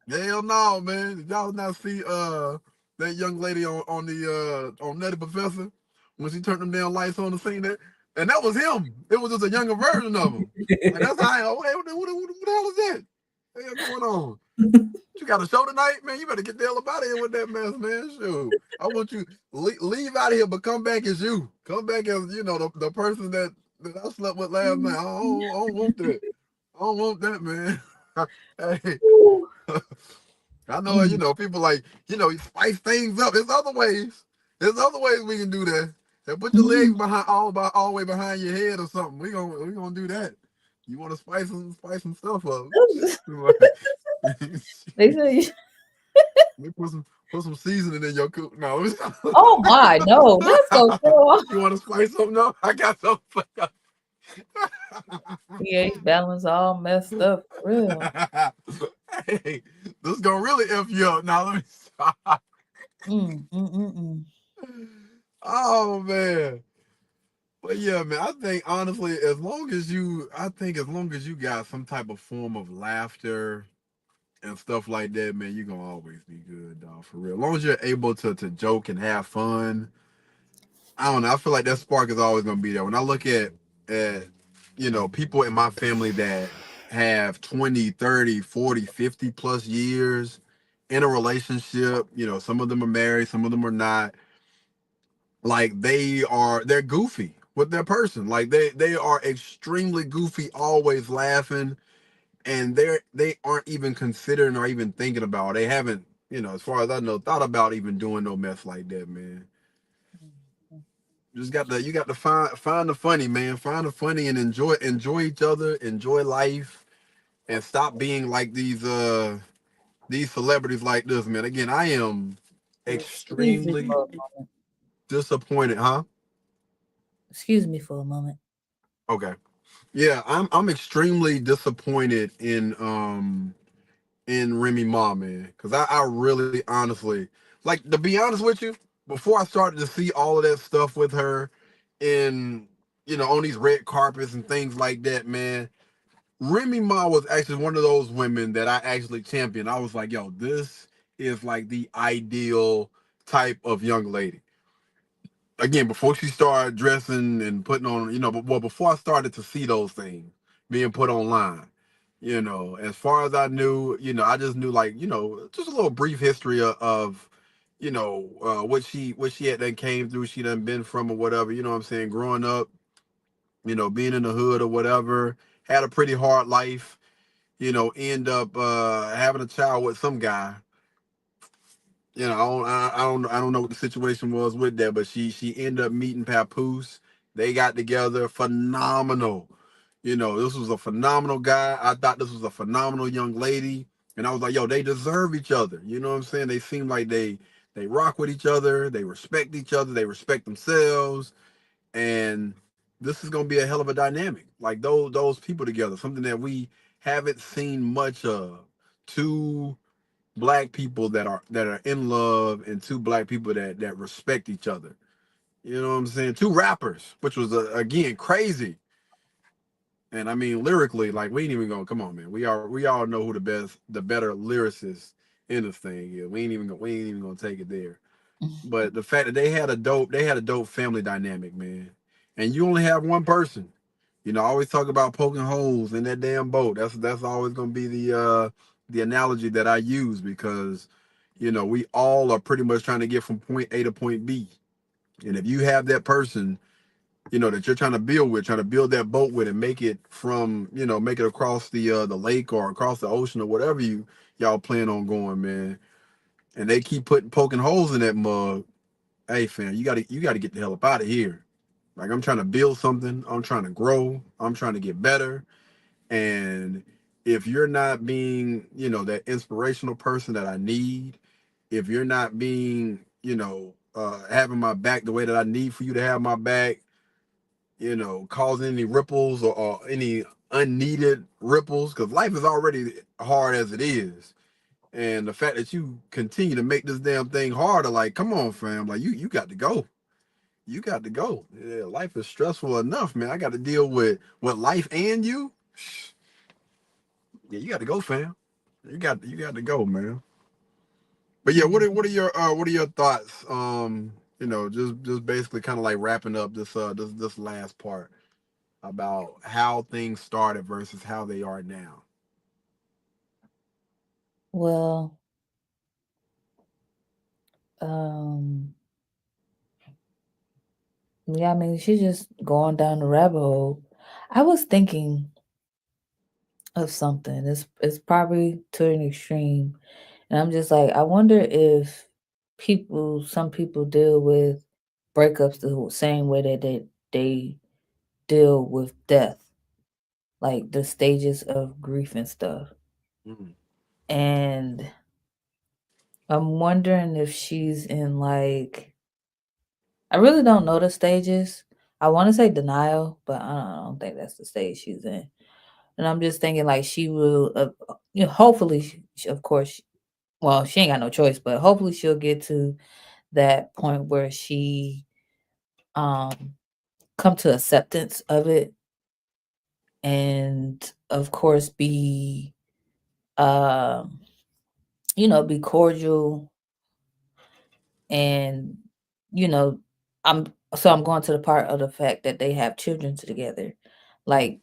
Hell no, man. Did y'all not see that young lady on the on Nutty Professor when she turned them damn lights on the scene there? And that was him. It was just a younger version of him. Like, that's how hey, who the hell is that? What the hell going on? You got a show tonight, man? You better get the hell up out of here with that mess, man. Shoot. I want you leave out of here, but come back as you. Come back as, you know, the person that I slept with last night. I don't want that. I don't want that, man. Hey. I know, you know, people like, you know, you spice things up. There's other ways. There's other ways we can do that. And put your legs behind all the way behind your head or something. We gonna do that. You want to spice some stuff up? They say put some seasoning in your cook. No. Oh my, no, that's so cool. You want to spice something up? I got something. pH balance all messed up. Real. Hey, this is gonna really F you up. Now let me stop. Oh man. But yeah, man, I think honestly, as long as you got some type of form of laughter and stuff like that, man, you're gonna always be good, dog, for real. As long as you're able to joke and have fun. I don't know. I feel like that spark is always gonna be there. When I look at you know, people in my family that have 20, 30, 40, 50 plus years in a relationship, you know, some of them are married, some of them are not. Like they're goofy with their person. Like they are extremely goofy, always laughing, and they aren't even considering or even thinking about. They haven't, you know, as far as I know, thought about even doing no mess like that, man. You got to find the funny, man. Find the funny and enjoy each other, enjoy life, and stop being like these celebrities like this, man. Again, I am extremely disappointed, huh? Excuse me for a moment. Okay. Yeah, I'm extremely disappointed in Remy Ma, man. Because I really honestly, like, to be honest with you, before I started to see all of that stuff with her in, you know, on these red carpets and things like that, man, Remy Ma was actually one of those women that I actually championed. I was like, yo, this is like the ideal type of young lady. Again, before she started dressing and putting on, you know, but well, before I started to see those things being put online, you know, as far as I knew, you know, I just knew, like, you know, just a little brief history of you know, what she had done came through, she done been from or whatever, you know what I'm saying, growing up, you know, being in the hood or whatever, had a pretty hard life, you know, end up having a child with some guy. You know, I don't know what the situation was with that, but she ended up meeting Papoose. They got together, phenomenal. You know, this was a phenomenal guy. I thought this was a phenomenal young lady, and I was like, yo, they deserve each other. You know what I'm saying? They seem like they rock with each other, they respect each other, they respect themselves, and this is gonna be a hell of a dynamic. Like those people together, something that we haven't seen much of. Two black people that are in love, and two black people that respect each other. You know what I'm saying? Two rappers, which was again crazy. And I mean lyrically, like, we ain't even gonna, come on, man. We all know who the better lyricist in this thing is. We ain't even gonna take it there. But the fact that they had a dope family dynamic, man. And you only have one person. You know, I always talk about poking holes in that damn boat. That's always gonna be the analogy that I use, because, you know, we all are pretty much trying to get from point A to point B. And if you have that person, you know, that you're trying to build that boat with, and make it from, you know, make it across the lake or across the ocean or whatever y'all plan on going, man. And they keep poking holes in that mug. Hey, fam, you gotta get the hell up out of here. Like, I'm trying to build something. I'm trying to grow. I'm trying to get better. And if you're not being, you know, that inspirational person that I need, if you're not being, you know, having my back the way that I need for you to have my back, you know, causing any ripples or any unneeded ripples, because life is already hard as it is. And the fact that you continue to make this damn thing harder, like, come on, fam, like, you got to go. you got to go. Yeah, life is stressful enough, man. I got to deal with life and you. Yeah, you got to go, fam. You got to go, man. But yeah, what are your thoughts? Just basically kind of like wrapping up this last part about how things started versus how they are now. Well, um, yeah, I mean, she's just going down the rabbit hole. I was thinking of something. It's probably to an extreme, and I'm just like, I wonder if some people deal with breakups the same way that they deal with death, like the stages of grief and stuff. Mm. And I'm wondering if she's in like, I really don't know the stages. I want to say denial, but I don't think that's the stage she's in. And I'm just thinking like she will, hopefully, of course, well, she ain't got no choice, but hopefully she'll get to that point where she um come to acceptance of it, and of course be um be cordial, and you know I'm going to the part of the fact that they have children together, like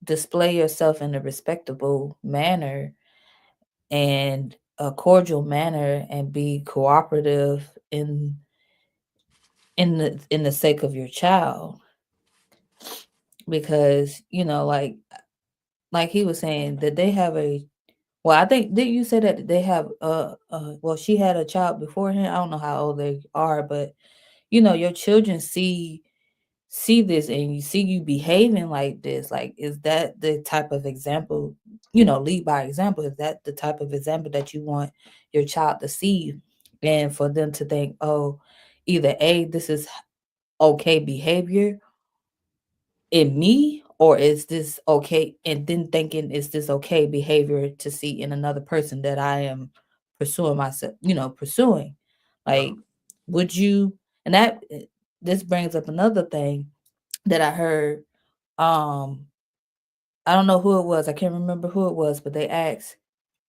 display yourself in a respectable manner and a cordial manner, and be cooperative in the sake of your child, because like he was saying that they have a well, I think, did you say that they have well, she had a child before him? I don't know how old they are, but your children see this, and you see you behaving like this. Like, is that the type of example, lead by example? Is that the type of example that you want your child to see, and for them to think, oh, either A, this is okay behavior in me, or is this okay, and then thinking, is this okay behavior to see in another person that I am pursuing myself, pursuing? Like, would you, and that this brings up another thing that I heard. um I don't know who it was, I can't remember who it was, but they asked,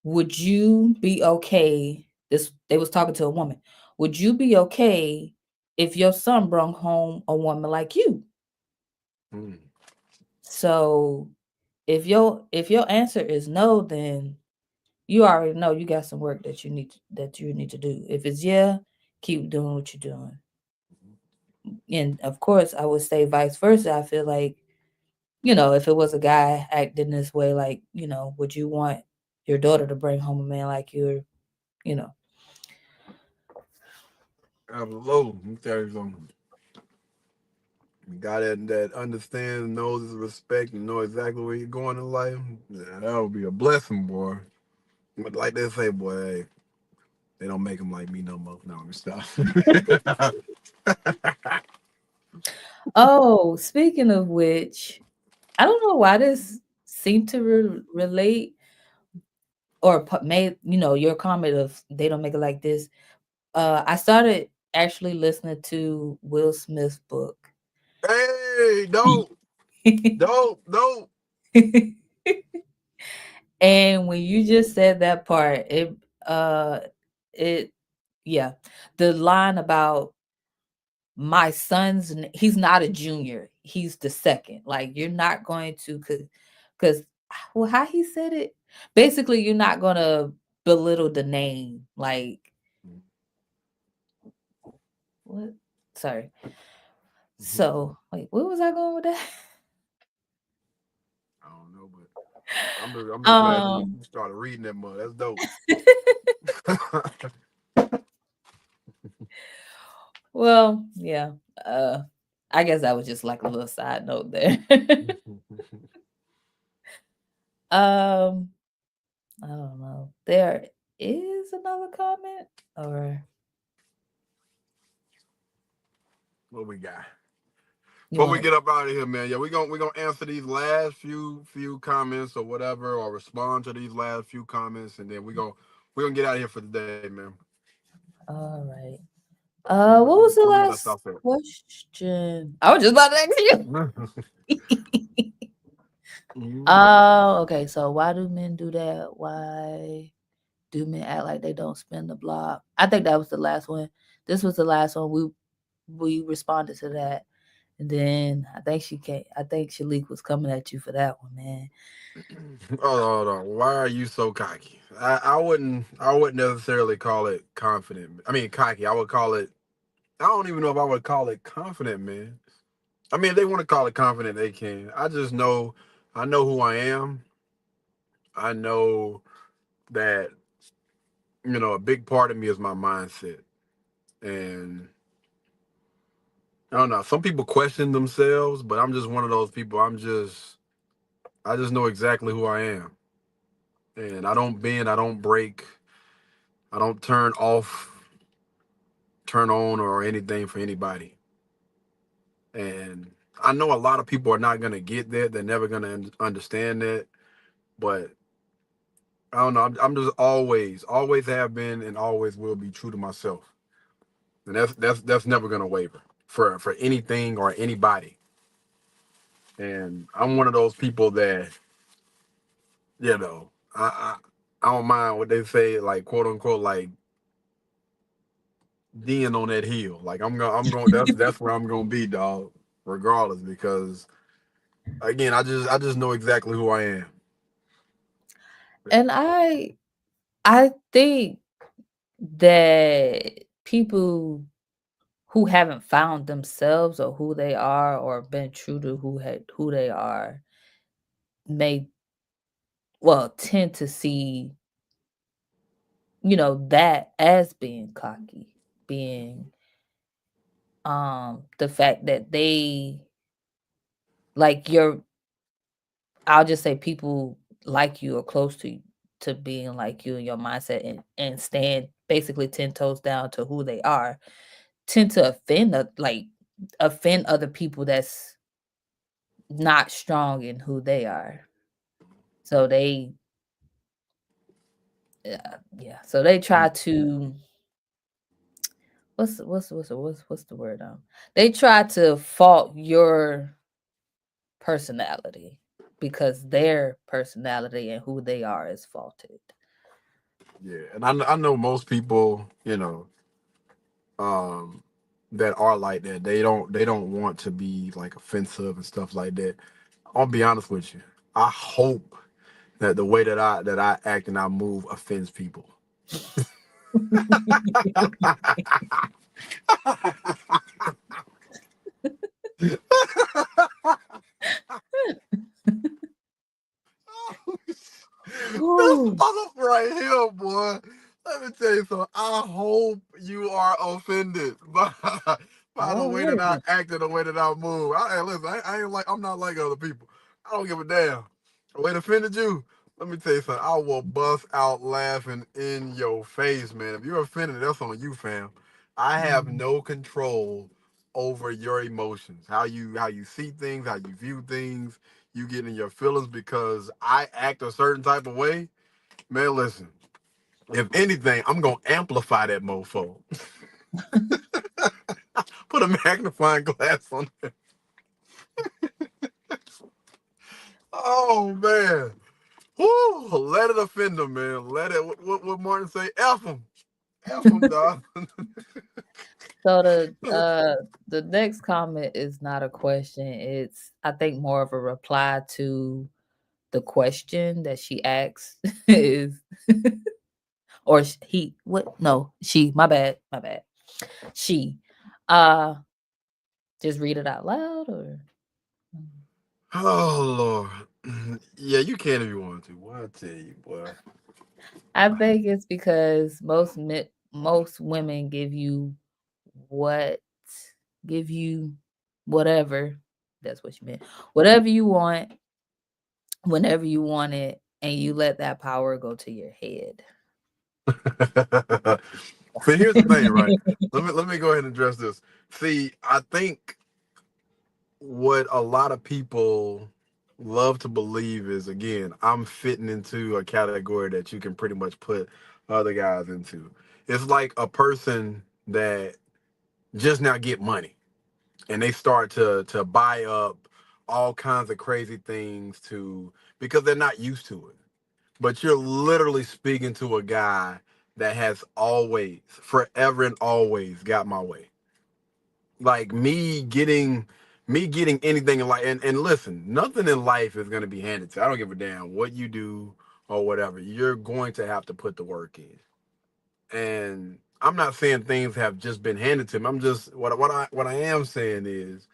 would you be okay, this they was talking to a woman, would you be okay if your son brought home a woman like you? Mm. So if your answer is no, then you already know you got some work that you need to do. If it's yeah, keep doing what you're doing. And of course, I would say vice versa. I feel like, if it was a guy acting this way, like, would you want your daughter to bring home a man like you? Or, you know. Absolutely. Let me tell you something. You got that understands, knows his respect, and know exactly where you're going in life. Yeah, that would be a blessing, boy. But like they say, boy, hey, they don't make them like me no more. No, I'm stop. Oh, speaking of which, I don't know why this seemed to relate, or made your comment of they don't make it like this. I started actually listening to Will Smith's book. Hey, don't. And when you just said that part, it yeah, the line about my son's, he's not a junior, he's the second. Like, you're not going to, because well, how he said it, basically, you're not gonna belittle the name. Like, what? Sorry. So, wait, where was I going with that? I don't know, but I'm just glad you started reading that mud. That's dope. Well, yeah. I guess that was just like a little side note there. I don't know. There is another comment, or what we got? you Before we want get up out of here, man, yeah, we're gonna answer these last few comments or whatever, or respond to these last few comments, and then we're gonna get out of here for the day, man. All right. What was the Tell me what last I said. question? I was just about to ask you. Mhm. Oh, okay. So why do men do that? Why do men act like they don't spin the block? I think that was the last one. This was the last one. We responded to that. And then I think Shalik was coming at you for that one, man. Hold on. Why are you so cocky? I wouldn't necessarily call it confident. I mean cocky. I would call it. I don't even know if I would call it confident, man. I mean, if they want to call it confident, they can. I just know. I know who I am. I know that a big part of me is my mindset, and I don't know. Some people question themselves, but I'm just one of those people. I just know exactly who I am, and I don't bend. I don't break. I don't turn off, turn on, or anything for anybody. And I know a lot of people are not gonna get that. They're never gonna understand that. But I don't know. I'm just always have been, and always will be true to myself, and that's never gonna waver for anything or anybody. And I'm one of those people that you know I don't mind what they say, like quote unquote, like being on that hill. Like I'm going. That's where I'm gonna be, dog, regardless. Because again, I just know exactly who I am. And I think that people who haven't found themselves or who they are or been true to who they are may tend to see that as being cocky, being the fact that they like I'll just say people like you or close to being like you in your mindset and stand basically 10 toes down to who they are tend to offend other people that's not strong in who they are. So they so they try to what's the word they try to fault your personality because their personality and who they are is faulted. Yeah, and I know most people, um, that are like that. They don't want to be like offensive and stuff like that. I'll be honest with you. I hope that the way that I act and I move offends people. This Ooh. mother right here, boy. Let me tell you something. I hope you are offended by the way that I Already. act and the way that I move. Hey, listen, I ain't like I'm not like other people. I don't give a damn. The way it offended you, let me tell you something. I will bust out laughing in your face, man. If you're offended, that's on you, fam. I have no control over your emotions. How you see things, how you view things. You get in your feelings because I act a certain type of way. Man, listen. If anything, I'm gonna amplify that mofo. Put a magnifying glass on it. Oh man. Woo, let it offend them, man. Let it what Martin say? F them. F them, dog. So the next comment is not a question. It's I think more of a reply to the question that she asked is or he what no she my bad she uh just read it out loud or Oh Lord. Yeah, you can if you want to. Boy, I tell you, boy. I think it's because most women what give you whatever that's what you meant whatever you want whenever you want it and you let that power go to your head. But here's the thing, right? Let me go ahead and address this. See, I think what a lot of people love to believe is, again, I'm fitting into a category that you can pretty much put other guys into. It's like a person that just now get money, and they start to buy up all kinds of crazy things because they're not used to it. But you're literally speaking to a guy that has always, forever and always got my way. Like me getting anything in life, and listen, nothing in life is gonna be handed to you. I don't give a damn what you do or whatever. You're going to have to put the work in. And I'm not saying things have just been handed to me. I'm just what I am saying is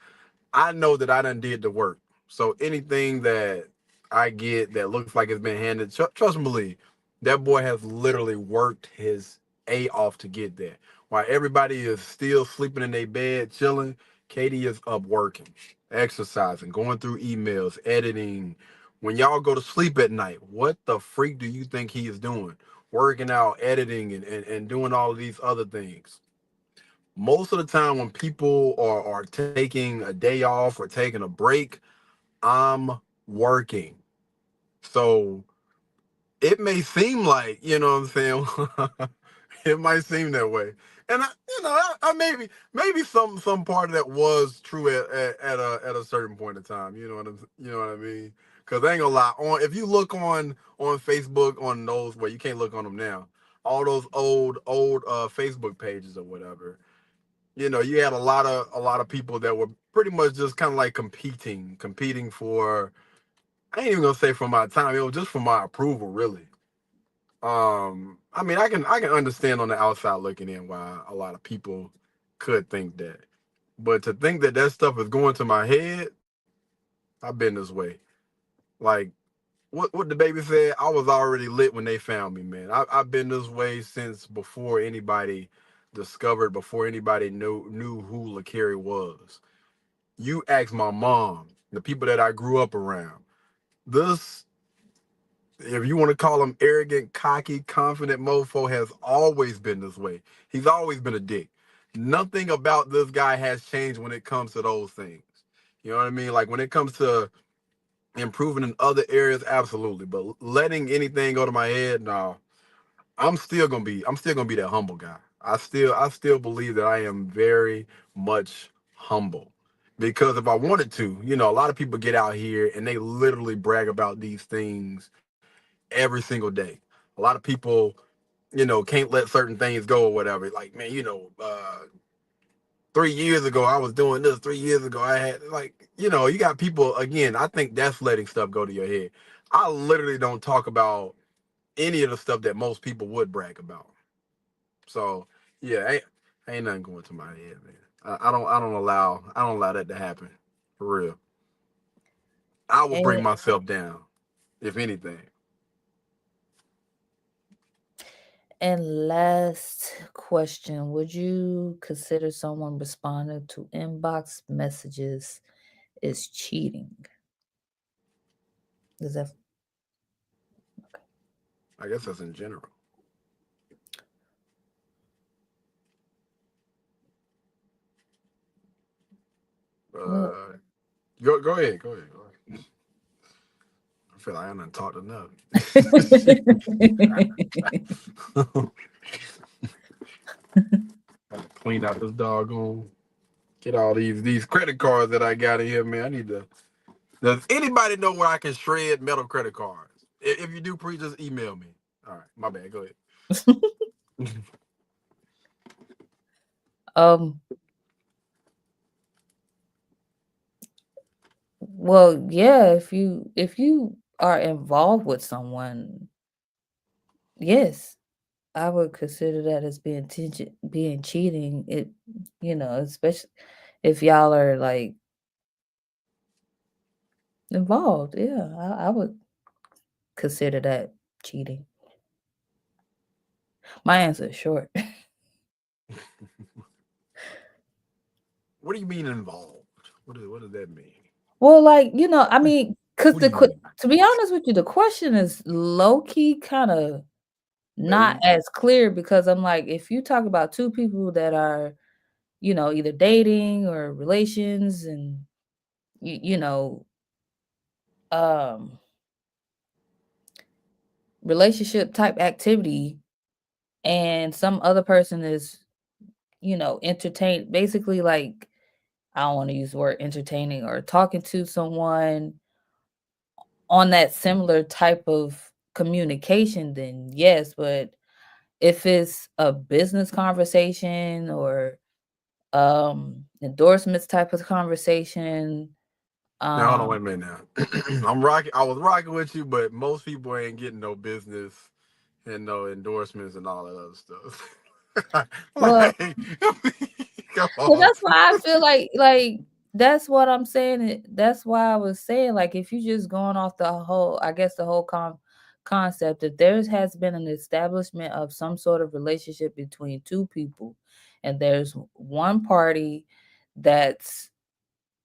I know that I done did the work. So anything that I get that looks like it's been handed, trust and believe, that boy has literally worked his A off to get there. While everybody is still sleeping in their bed, chilling, Katie is up working, exercising, going through emails, editing. When y'all go to sleep at night, what the freak do you think he is doing? Working out, editing, and doing all of these other things. Most of the time when people are taking a day off or taking a break, I'm working. So it may seem like, you know what I'm saying? It might seem that way. And I maybe some part of that was true at a certain point in time. You know what I mean? Because I ain't gonna lie. If you look on Facebook on those, well, you can't look on them now. All those old Facebook pages or whatever, you had a lot of people that were pretty much just kind of like competing for, I ain't even gonna say for my time, it was just for my approval, really. I mean, I can understand on the outside looking in why a lot of people could think that. But to think that that stuff is going to my head, I've been this way. Like what the baby said, I was already lit when they found me, man. I've been this way since before anybody before anybody knew who LaCarrie was. You ask my mom, the people that I grew up around. This, if you want to call him arrogant, cocky, confident mofo, has always been this way. He's always been a dick. Nothing about this guy has changed when it comes to those things. You know what I mean? Like when it comes to improving in other areas, absolutely. But letting anything go to my head, no. I'm still gonna be that humble guy. I still believe that I am very much humble. Because if I wanted to, a lot of people get out here and they literally brag about these things every single day. A lot of people, can't let certain things go or whatever. Like, man, 3 years ago I was doing this. 3 years ago I had, like, you got people, again, I think that's letting stuff go to your head. I literally don't talk about any of the stuff that most people would brag about. So yeah, ain't nothing going to my head, man. I don't allow that to happen. For real. I will bring And myself down, if anything. and last question, would you consider someone responding to inbox messages is cheating? Is that I guess that's in general. well? Go ahead. Go ahead. I feel like I done talked enough. Clean out this doggone. Get all these credit cards that I got in here, man. I need to. Does anybody know where I can shred metal credit cards? If you do, please just email me. All right, my bad. Go ahead. um well, yeah, if you are involved with someone, yes, I would consider that as being cheating. Especially if y'all are like involved. Yeah, I would consider that cheating. My answer is short. What do you mean involved? What does that mean? Well, like, I mean, because What do you mean? to be honest with you, the question is low key kind of not Vague? as clear because I'm like, if you talk about two people that are, either dating or relations and you know, um relationship type activity and some other person is, entertain, basically, like, I don't want to use the word entertaining, or talking to someone on that similar type of communication, then yes. But if it's a business conversation or endorsements type of conversation, Now hold on, wait a minute now. I was rocking with you, but most people ain't getting no business and no endorsements and all that other stuff. well, Come well, on. that's why I feel like that's what I'm saying. That's why I was saying, like, if you just going off the whole, I guess the whole concept, if there has been an establishment of some sort of relationship between two people, and there's one party that's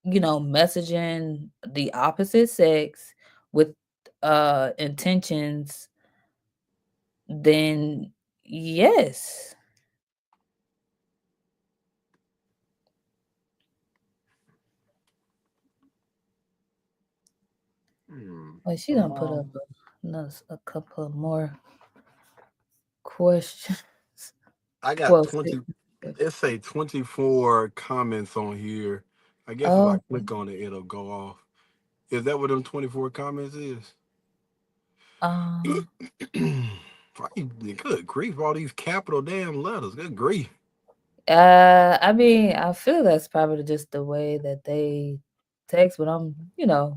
messaging the opposite sex with intentions, then yes. Well, she gonna put up a couple of more questions. I got Well, 20. It say 24 comments on here. I guess if I oh, click on it, it'll go off. Is that what them 24 comments is? um, Good grief, all these capital damn letters. Good grief. I mean, I feel that's probably just the way that they text, but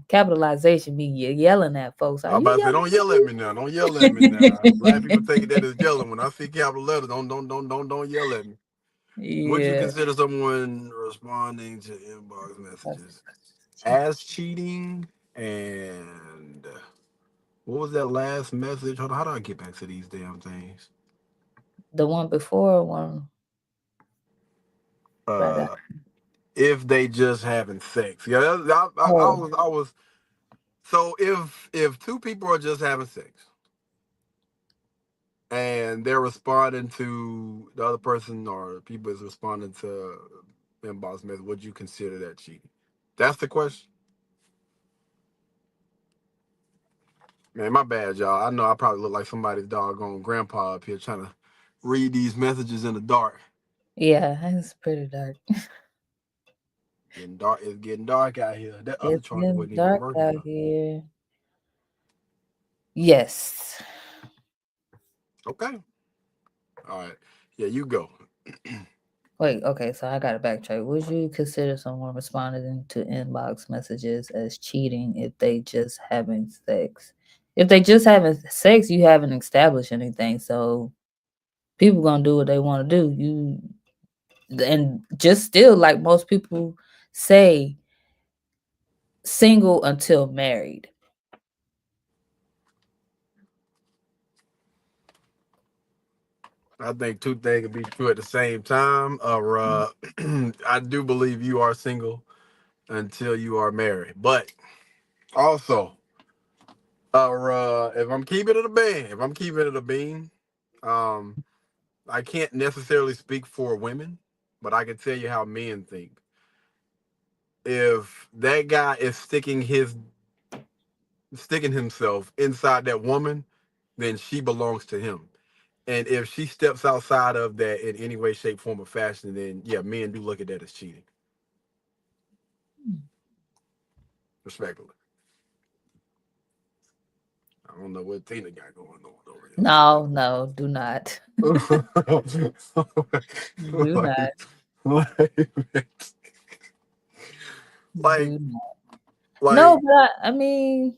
capitalization be yelling at folks. Are I'm you about to say, yelling don't at yell at me now. Don't yell at me now. Black people take it that as yelling. When I see capital letters, don't yell at me. Would you Yeah. consider someone responding to inbox messages as cheating? And what was that last message? Hold on, how do I get back to these damn things? The one before one. If they just having sex. Yeah, I was. So if two people are just having sex and they're responding to the other person, or people is responding to inbox message, would you consider that cheating? That's the question. Man, my bad, y'all. I know I probably look like somebody's doggone grandpa up here trying to read these messages in the dark. Yeah, it's pretty dark. Getting dark. It's getting dark out here. That other It's charger getting wasn't even dark working. out here. Yes. Okay. All right. Yeah, you go. Wait, okay, so I gotta backtrack. Would you consider someone responding to inbox messages as cheating if they just having sex? If they just having sex, you haven't established anything. So people gonna do what they want to do. And just still, like most people say, single until married. I think two things can be true at the same time. I do believe you are single until you are married. But also, if I'm keeping it a bean, I can't necessarily speak for women, but I can tell you how men think. If that guy is sticking himself inside that woman, then she belongs to him. And if she steps outside of that in any way, shape, form, or fashion, then yeah, men do look at that as cheating. Respectfully. I don't know what Tina got going on over here. No, do not. Do not. Like, no, but I mean,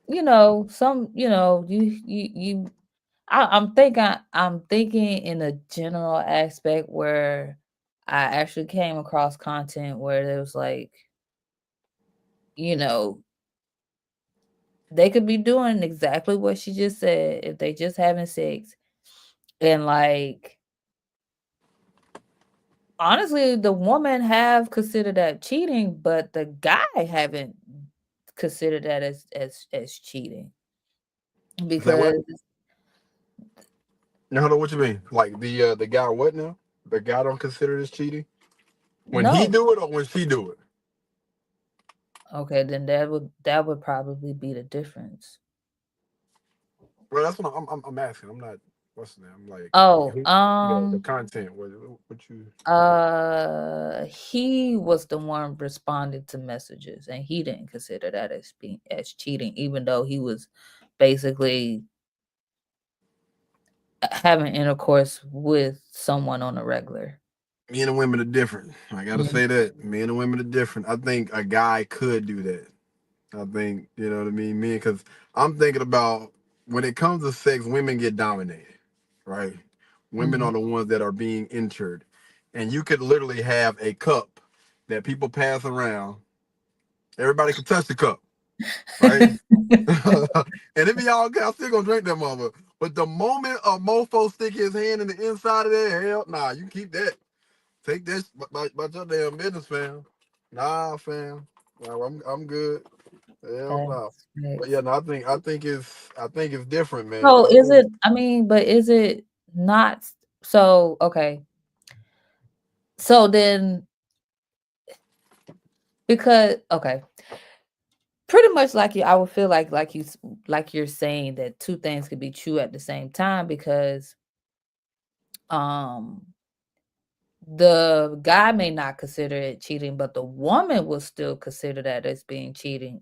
I'm thinking in a general aspect where I actually came across content where there was like, they could be doing exactly what she just said if they just having sex. And like, honestly, the woman have considered that cheating, but the guy haven't considered that as cheating. Because now, hold on, what you mean? Like the guy what now? The guy don't consider this cheating? When he no. do it or when she do it? Okay, then that would probably be the difference. Well, that's what I'm asking. I'm not what's the name? Like, Oh, the content. What you? he was the one responding to messages, and he didn't consider that as cheating, even though he was basically having intercourse with someone on a regular. Men and women are different. I gotta say that. Men and women are different. I think a guy could do that. I think, you know what I mean? Men, because I'm thinking about when it comes to sex, women get dominated, right? Women are the ones that are being injured. And you could literally have a cup that people pass around. Everybody can touch the cup, right? And if y'all I'm still gonna drink that mother. But the moment a mofo stick his hand in the inside of there, hell, nah, you can keep that. Take this about your damn business, fam. Nah, fam. Nah, I'm good. Hell no. But yeah, no, I think it's different, man. So I is think it? I mean, but is it not? So okay. So then, because okay, pretty much like you, I would feel like you're saying that two things could be true at the same time because um the guy may not consider it cheating, but the woman will still consider that as being cheating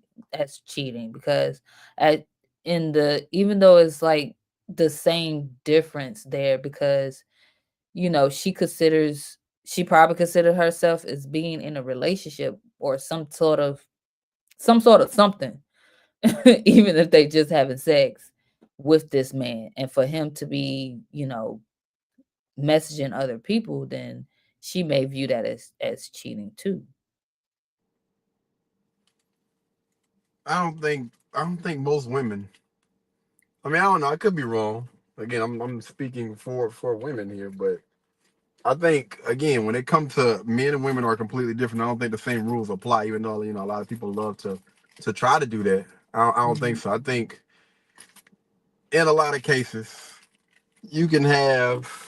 because at in the even though it's like the same difference there because she probably considered herself as being in a relationship or some sort of something even if they just having sex with this man and for him to be messaging other people, then she may view that as cheating too. I don't think most women. I mean, I don't know. I could be wrong. Again, I'm speaking for women here, but I think again when it comes to men and women are completely different. I don't think the same rules apply, even though a lot of people love to try to do that. I don't think so. I think in a lot of cases you can have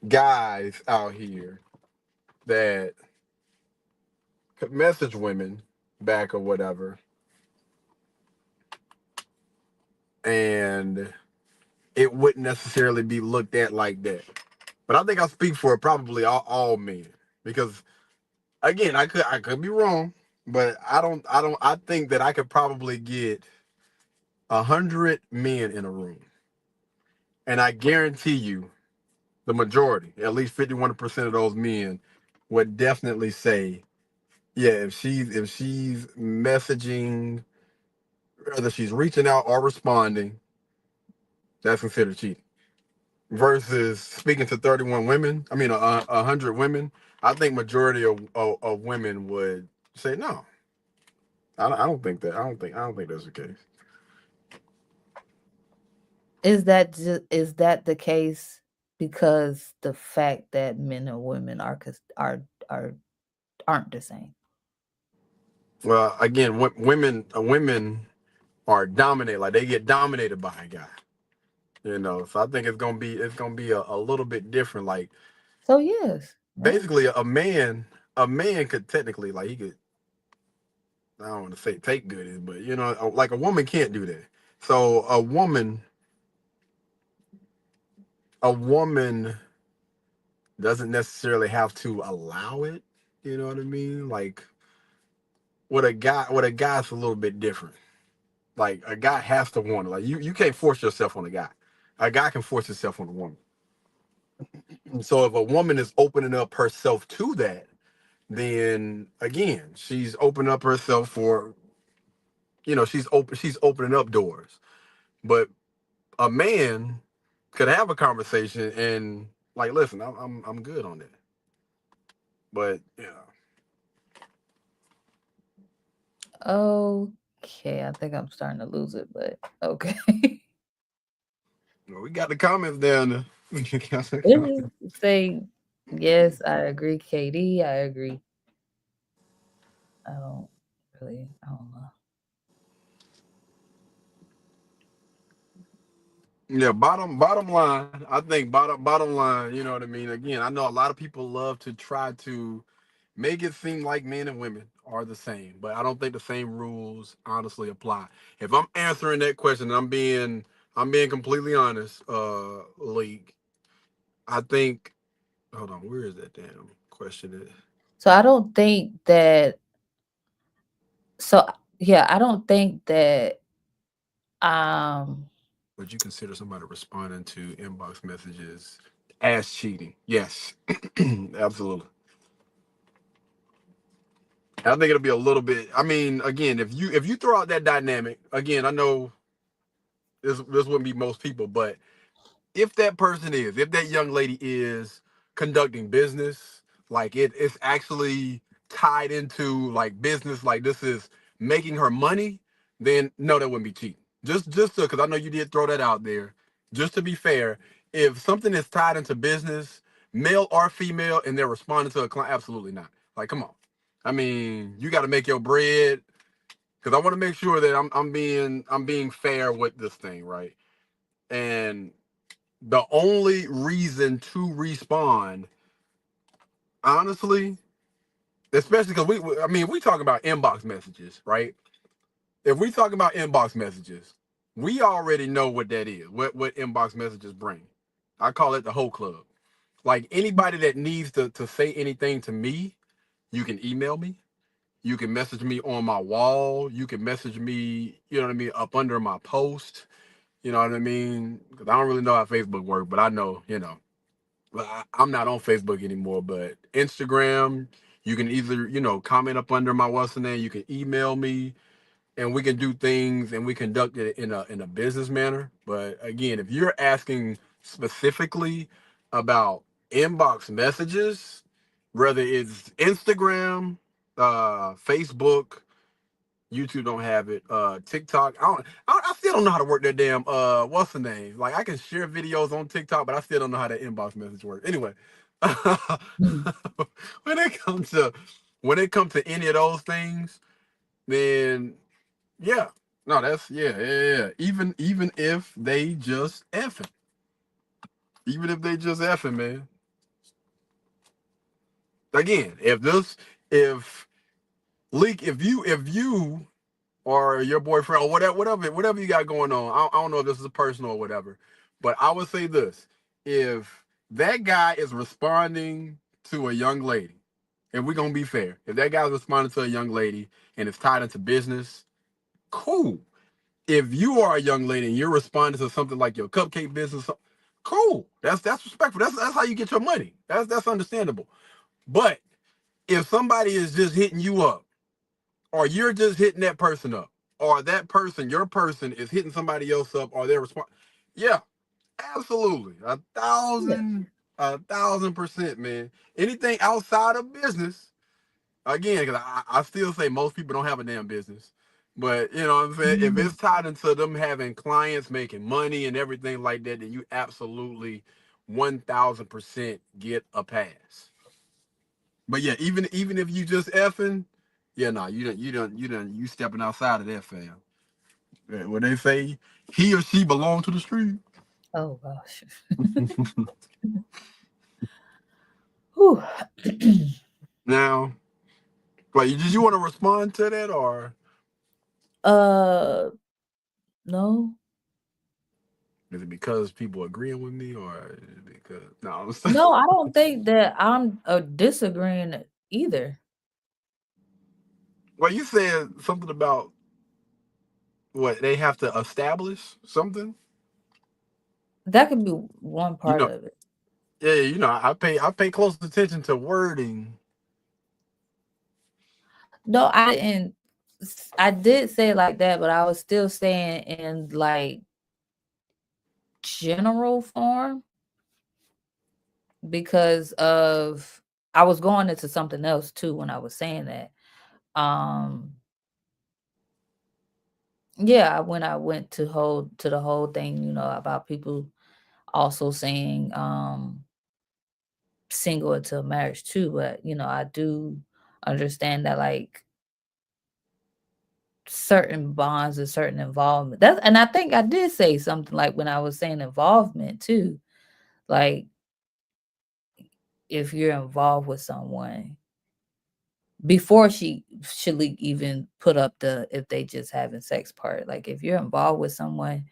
guys out here that could message women back or whatever, and it wouldn't necessarily be looked at like that. But I think I speak for probably all men because again, I could be wrong, but I think that I could probably get 100 men in a room, and I guarantee you, the majority, at least 51% of those men, would definitely say, yeah, if she's messaging, whether she's reaching out or responding, that's considered cheating. Versus speaking to 31 women, I mean 100 women, I think majority of women would say no. I don't think that. I don't think that's the case. Is that the case because the fact that men and women are aren't the same? Well, again, women are dominated, like they get dominated by a guy. So I think it's gonna be a little bit different. Like So yes. basically, a man could technically, like, he could, I don't want to say take goodies, but like a woman can't do that. So a woman doesn't necessarily have to allow it. You know what I mean? Like with a guy's a little bit different. Like a guy has to want it. Like you can't force yourself on a guy. A guy can force himself on a woman. And so if a woman is opening up herself to that, then again, she's opening up herself for, she's opening up doors. But a man could have a conversation and like, listen, I'm good on that. But Okay, I think I'm starting to lose it, but okay. we got the comments down there. It is say yes, I agree, KD. I agree. I don't I don't know. Yeah, bottom line, I think bottom line, you know what I mean? Again, I know a lot of people love to try to make it seem like men and women are the same, but I don't think the same rules honestly apply. If I'm answering that question and I'm being I'm being completely honest, League. I think. Hold on, where is that damn question? So I don't think that. So yeah, I don't think that. Would you consider somebody responding to inbox messages as cheating? Yes, absolutely. I think it'll be a little bit. I mean, again, if you throw out that dynamic, again, I know this wouldn't be most people, but if that young lady is conducting business, like it's actually tied into like business, like this is making her money, then no, that wouldn't be cheating. Just because I know you did throw that out there. Just to be fair, if something is tied into business, male or female, and they're responding to a client, absolutely not. Like, come on. I mean, you got to make your bread because I want to make sure that I'm being fair with this thing, right? And the only reason to respond, honestly, especially because I mean, we talk about inbox messages, right? If we talk about inbox messages, we already know what that is, what inbox messages bring. I call it the whole club. Like anybody that needs to say anything to me, you can email me. You can message me on my wall. You can message me, you know what I mean, up under my post. You know what I mean? Because I don't really know how Facebook works, but I know, well, I'm not on Facebook anymore, but Instagram, you can either, comment up under my what's the name, you can email me and we can do things and we conduct it in a business manner. But again, if you're asking specifically about inbox messages, whether it's Instagram, Facebook, YouTube don't have it. TikTok, I still don't know how to work that damn what's the name? Like I can share videos on TikTok, but I still don't know how that inbox message works. Anyway, when it comes to any of those things, then yeah. No, that's yeah. Even if they just effing. Even if they just effing, man. Again, if leak if you or your boyfriend or whatever you got going on. I don't know if this is personal or whatever, but I would say this: if that guy is responding to a young lady, and we're gonna be fair, if that guy's responding to a young lady and it's tied into business, cool. If you are a young lady and you're responding to something like your cupcake business, cool. That's respectful. That's how you get your money. That's understandable. But if somebody is just hitting you up or you're just hitting that person up, or that person, your person, is hitting somebody else up, or they're responding. Yeah, absolutely, Yeah. 1,000%, man. Anything outside of business, again, because I still say most people don't have a damn business, but you know what I'm saying. If it's tied into them having clients, making money, and everything like that, then you absolutely 1,000% get a pass. But yeah, even if you just effing, yeah, no, you stepping outside of that, fam. When they say he or she belong to the street. Oh gosh. Whew. Now, like, did you want to respond to that or No. is it because people agreeing with me or is it because no? I'm No, I don't think that I'm disagreeing either. Well, you said something about what they have to establish something. That could be one You part know, of it. yeah, I pay close attention to wording. No, I didn't. I did say it like that, but I was still saying in like general form because of I was going into something else too when I was saying that. Um yeah, when I went to the whole thing, about people also saying single until marriage too, but I do understand that like certain bonds and certain involvement. And I think I did say something like when I was saying involvement too. Like if you're involved with someone before she should even put up the if they just having sex part. Like if you're involved with someone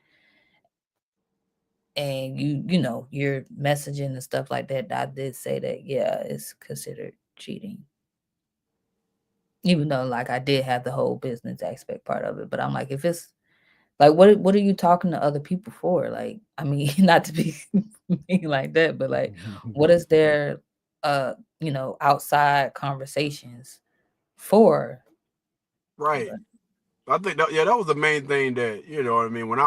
and you know, you're messaging and stuff like that, I did say that, yeah, it's considered cheating. Even though, like, I did have the whole business aspect part of it, but I'm like, if it's like, what are you talking to other people for? Like, I mean, not to be mean like that, but like, what is their, you know, outside conversations for? Right. I think that, yeah, that was the main thing that, you know what I mean. When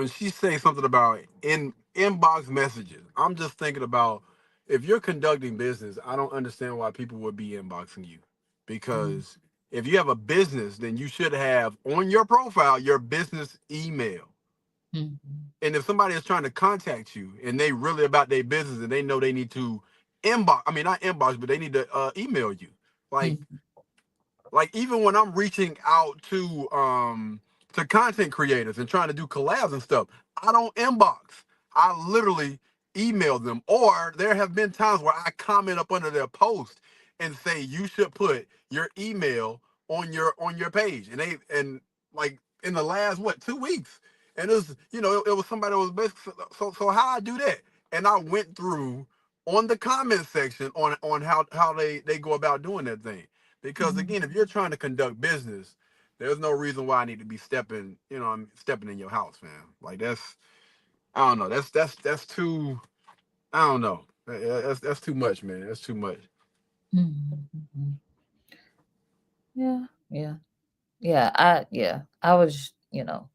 she say something about inbox messages, I'm just thinking about, if you're conducting business, I don't understand why people would be inboxing you. Because if you have a business, then you should have on your profile your business email. Mhm. And if somebody is trying to contact you and they really about their business and they know they need to not inbox, but they need to email you. Like, Mhm. even when I'm reaching out to content creators and trying to do collabs and stuff, I don't inbox. I literally email them. Or there have been times where I comment up under their post and say you should put your email on your page. And like in the last 2 weeks, and it was, it was somebody that was basically, so how I do that, and I went through on the comment section on how they go about doing that thing. Because again, if you're trying to conduct business, there's no reason why I need to be stepping in your house, man. Like, I don't know. That's too. I don't know. That's too much, man. That's too much. Mhm. Yeah, yeah, yeah. I was, you know,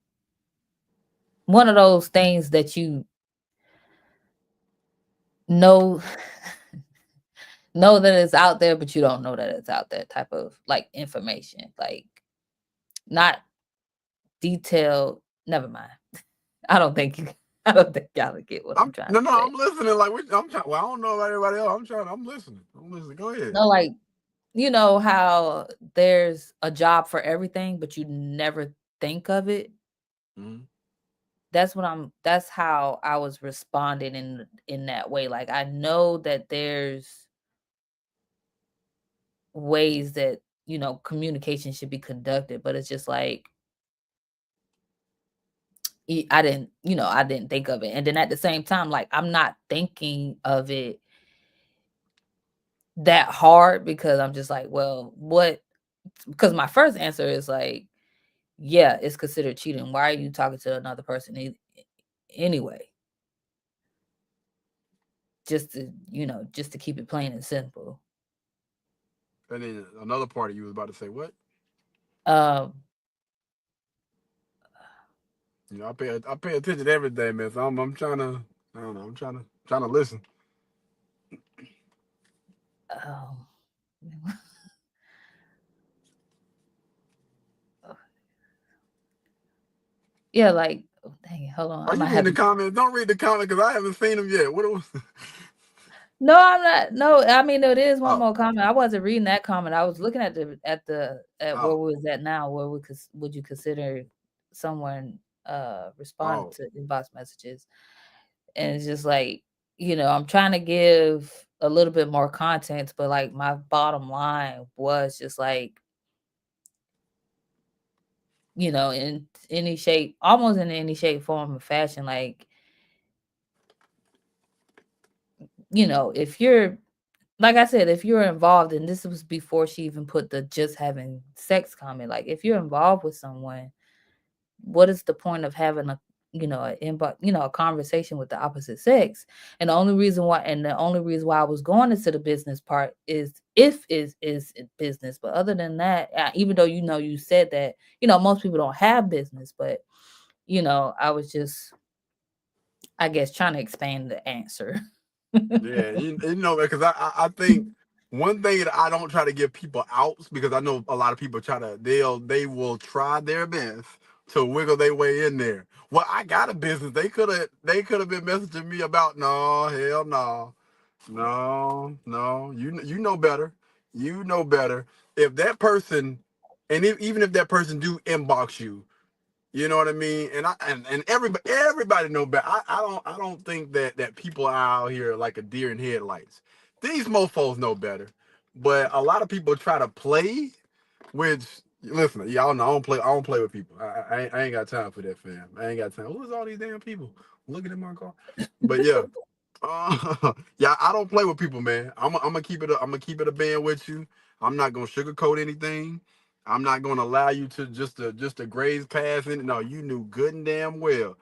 one of those things that you know know that it's out there, but you don't know that it's out there type of like information. Like, not detailed. Never mind. I don't think you I don't think y'all will get what I'm trying to say. I'm listening. Like, I'm trying. Well, I don't know about everybody else. I'm listening. I'm listening. Go ahead. No, like, you know how there's a job for everything, but you never think of it. Mhm. That's how I was responding in that way. Like, I know that there's ways that, you know, communication should be conducted, but it's just like, I didn't think of it. And then at the same time, like, I'm not thinking of it that hard, because I'm just like, well, what? Because my first answer is like, yeah, it's considered cheating. Why are you talking to another person anyway? Just to keep it plain and simple. And then another part of you was about to say what? Um, I pay attention to everything, man. So I'm trying to. I don't know. I'm trying to listen. um, yeah, like, oh, dang it, hold on. Are I you might reading have the to. comments? Don't read the comment because I haven't seen them yet. What was? No, I'm not. No, I mean, there is one Oh, more comment. I wasn't reading that comment. I was looking at where oh, we was at now. Where would you consider someone responding oh. to inbox messages? And it's just like, I'm trying to give a little bit more context, but like, my bottom line was just like, in any shape, almost in any shape, form, or fashion, like, if you're, like I said, if you're involved, and this was before she even put the just having sex comment, like, if you're involved with someone, what is the point of having a conversation with the opposite sex? And the only reason why I was going into the business part is if is business. But other than that, even though you said that most people don't have business, but I was just, I guess, trying to expand the answer. Yeah, because I think one thing that I don't try to give people outs, because I know a lot of people they will try their best to wiggle their way in there. Well, I got a business. They could have been messaging me about, no, hell no. No. You know better. You know better. If that person, and even if that person do inbox you, you know what I mean? And everybody know better. I don't think that people are out here like a deer in headlights. These mofos know better. But a lot of people try to play, which Listen, y'all know I don't play with people. I ain't got time for that, fam. I ain't got time. Who's all these damn people looking at my car? But yeah, yeah, I don't play with people, man. I'm gonna keep it. I'm gonna keep it a band with you. I'm not gonna sugarcoat anything. I'm not gonna allow you to just to graze past it. No, you knew good and damn well.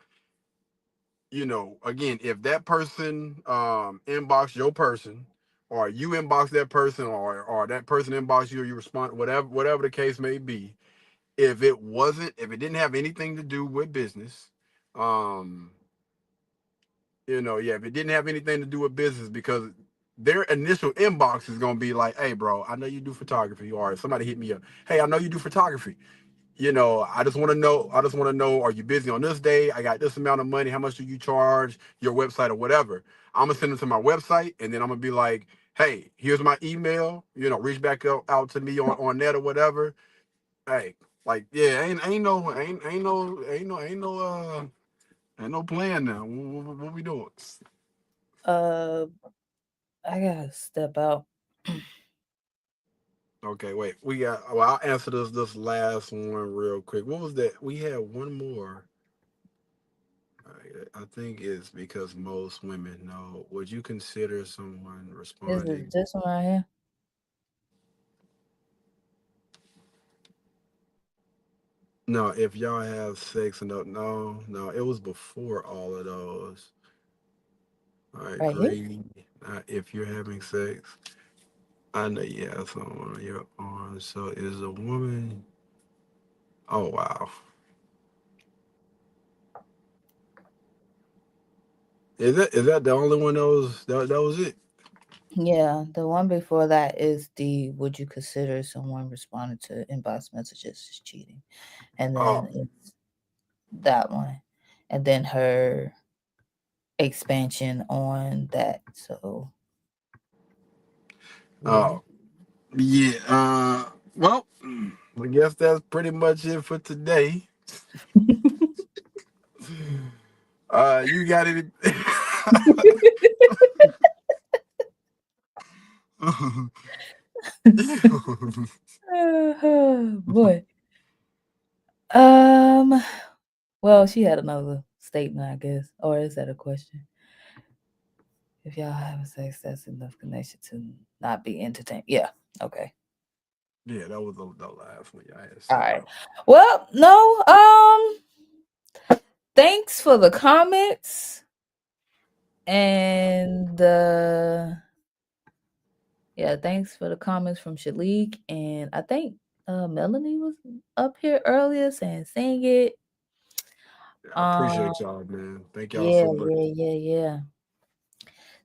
Again, if that person inbox your person, or you inbox that person, or that person inbox you, or you respond, whatever the case may be, if it didn't have anything to do with business, um, yeah, if it didn't have anything to do with business, because their initial inbox is gonna be like, "Hey, bro, I know you do photography," or if somebody hit me up, "Hey, I know you do photography. I just want to know. I just want to know, are you busy on this day? I got this amount of money. How much do you charge? Your website or whatever." I'm gonna send it to my website, and then I'm gonna be like, "Hey, here's my email. Reach back out to me on that or whatever." Hey, like, yeah, ain't no plan now. What we doing? I gotta step out. Okay, wait. Well, I'll answer this last one real quick. What was that? We had one more. I think it's because most women know. Would you consider someone Is it responding? this one right here? No, if y'all have sex and no, it was before all of those. All right, Right here? great. If you're having sex, I know you have someone on your arm. So is a woman? Oh wow. Is that the only one that was it? Yeah, the one before that is the would you consider someone responding to inbox messages as cheating? And then Oh, it's that one. And then her expansion on that. So yeah. oh, yeah. Well, I guess that's pretty much it for today. You got any? Boy. Um well, she had another statement, I guess. Or is that a question? If y'all having sex, that's enough connection to not be entertained. Yeah. Okay. Yeah, that was the last one I had All sent right. out. Well, no. Thanks for the comments and yeah, thanks for the comments from Shalik, and I think Melanie was up here earlier saying it. I appreciate y'all, man. Thank y'all Yeah, so much. yeah.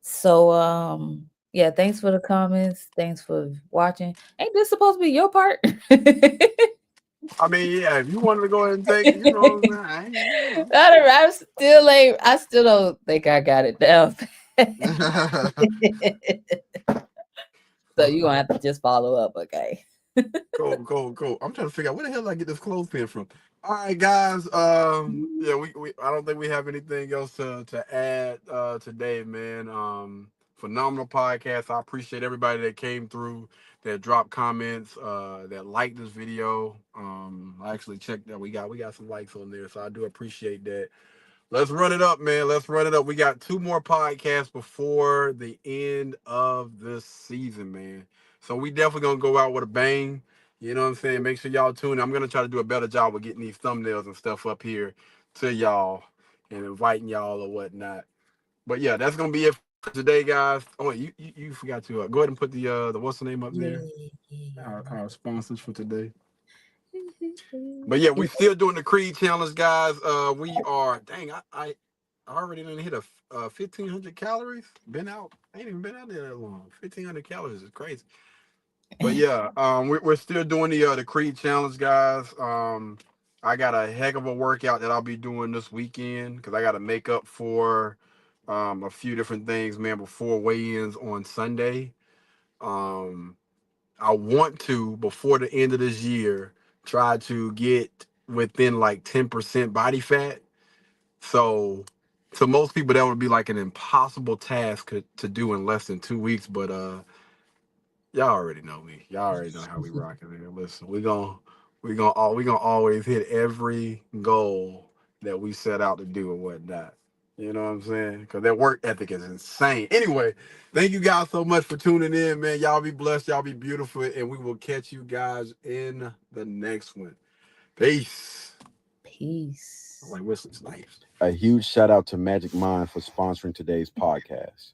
So yeah, thanks for the comments. Thanks for watching. Ain't this supposed to be your part? I mean, yeah, if you wanted to go ahead and take, what I'm saying, I still don't think I got it down. So you're gonna have to just follow up, okay? Cool. I'm trying to figure out where the hell did I get this clothespin from. All right, guys. Yeah, we I don't think we have anything else to add today, man. Phenomenal podcast. I appreciate everybody that came through, that dropped comments, that liked this video. I actually checked that we got some likes on there, so I do appreciate that. Let's run it up, man. Let's run it up. We got 2 more podcasts before the end of this season, man. So we definitely gonna go out with a bang. You know what I'm saying? Make sure y'all tune in. I'm gonna try to do a better job with getting these thumbnails and stuff up here to y'all and inviting y'all or whatnot. But yeah, that's gonna be it for today, guys. Oh, wait, you forgot to go ahead and put the what's the name up there? Our sponsors for today. But yeah, we still doing the Creed challenge, guys. We are I already done hit a 1,500 calories. Been out, ain't even been out there that long. 1,500 calories is crazy. But yeah, we're still doing the Creed challenge, guys. I got a heck of a workout that I'll be doing this weekend because I got to make up for a few different things, man, before weigh-ins on Sunday. I want to, before the end of this year, try to get within like 10% body fat. So to most people that would be like an impossible task to do in less than 2 weeks. But y'all already know me. Y'all already know how we rock it, man. Listen, we gonna always hit every goal that we set out to do and whatnot. You know what I'm saying? Because that work ethic is insane. Anyway, thank you guys so much for tuning in, man. Y'all be blessed, y'all be beautiful, and we will catch you guys in the next one. Peace. Peace. Like Wesley Snipes. A huge shout out to Magic Mind for sponsoring today's podcast.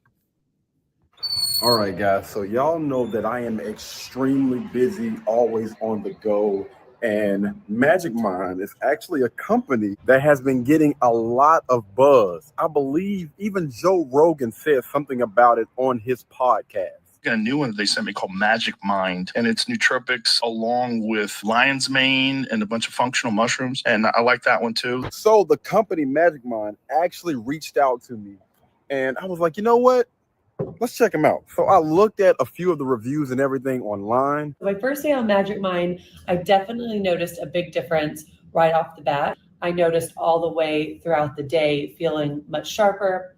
All right, guys. So y'all know that I am extremely busy, always on the go. And Magic Mind is actually a company that has been getting a lot of buzz. I believe even Joe Rogan said something about it on his podcast. A new one they sent me called Magic Mind, and it's nootropics along with lion's mane and a bunch of functional mushrooms, and I like that one too. So the company Magic Mind actually reached out to me, and I was like, you know what? Let's check them out. So I looked at a few of the reviews and everything online. My first day on Magic Mind, I definitely noticed a big difference right off the bat. I noticed all the way throughout the day feeling much sharper,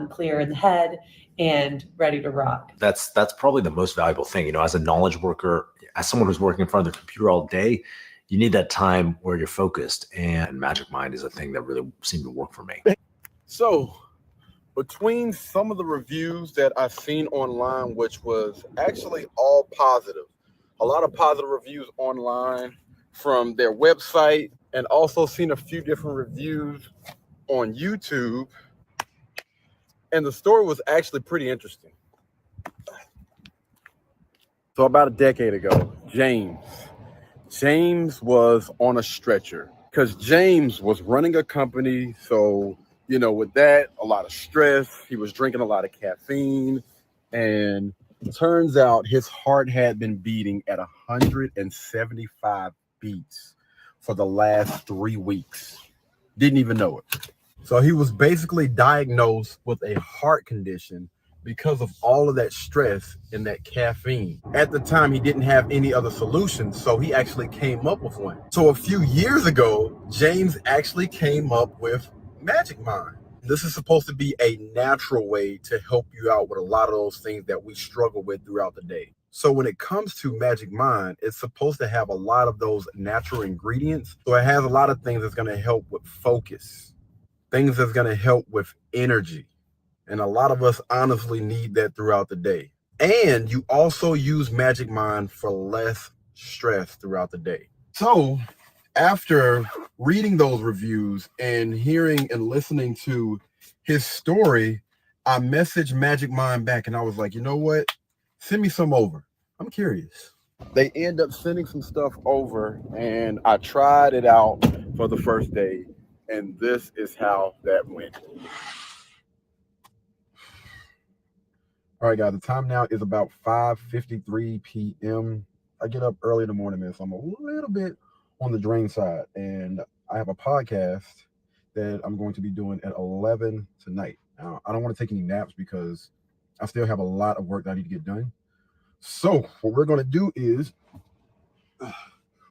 clear in the head, and ready to rock. That's probably the most valuable thing. You know, as a knowledge worker, as someone who's working in front of the computer all day, you need that time where you're focused. And Magic Mind is a thing that really seemed to work for me. So between some of the reviews that I've seen online, which was actually all positive, a lot of positive reviews online from their website, and also seen a few different reviews on YouTube. And the story was actually pretty interesting. So about a decade ago, James was on a stretcher because James was running a company. So, you know, with that, a lot of stress, he was drinking a lot of caffeine, and it turns out his heart had been beating at 175 beats for the last 3 weeks. Didn't even know it. So he was basically diagnosed with a heart condition because of all of that stress and that caffeine. At the time, he didn't have any other solutions, so he actually came up with one. So a few years ago, James actually came up with Magic Mind. This is supposed to be a natural way to help you out with a lot of those things that we struggle with throughout the day. So when it comes to Magic Mind, it's supposed to have a lot of those natural ingredients. So it has a lot of things that's going to help with focus, things that's going to help with energy. And a lot of us honestly need that throughout the day. And you also use Magic Mind for less stress throughout the day. So after reading those reviews and hearing and listening to his story, I messaged Magic Mind back and I was like, you know what? Send me some over. I'm curious. They end up sending some stuff over, and I tried it out for the first day, and this is how that went. All right, guys, the time now is about 5:53 p.m. I get up early in the morning, man, so I'm a little bit on the drain side, and I have a podcast that I'm going to be doing at 11 tonight. Now, I don't want to take any naps because I still have a lot of work that I need to get done. So what we're going to do is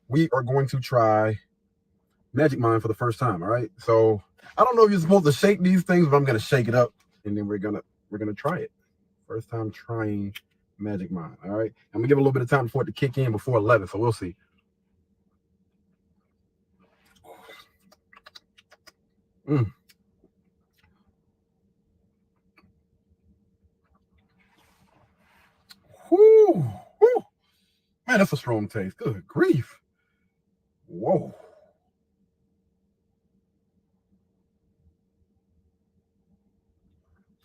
we are going to try Magic Mind for the first time. All right. So I don't know if you're supposed to shake these things, but I'm going to shake it up, and then we're going to try it. First time trying Magic Mind. All right. I'm gonna give a little bit of time for it to kick in before 11. So we'll see. Whoo, whoo. Man, that's a strong taste. Good grief. Whoa.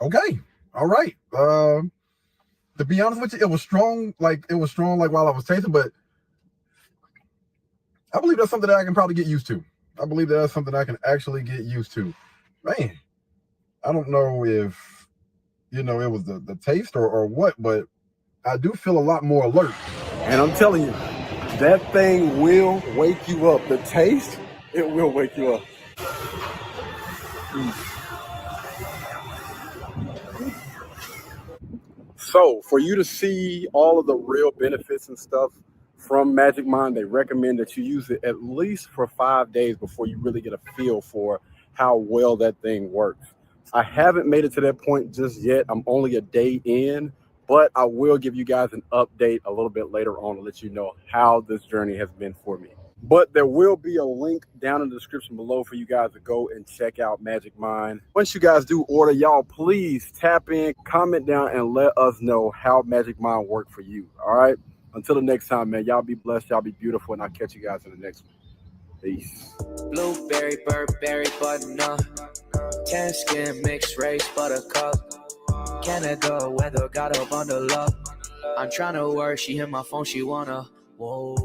Okay. All right. To be honest with you, it was strong like while I was tasting, but I believe that's something that I can probably get used to. I believe that's something I can actually get used to. Man, I don't know if, it was the taste or what, but I do feel a lot more alert. And I'm telling you, that thing will wake you up. The taste, it will wake you up. So for you to see all of the real benefits and stuff from Magic Mind, they recommend that you use it at least for 5 days before you really get a feel for how well that thing works. I haven't made it to that point just yet. I'm only a day in, but I will give you guys an update a little bit later on to let you know how this journey has been for me. But there will be a link down in the description below for you guys to go and check out Magic Mind. Once you guys do order, y'all please tap in, comment down, and let us know how Magic Mind worked for you. All right? Until the next time, man, y'all be blessed, y'all be beautiful, and I'll catch you guys in the next one. Peace. Blueberry, Burberry, button-up. Tan skin, mixed race, buttercup. Canada weather, got a bundle up. I'm tryna work, she hit my phone, she wanna. Whoa.